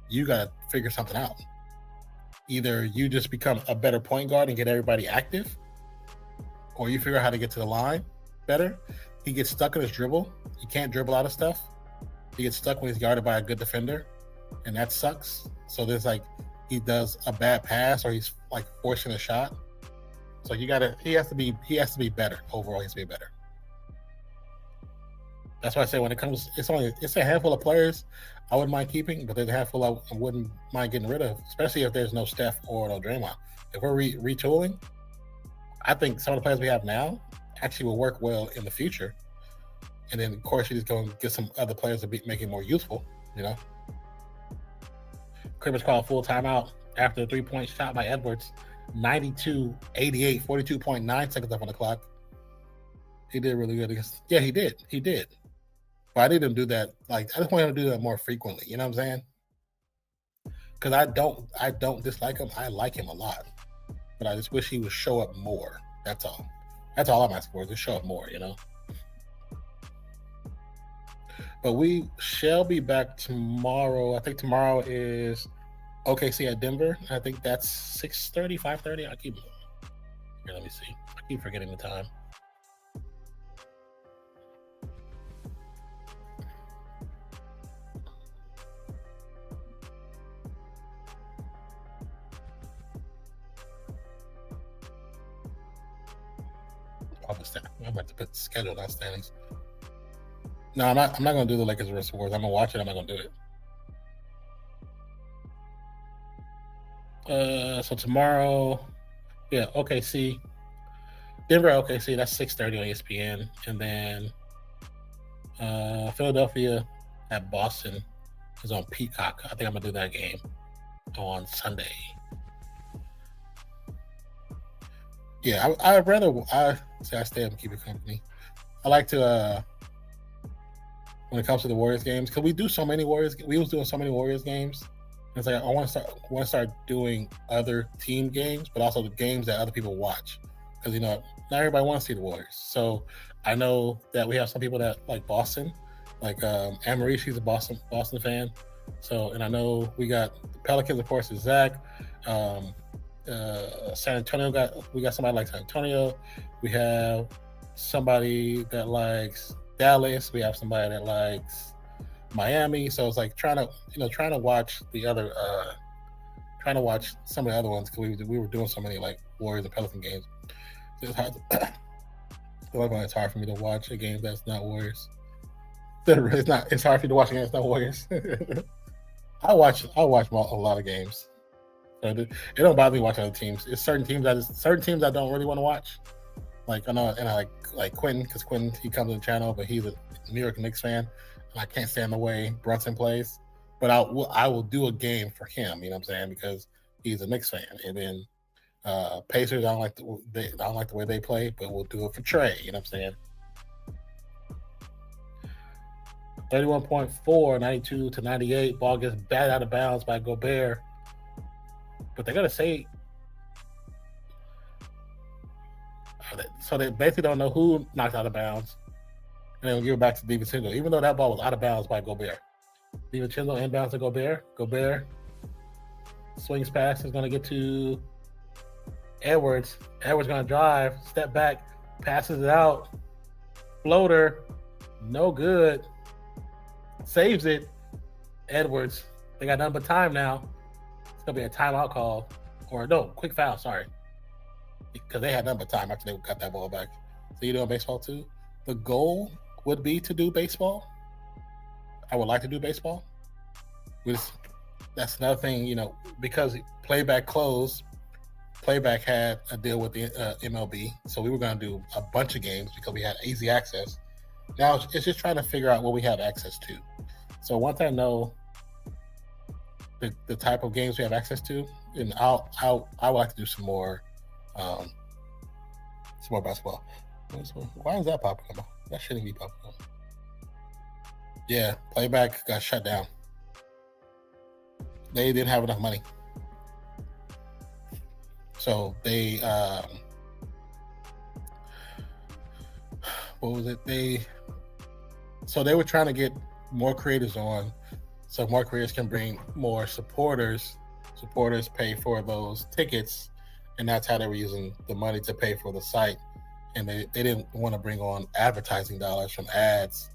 you gotta figure something out. Either you just become a better point guard and get everybody active, or you figure out how to get to the line better. He gets stuck in his dribble. He can't dribble out of stuff. He gets stuck when he's guarded by a good defender, and that sucks. So there's like he does a bad pass or he's like forcing a shot. So he has to be better overall. He has to be better. That's why I say when it comes, it's a handful of players I wouldn't mind keeping, but there's a handful I wouldn't mind getting rid of, especially if there's no Steph or no Draymond. If we're retooling, I think some of the players we have now actually will work well in the future. And then, of course, you just go and get some other players to make it more useful, you know. Clippers call a full timeout after a 3-point shot by Edwards. 92-88, 42.9 seconds left on the clock. He did really good. Yeah, he did. But I need him to do that. Like, I just want him to do that more frequently. You know what I'm saying? Because I don't dislike him. I like him a lot. But I just wish he would show up more. That's all. That's all I'm asking for, is just show up more, you know? But we shall be back tomorrow. I think tomorrow is OKC at Denver. I think that's 6:30, 5:30. Here, let me see. I keep forgetting the time. I'm about to put the schedule, not standings. No, I'm not going to do the Lakers versus Warriors. I'm going to watch it. I'm not going to do it. So tomorrow, yeah, OKC. Denver, OKC, that's 6:30 on ESPN. And then Philadelphia at Boston. is on Peacock. I think I'm gonna do that game on Sunday. Yeah, I'd rather I stay up and keep it company. I like to when it comes to the Warriors games, because we do so many Warriors. We was doing so many Warriors games. It's like I want to start doing other team games, but also the games that other people watch, because you know not everybody wants to see the Warriors. So I know that we have some people that like Boston, like Anne-Marie, she's a Boston fan. So, and I know we got the Pelicans, of course, is Zach. San Antonio we got somebody like San Antonio. We have somebody that likes Dallas. We have somebody that likes Miami. So it's like trying to watch the other, trying to watch some of the other ones, because we were doing so many like Warriors and Pelican games. So it's hard. It's hard for me to watch a game that's not Warriors. It's hard for you to watch a game that's not Warriors. I watch a lot of games. So it don't bother me watching other teams. It's certain teams I don't really want to watch. Like I know, and I like Quentin, because Quentin, he comes to the channel, but he's a New York Knicks fan, and I can't stand the way Brunson plays. But I will do a game for him. You know what I'm saying? Because he's a Knicks fan. And then Pacers, I don't like the way they play, but we'll do it for Trey. You know what I'm saying? 31.4, 92 to 98. Ball gets batted out of bounds by Gobert. But they're gonna say, so they basically don't know who knocked out of bounds, and they'll give it back to DiVincenzo, even though that ball was out of bounds by Gobert. DiVincenzo inbounds to Gobert. Gobert swings past, is gonna get to Edwards. Edwards gonna drive, step back, passes it out, floater, no good. Saves it. Edwards. They got nothing but time now. It's gonna be a timeout call, or no, quick foul. Sorry, because they had nothing but time after they got that ball back. So you doing baseball too? The goal would be to do baseball. I would like to do baseball. That's another thing, you know, because playback closed. Playback had a deal with the MLB, so we were going to do a bunch of games because we had easy access. Now it's just trying to figure out what we have access to. So once I know the type of games we have access to, and I would like to do some more basketball. Why is that popping up? That shouldn't be popping up. Yeah, playback got shut down. They didn't have enough money. So they what was it? They were trying to get more creators on, so more creators can bring more supporters. Supporters pay for those tickets, and that's how they were using the money to pay for the site. And they didn't want to bring on advertising dollars from ads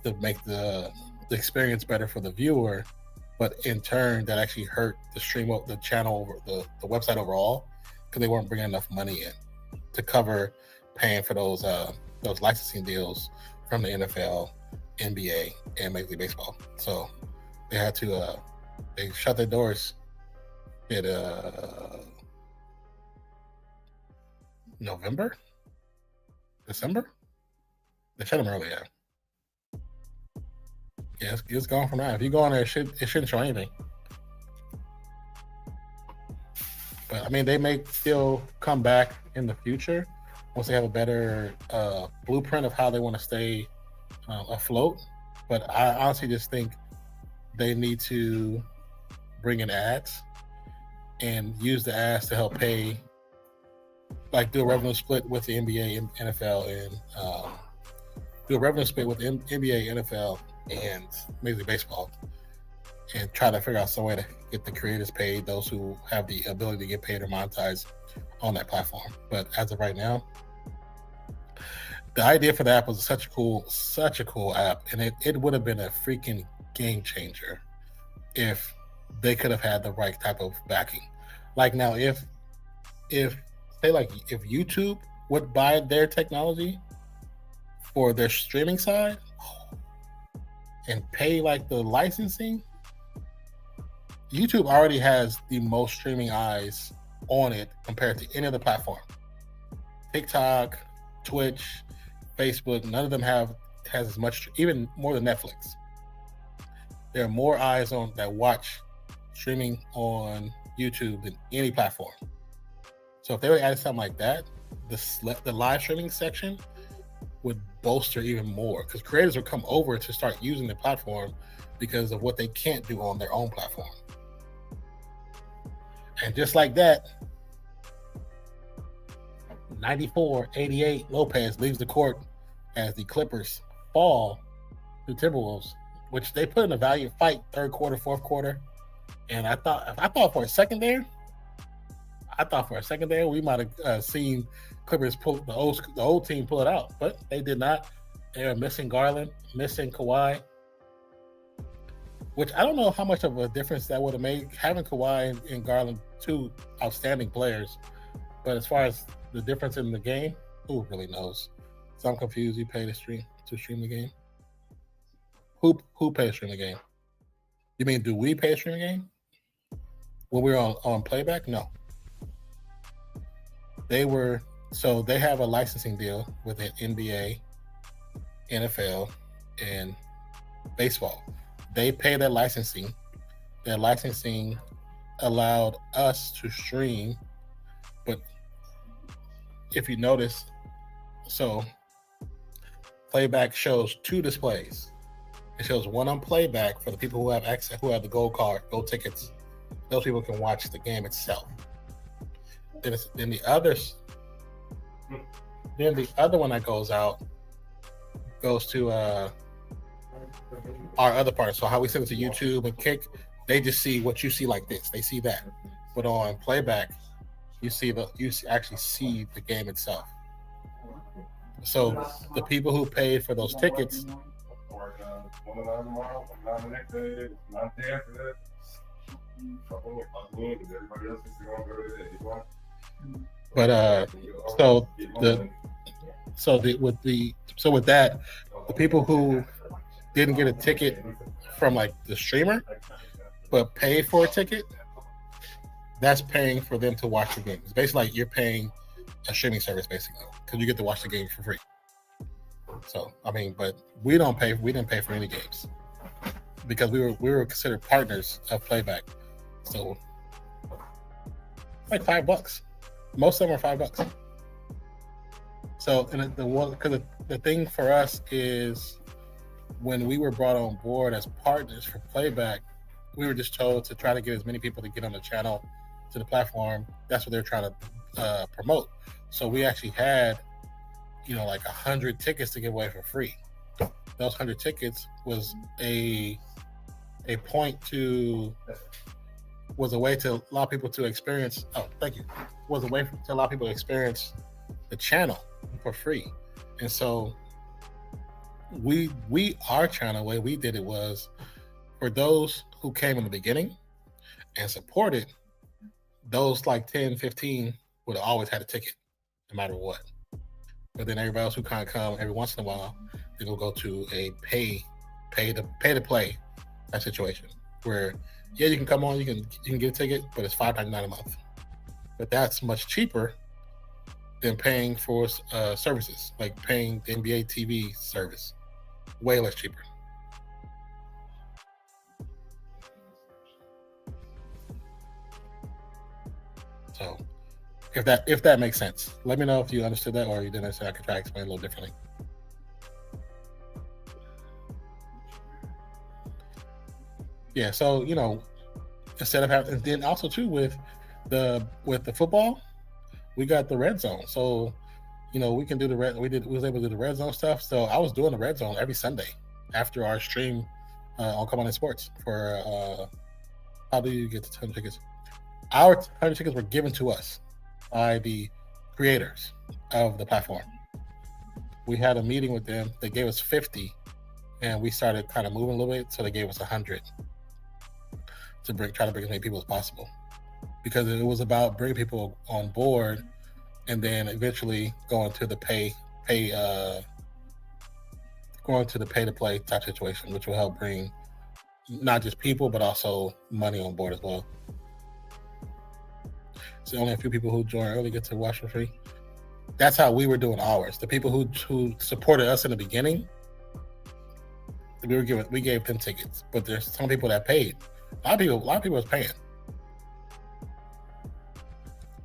to make the experience better for the viewer, but in turn that actually hurt the stream of the channel over the website overall, because they weren't bringing enough money in to cover paying for those licensing deals from the NFL, NBA, and Major League Baseball. So they had to they shut their doors in November, December. They shut them early, yeah. Yeah, it's gone from now. If you go on there, it shouldn't show anything. But I mean, they may still come back in the future once they have a better blueprint of how they want to stay afloat. But I honestly just think they need to bring in ads and use the ads to help pay, like do a revenue split with the NBA and NFL, and do a revenue split with NBA, NFL, and Major League Baseball, and try to figure out some way to get the creators paid, those who have the ability to get paid or monetized on that platform. But as of right now, the idea for the app was such a cool app, and it would have been a freaking game changer if they could have had the right type of backing. Like now, if YouTube would buy their technology for their streaming side and pay like the licensing, YouTube already has the most streaming eyes on it compared to any other platform. TikTok, Twitch, Facebook, none of them has as much, even more than Netflix. there are more eyes on that watch streaming on YouTube than any platform. So if they would add something like that, the live streaming section would bolster even more, because creators would come over to start using the platform because of what they can't do on their own platform. And just like that, 94-88 Lopez leaves the court as the Clippers fall to Timberwolves, which they put in a valiant fight third quarter, fourth quarter. And I thought for a second there we might have seen Clippers pull the old team pull it out, but they did not. They are missing Garland, missing Kawhi, which I don't know how much of a difference that would have made, having Kawhi and Garland, two outstanding players. But as far as the difference in the game, who really knows? So I'm confused. You pay to stream the game? Who pays to stream the game? You mean, do we pay to stream the game when we're on playback? No. They have a licensing deal with the NBA, NFL, and baseball. They pay their licensing. Their licensing allowed us to stream, but if you notice, so playback shows two displays. It shows one on playback for the people who have access, who have the gold tickets. Those people can watch the game itself. Then the other one that goes out goes to our other part. So how we send it to YouTube and Kick, they just see what you see like this. They see that. But on playback, you actually see the game itself. So the people who paid for those tickets, with that, the people who didn't get a ticket from like the streamer but paid for a ticket, that's paying for them to watch the game. It's basically like you're paying a streaming service, basically, because you get to watch the game for free. So I mean, but we didn't pay for any games because we were considered partners of playback. So like $5. Most of them are $5. So, and the thing for us is, when we were brought on board as partners for playback, we were just told to try to get as many people to get on the channel, to the platform. That's what they're trying to promote. So we actually had, like 100 tickets to give away for free. Those 100 tickets was a way to allow people to experience. Oh, thank you. Was a way to allow people to experience the channel for free. And so our channel, the way we did it was, for those who came in the beginning and supported, those like 10, 15 would have always had a ticket, no matter what. But then everybody else who kind of come every once in a while, they will go to a pay to play that situation, where you can come on, you can get a ticket, but it's $5.99 a month. But that's much cheaper than paying for services, like paying the NBA TV service. Way less cheaper. So if that makes sense, let me know if you understood that or you didn't understand. I could try to explain a little differently. Yeah, so instead of having, and then also too with the football, we got the red zone. So we can do we was able to do the red zone stuff. So I was doing the red zone every Sunday after our stream on Come On In Sports for how do you get the 10 tickets? Our 100 tickets were given to us by the creators of the platform. We had a meeting with them. They gave us 50, and we started kind of moving a little bit, so they gave us 100 to try to bring as many people as possible, because it was about bringing people on board and then eventually going to the pay to play type situation, which will help bring not just people but also money on board as well. So only a few people who join early get to watch for free. That's how we were doing ours. The people who supported us in the beginning, we gave them tickets, but there's some people that paid. A lot of people was paying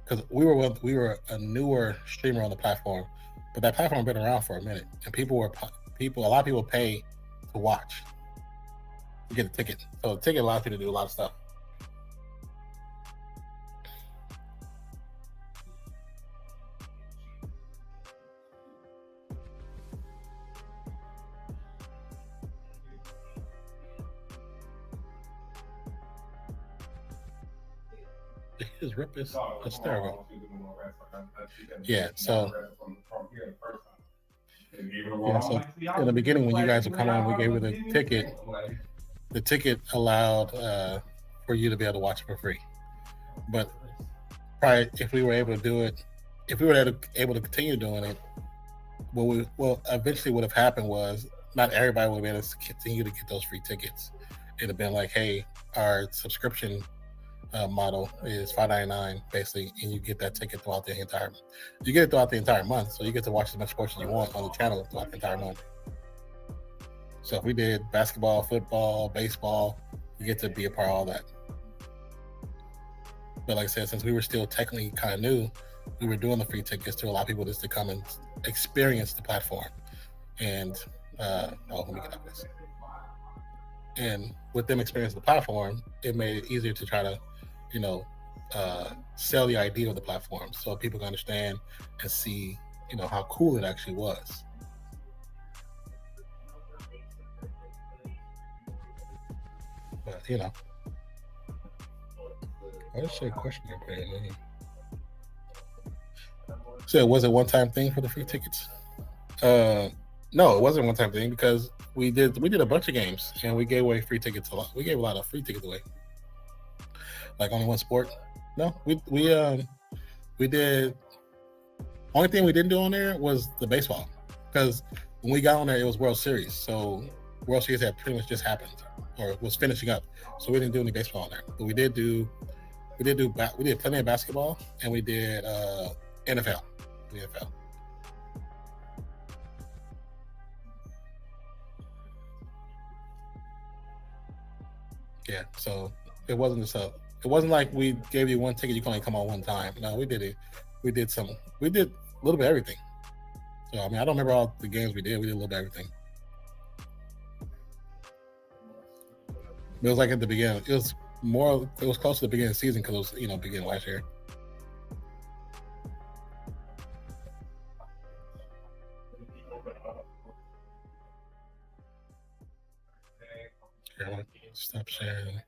because we were a newer streamer on the platform, but that platform been around for a minute, and a lot of people pay to watch to get a ticket. So the ticket allows you to do a lot of stuff. His rip is hysterical. Yeah, so in the beginning when you guys would come on, we gave you the ticket. The ticket allowed for you to be able to watch it for free. But probably if we were able to do it, if we were able to continue doing it, what eventually would have happened was not everybody would have been able to continue to get those free tickets. It'd have been like, hey, our subscription model is $5.99 basically, and you get that ticket throughout the entire month. So you get to watch as much sports as you want on the channel throughout the entire month. So if we did basketball, football, baseball, you get to be a part of all that. But like I said, since we were still technically kind of new, we were doing the free tickets to allow people just to come and experience the platform. And let me get out this. And with them experiencing the platform, it made it easier to try to, sell the idea of the platform so people can understand and see, how cool it actually was. But, let's say a question here. So was it one-time thing for the free tickets? No, it wasn't a one-time thing because we did a bunch of games and we gave away free tickets a lot. We gave a lot of free tickets away. Like only one sport? No, we did. Only thing we didn't do on there was the baseball because when we got on there, it was World Series. So World Series had pretty much just happened or was finishing up. So we didn't do any baseball on there, but we did plenty of basketball and we did NFL. Yeah, so it wasn't like we gave you one ticket, you can only come on one time. No, we did it. We did a little bit of everything. So I don't remember all the games we did. We did a little bit of everything. It was like at the beginning. It was close to the beginning of the season because it was, beginning last year. Here, stop sharing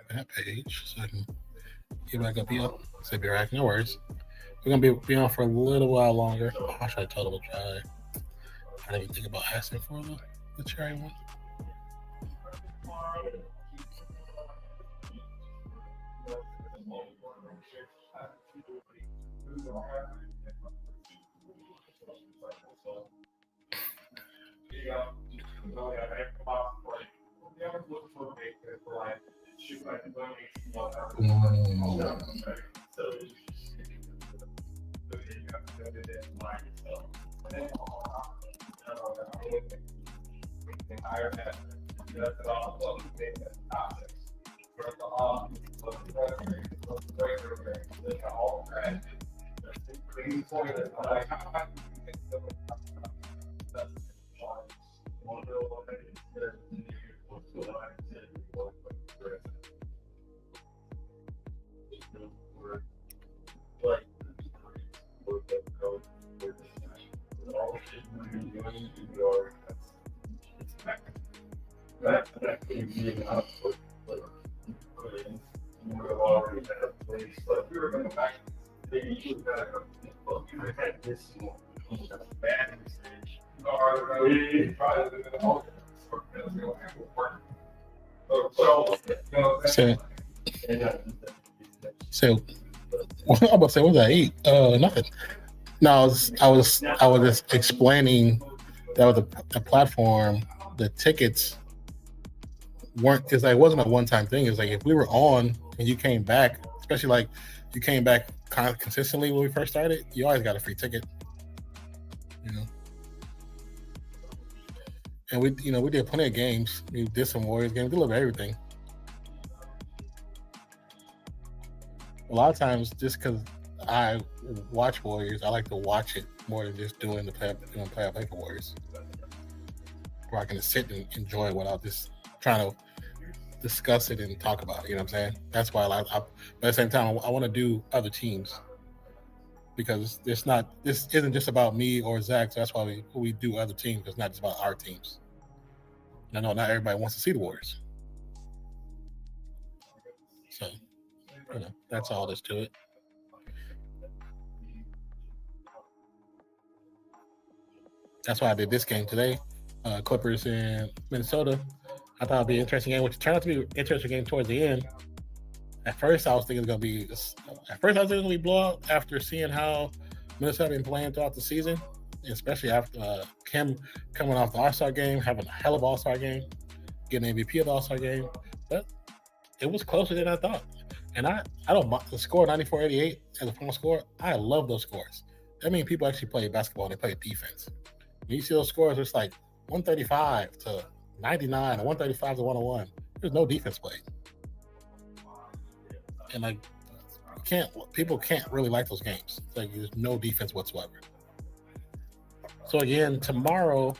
that page so I can get back up here. So be right, no worries. We're gonna be on for a little while longer. I should have told him to try. I didn't even think about asking for the cherry one. So I'm about to say, what did I eat? Nothing. No, I was just explaining that was a platform. The tickets weren't. It wasn't a one-time thing. It's like if we were on and you came back, especially like you came back kind of consistently when we first started, you always got a free ticket. And we did plenty of games. We did some Warriors games. We did a little bit of everything. A lot of times, just because I watch Warriors, I like to watch it more than just doing play for Warriors. Where I can just sit and enjoy it without just trying to discuss it and talk about it. You know what I'm saying? That's why but at the same time, I want to do other teams because this isn't just about me or Zach. So that's why we do other teams. It's not just about our teams. I know not everybody wants to see the Warriors. So, that's all there's to it. That's why I did this game today. Clippers in Minnesota. I thought it'd be an interesting game, which turned out to be an interesting game towards the end. At first, I was thinking it was going to be blowout after seeing how Minnesota been playing throughout the season, especially after Kim coming off the All-Star game, having a hell of an All-Star game, getting MVP of the All-Star game. But it was closer than I thought. And I don't the score 94-88 as a final score. I love those scores. That means people actually play basketball and they play defense. When you see those scores, it's like 135 to 99 or 135 to 101. There's no defense played. And people can't really like those games. It's like there's no defense whatsoever. So again, tomorrow,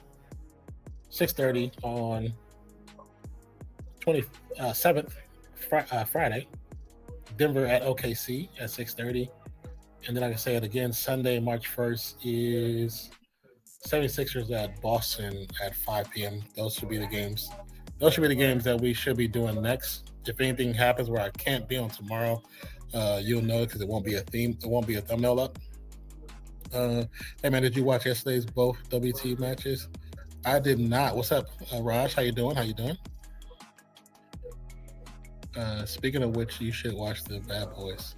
6:30 on 27th, Friday, Denver at OKC at 6:30. And then I can say it again, Sunday, March 1st is 76ers at Boston at 5 p.m. Those should be the games. Those should be the games that we should be doing next. If anything happens where I can't be on tomorrow, you'll know because it won't be a theme. It won't be a thumbnail up. Hey man, did you watch yesterday's both WT matches? I did not. What's up, Raj? How you doing? Speaking of which, you should watch the Bad Boys.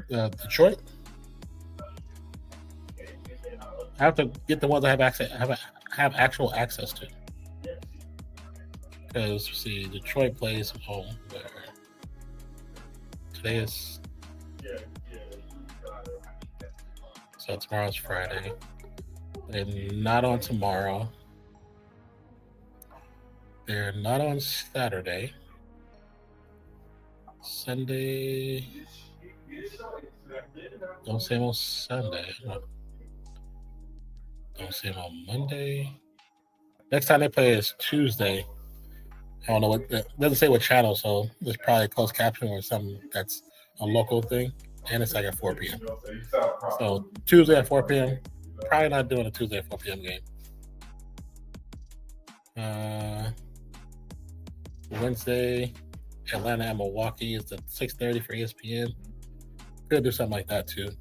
Detroit. I have to get the ones I have actual access to. Because see, Detroit plays home where today is. So tomorrow's Friday. They're not on tomorrow. They're not on Saturday. Sunday. Don't see them on Sunday. Don't see them on Monday. Next time they play is Tuesday. I don't know what it doesn't say what channel, so there's probably a closed caption or something that's a local thing. And it's like at 4 p.m. So Tuesday at 4 p.m. Probably not doing a Tuesday at 4 p.m. game. Wednesday, Atlanta and Milwaukee is at 6:30 for ESPN. Could do something like that too. It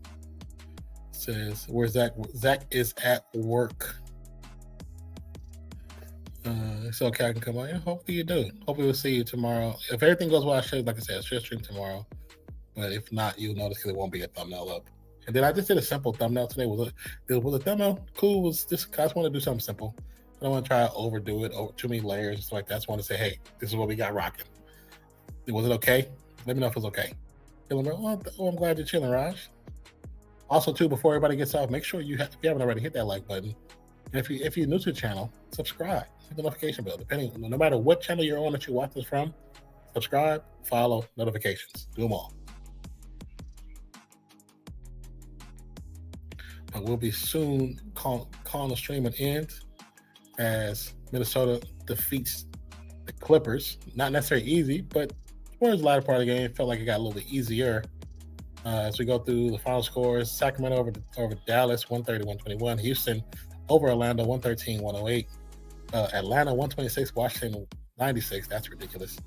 says where's Zach? Zach is at work. It's okay, I can come on. Yeah, hopefully you do. Hopefully we'll see you tomorrow. If everything goes well, like I said, I should stream tomorrow. But if not, you'll notice because it won't be a thumbnail up. And then I just did a simple thumbnail today. Was a thumbnail cool? Was just I just want to do something simple. I don't want to try to overdo it, over too many layers and stuff like that. I just want to say, hey, this is what we got rocking. Was it okay? Let me know if it's okay. I'm glad you're chilling, Raj. Also, too, before everybody gets off, make sure if you haven't already, hit that like button. And if you're new to the channel, subscribe. Hit the notification bell. No matter what channel you're on that you watch this from, subscribe, follow, notifications. Do them all. But we'll be soon calling the stream an end as Minnesota defeats the Clippers. Not necessarily easy, but towards the latter part of the game, it felt like it got a little bit easier. As we go through the final scores, Sacramento over Dallas, 130-121. Houston over Orlando, 113-108. Atlanta, 126. Washington, 96. That's ridiculous.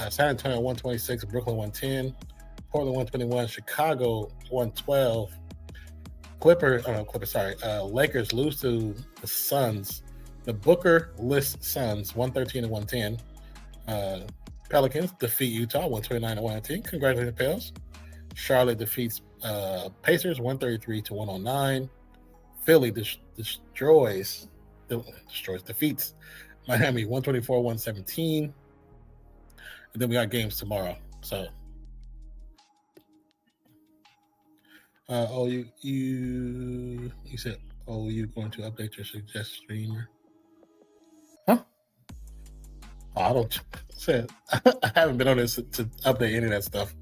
San Antonio, 126. Brooklyn, 110. Portland, 121. Chicago, 112. Lakers lose to the Suns. The Booker-less Suns, 113-110. Pelicans defeat Utah, 129-119. Congratulations, Pels. Charlotte defeats Pacers, 133-109. Philly defeats Miami, 124-117. And then we got games tomorrow. So, you said, you're going to update your suggest streamer. I don't say I haven't been on this to update any of that stuff.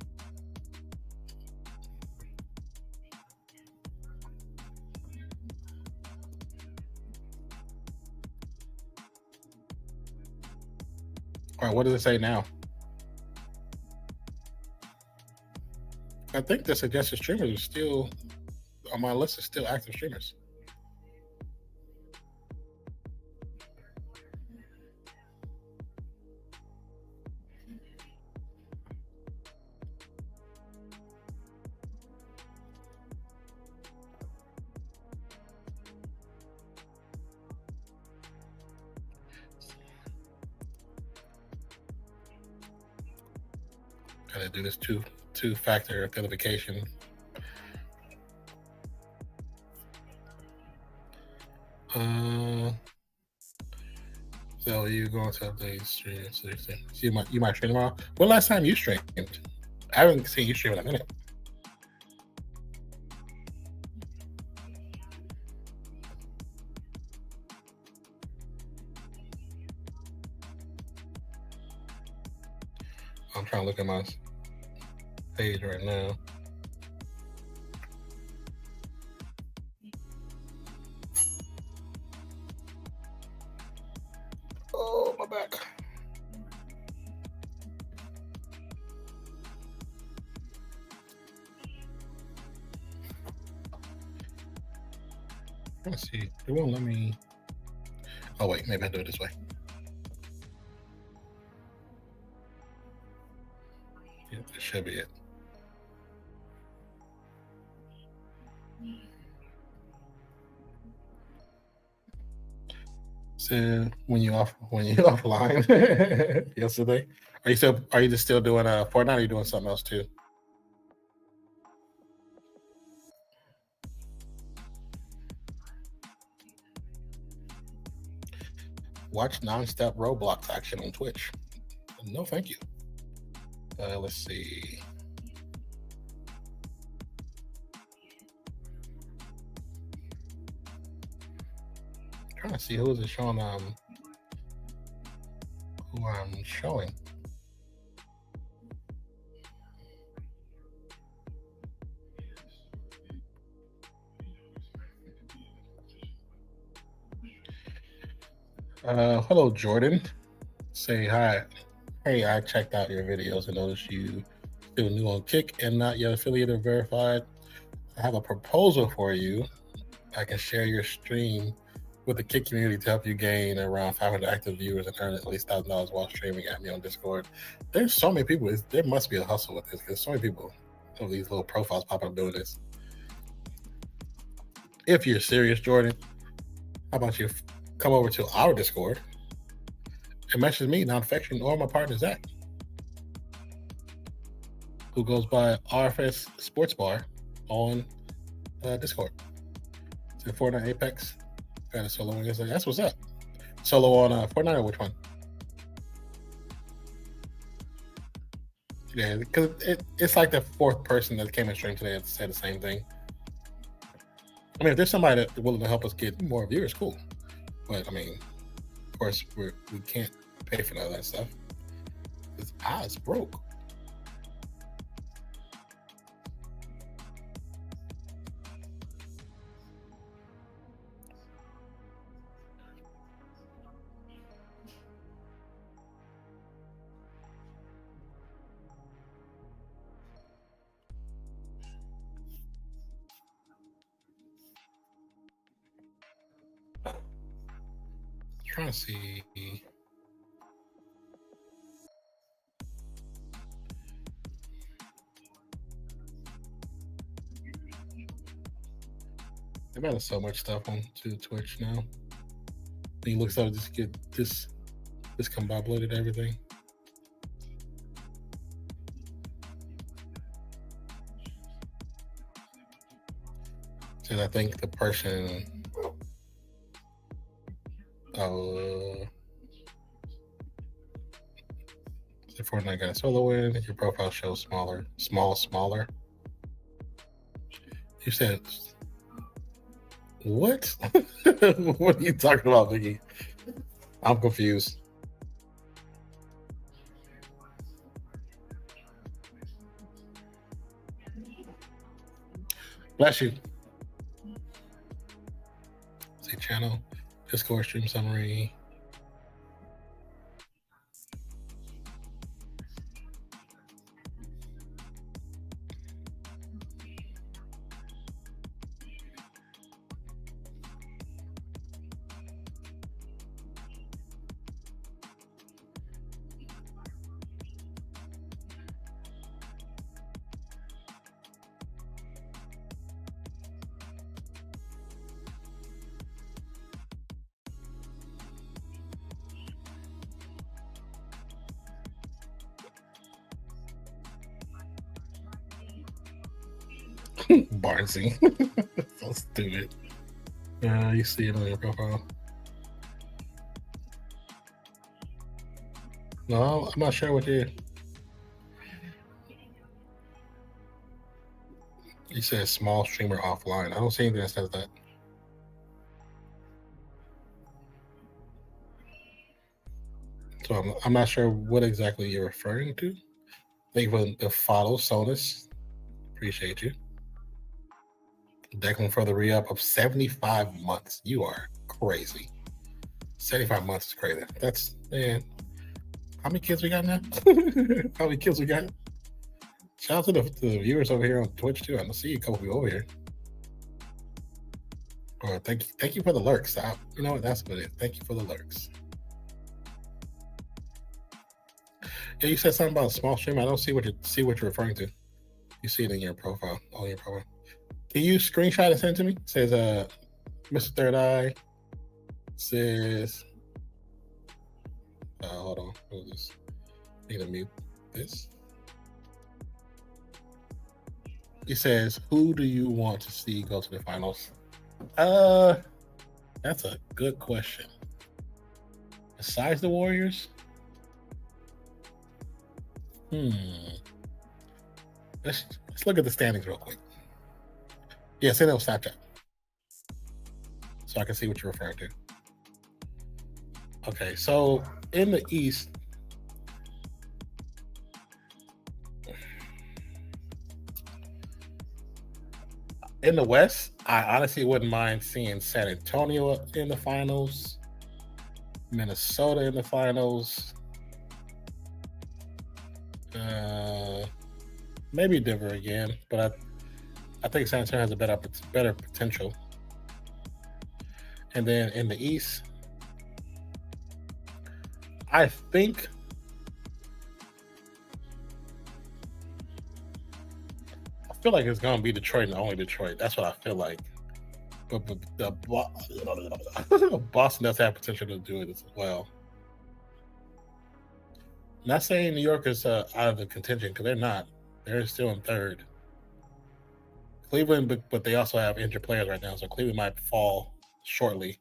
All right, what does it say now? I think the suggested streamers are still on my list. Is still active streamers. Gotta do this two-factor authentication. So you going to update stream? So you might stream tomorrow. When last time you streamed? I haven't seen you stream in a minute. I'm trying to look at my page right now. Oh, my back. Let's see. It won't let me. Oh wait, maybe I'll do it this way. Yeah, this should be it. So when you offline yesterday, are you just still doing Fortnite, or are you doing something else too? Watch non-stop Roblox action on Twitch. No, thank you. Let's see. Trying to see who is it showing who I'm showing. Hello Jordan. Say hi. Hey, I checked out your videos and noticed you still new on Kick and not yet affiliated or verified. I have a proposal for you. I can share your stream with the Kick community to help you gain around 500 active viewers and earn at least $1,000 while streaming at me on Discord. There's so many people. There must be a hustle with this because so many people of these little profiles popping up doing this. If you're serious, Jordan, how about you come over to our Discord and message me, Nonpfixion, or my partner Zach, who goes by RFS Sports Bar on Discord. So Fortnite Apex. Got a solo one yesterday. That's what's up. Solo on Fortnite or which one? Yeah, because it's like the fourth person that came in stream today that said the same thing. I mean, if there's somebody that's willing to help us get more viewers, cool. But I mean, of course, we can't pay for all that stuff. His eyes broke. Trying to see. They've got so much stuff on to Twitch now. He looks like just get this discombobulated everything. And I think the person the Fortnite got a solo win. Your profile shows smaller. You said what? What are you talking about, Vicky? I'm confused. Bless you. See channel, Discord stream summary. Barnsey. So stupid. You see it on your profile. No, I'm not sure what you said small streamer offline. I don't see anything that says that. So I'm not sure what exactly you're referring to. Thank you for the follow, Sonus. Appreciate you. Declan for the re-up of 75 months. You are crazy. 75 months is crazy. That's, man. How many kids we got now? How many kids we got? Shout out to the viewers over here on Twitch too. I don't see a couple people over here. Oh, thank you for the lurks. You know what? That's what it is. Thank you for the lurks. Yeah, you said something about a small stream. I don't see what you're referring to. You see it in your profile, on your profile. Can you screenshot and send it to me? It says Mr. Third Eye says hold on. What is this? I need to mute this. He says, who do you want to see go to the finals? That's a good question. Besides the Warriors? Let's look at the standings real quick. Yeah, say that on Snapchat, so I can see what you're referring to. Okay, so in the East, in the West, I honestly wouldn't mind seeing San Antonio in the finals, Minnesota in the finals, maybe Denver again, but I think San Antonio has a better potential. And then in the East, I think feel like it's gonna be Detroit and only Detroit. That's what I feel like. But Boston does have potential to do it as well. Not saying New York is out of the contention, because they're not. They're still in third. Cleveland, but they also have injured players right now, so Cleveland might fall shortly.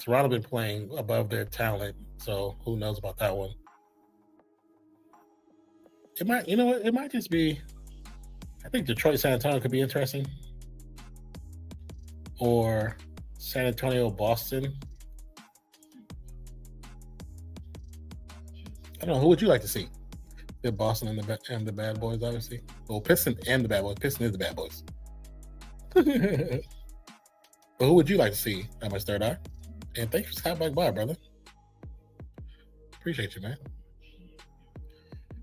Toronto been playing above their talent, so who knows about that one. It might, you know what? It might just be. I think Detroit, San Antonio could be interesting, or San Antonio, Boston. I don't know. Who would you like to see? The Boston and the Bad Boys, obviously. Well, Piston and the Bad Boys. Piston is the Bad Boys. But who would you like to see at my third eye? And thank you for stopping by, brother. Appreciate you, man.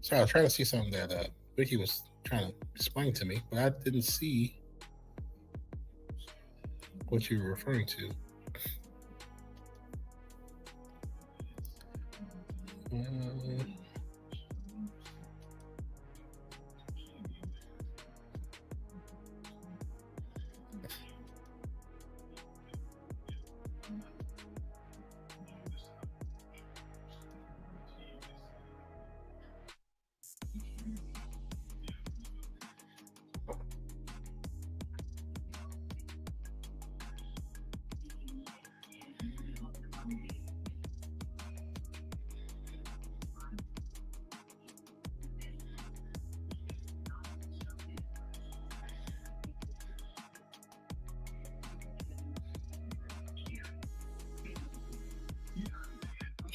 Sorry, I was trying to see something that Vicky was trying to explain to me, but I didn't see what you were referring to.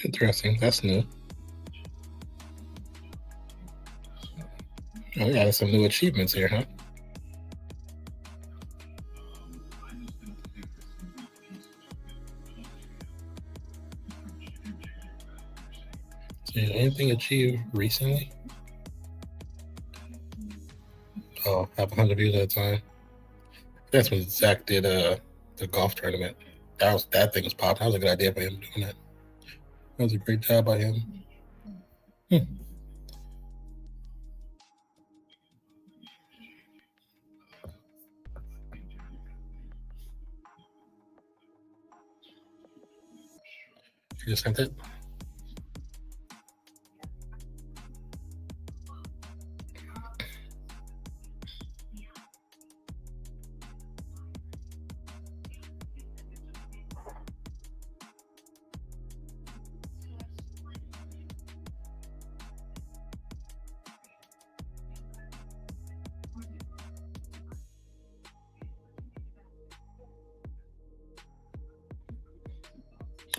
Interesting. That's new. Oh, we got some new achievements here, huh? Anything achieved recently? Oh, have 100 views at a time. That's when Zach did the golf tournament. That thing was popping. That was a good idea for him doing that. That was a great job by him. You just sent it?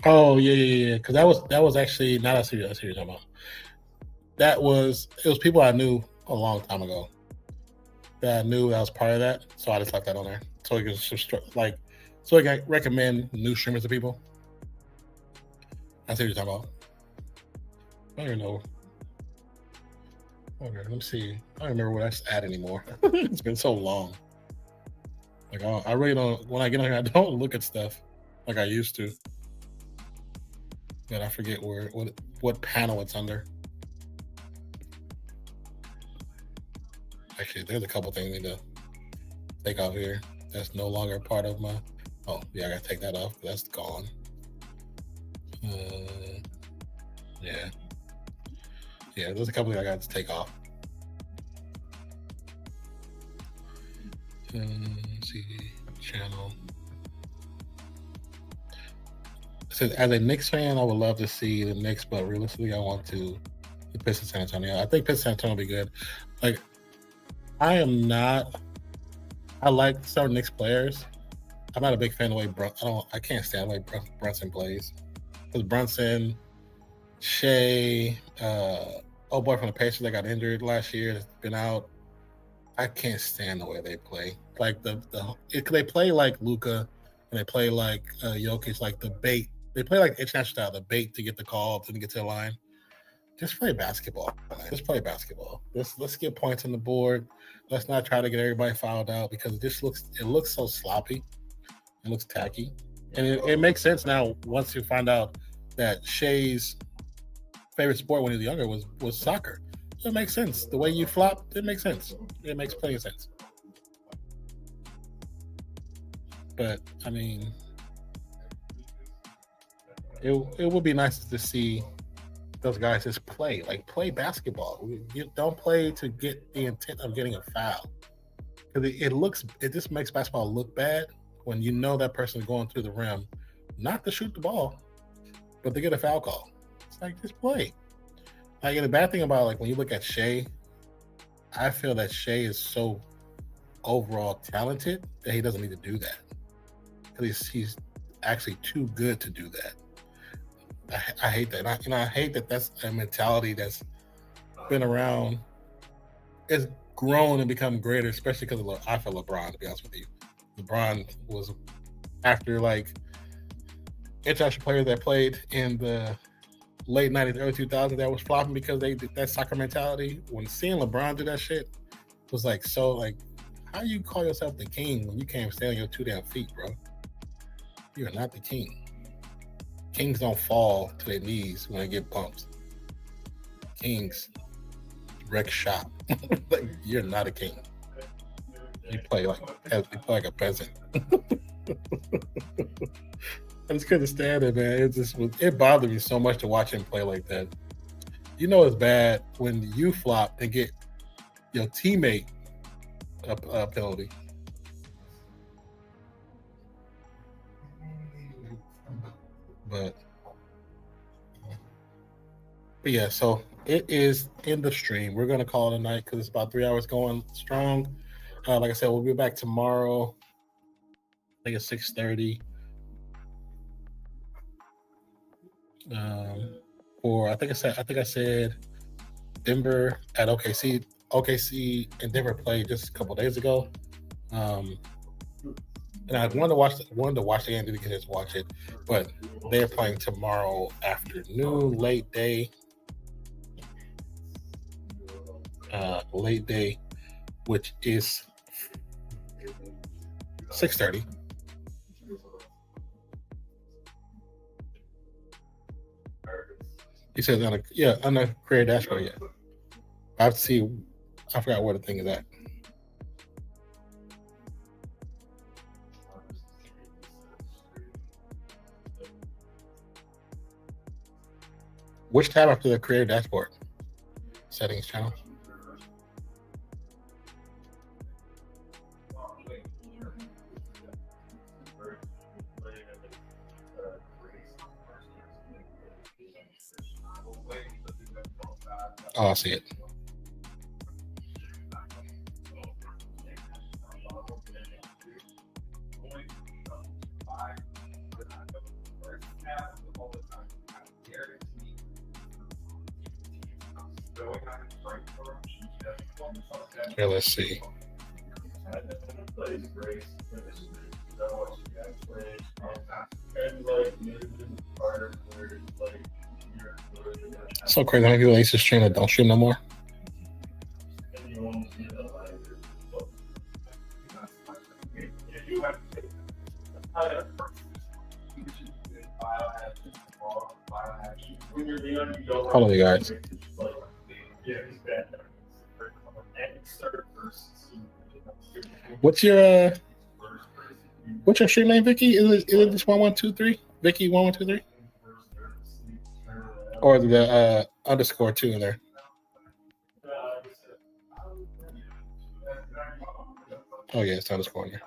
Oh yeah. Because that was actually not a serious. What you're talking about. It was people I knew a long time ago that I knew I was part of that, so I just left that on there so I could so I can recommend new streamers to people. That's what you're talking about. I don't know. Okay, let me see. I don't remember what I add anymore. It's been so long. Like I really don't. When I get on here, I don't look at stuff like I used to. But I forget what panel it's under. Actually, there's a couple things I need to take off here. That's no longer part of my. Oh yeah, I gotta take that off. That's gone. Yeah. There's a couple things I got to take off. Let's see, channel. It says, as a Knicks fan, I would love to see the Knicks, but realistically, I want the Pistons San Antonio. I think Pistons San Antonio will be good. Like, I like some Knicks players. I'm not a big fan of the way I can't stand the way Brunson plays. Because Brunson, Shea, old boy from the Pacers that got injured last year has been out. I can't stand the way they play. Like they play like Luka and they play like Jokic, like the bait. They play like international style, the bait to get the call, to get to the line. Just play basketball. Just play basketball. Let's get points on the board. Let's not try to get everybody fouled out because it looks so sloppy. It looks tacky. And it makes sense now once you find out that Shea's favorite sport when he was younger was soccer. So it makes sense. The way you flop, it makes sense. It makes plenty of sense. But I mean, it would be nice to see those guys just play basketball. You don't play to get the intent of getting a foul. Because it just makes basketball look bad when you know that person is going through the rim, not to shoot the ball, but to get a foul call. It's like, just play. Like, the bad thing about, like, when you look at Shea, I feel that Shea is so overall talented that he doesn't need to do that. Because he's actually too good to do that. I hate that. I hate that that's a mentality that's been around. It's grown and become greater, especially because I feel LeBron, to be honest with you. LeBron was, after, like, international players that played in the late 90s, early 2000s that was flopping because they did that soccer mentality. When seeing LeBron do that shit was like, so, like, how you call yourself the king when you can't stand on your 2 damn feet, bro? You are not the king. Kings don't fall to their knees when they get bumps. Kings wreck shop. Like, you're not a king. You play like a peasant. I just couldn't stand it, man. It bothered me so much to watch him play like that. You know it's bad when you flop and get your teammate a penalty. But yeah, so it is in the stream. We're gonna call it a night because it's about 3 hours going strong. Like I said, we'll be back tomorrow. I think it's 6:30. Or I think I said Denver at OKC. OKC and Denver played just a couple days ago. And I wanted to watch the game, didn't get to watch it, but they're playing tomorrow afternoon, late day. late day, which is 6:30. He says on the career dashboard. Yeah, I have to see. I forgot where the thing is at. Which tab after the career dashboard? Settings channel. Oh, I see it. Here, let's see. So crazy how many people used to stream that don't stream no more. Hold on, you guys. What's your stream name, Vicky? Is it just 1123? Vicky 1123? Or the underscore 2 in there? Oh yeah, it's underscore in there.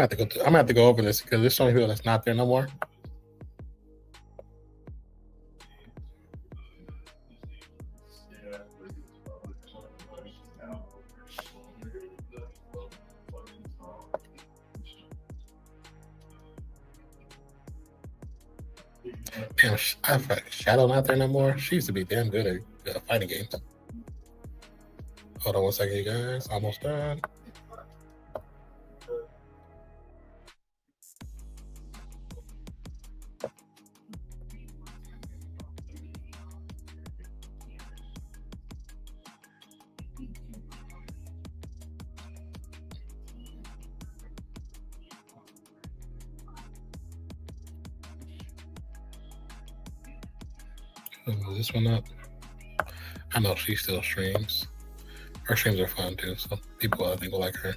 I'm gonna have to go over this because there's so many people that's not there no more. Damn, I feel like Shadow not there no more. She used to be damn good at fighting games. Hold on one second, you guys. Almost done. Move this one up. I know she still streams. Her streams are fun too, so people I think will like her.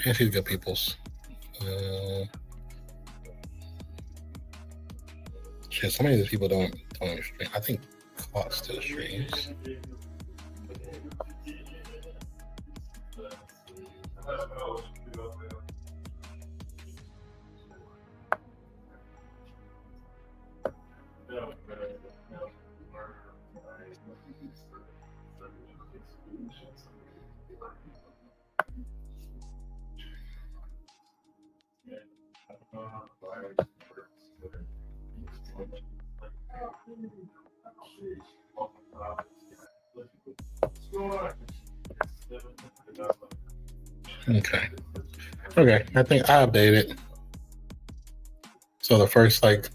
And she's good people's. Shit, so many of these people don't stream. I think Clock still streams. Okay, I think I updated. So the first, like,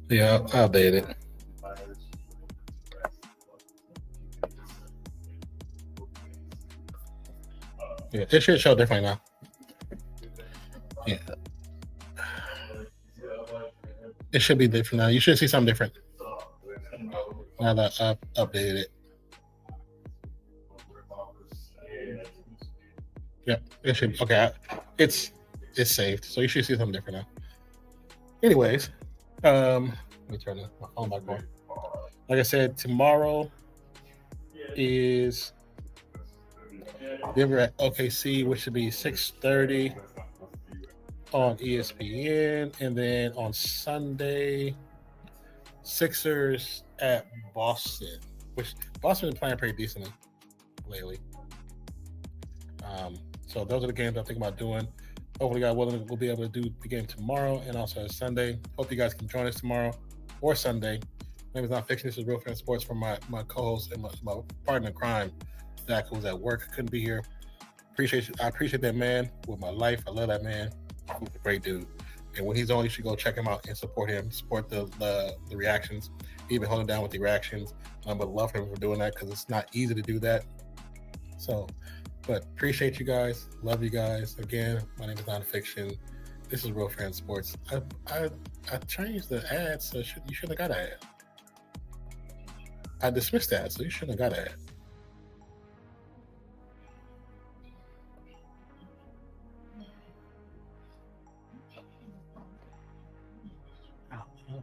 yeah, I updated. Yeah, it should show different now. Yeah. It should be different now. You should see something different now that I've updated it. Yep, it should. Okay, it's saved, so you should see something different now. Anyways, let me turn my phone back on. Like I said, tomorrow is Denver at OKC, which should be 6:30 on ESPN, and then on Sunday, Sixers at Boston, which Boston been playing pretty decently lately. So those are the games I'm thinking about doing. Hopefully, God willing, we'll be able to do the game tomorrow and also Sunday. Hope you guys can join us tomorrow or Sunday. My name is Nonpfixion. This is Real Fan Sports from my co-host and my partner in crime, Zach, who's at work, couldn't be here. I appreciate that man with my life. I love that man. He's a great dude. And when he's on, you should go check him out and support him. Support the reactions. He's been holding down with the reactions. But love him for doing that because it's not easy to do that. So, but appreciate you guys. Love you guys. Again, my name is Nonpfixion. This is Real Fan Sports. I changed the ad, so you shouldn't have got an ad. I dismissed that, so you shouldn't have got an ad.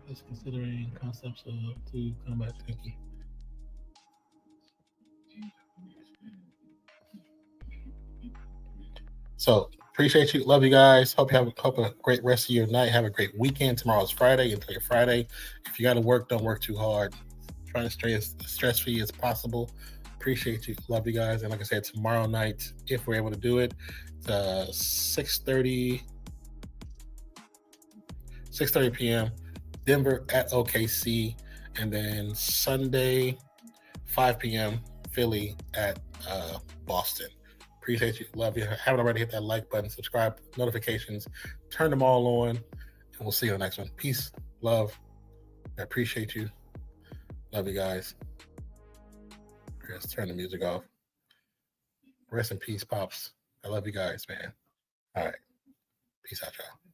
Is considering concepts to combat thinking. So appreciate you, love you guys. Hope you have a great rest of your night. Have a great weekend. Tomorrow's Friday. Enjoy your Friday. If you got to work, don't work too hard. Try to stay as stress-free as possible. Appreciate you, love you guys. And like I said, tomorrow night, if we're able to do it, 6:30 p.m. Denver at OKC, and then Sunday, 5 p.m. Philly at Boston. Appreciate you. Love you. Haven't already, hit that like button, subscribe, notifications, turn them all on, and we'll see you on the next one. Peace, love. I appreciate you. Love you guys. Let's turn the music off. Rest in peace, Pops. I love you guys, man. All right. Peace out, y'all.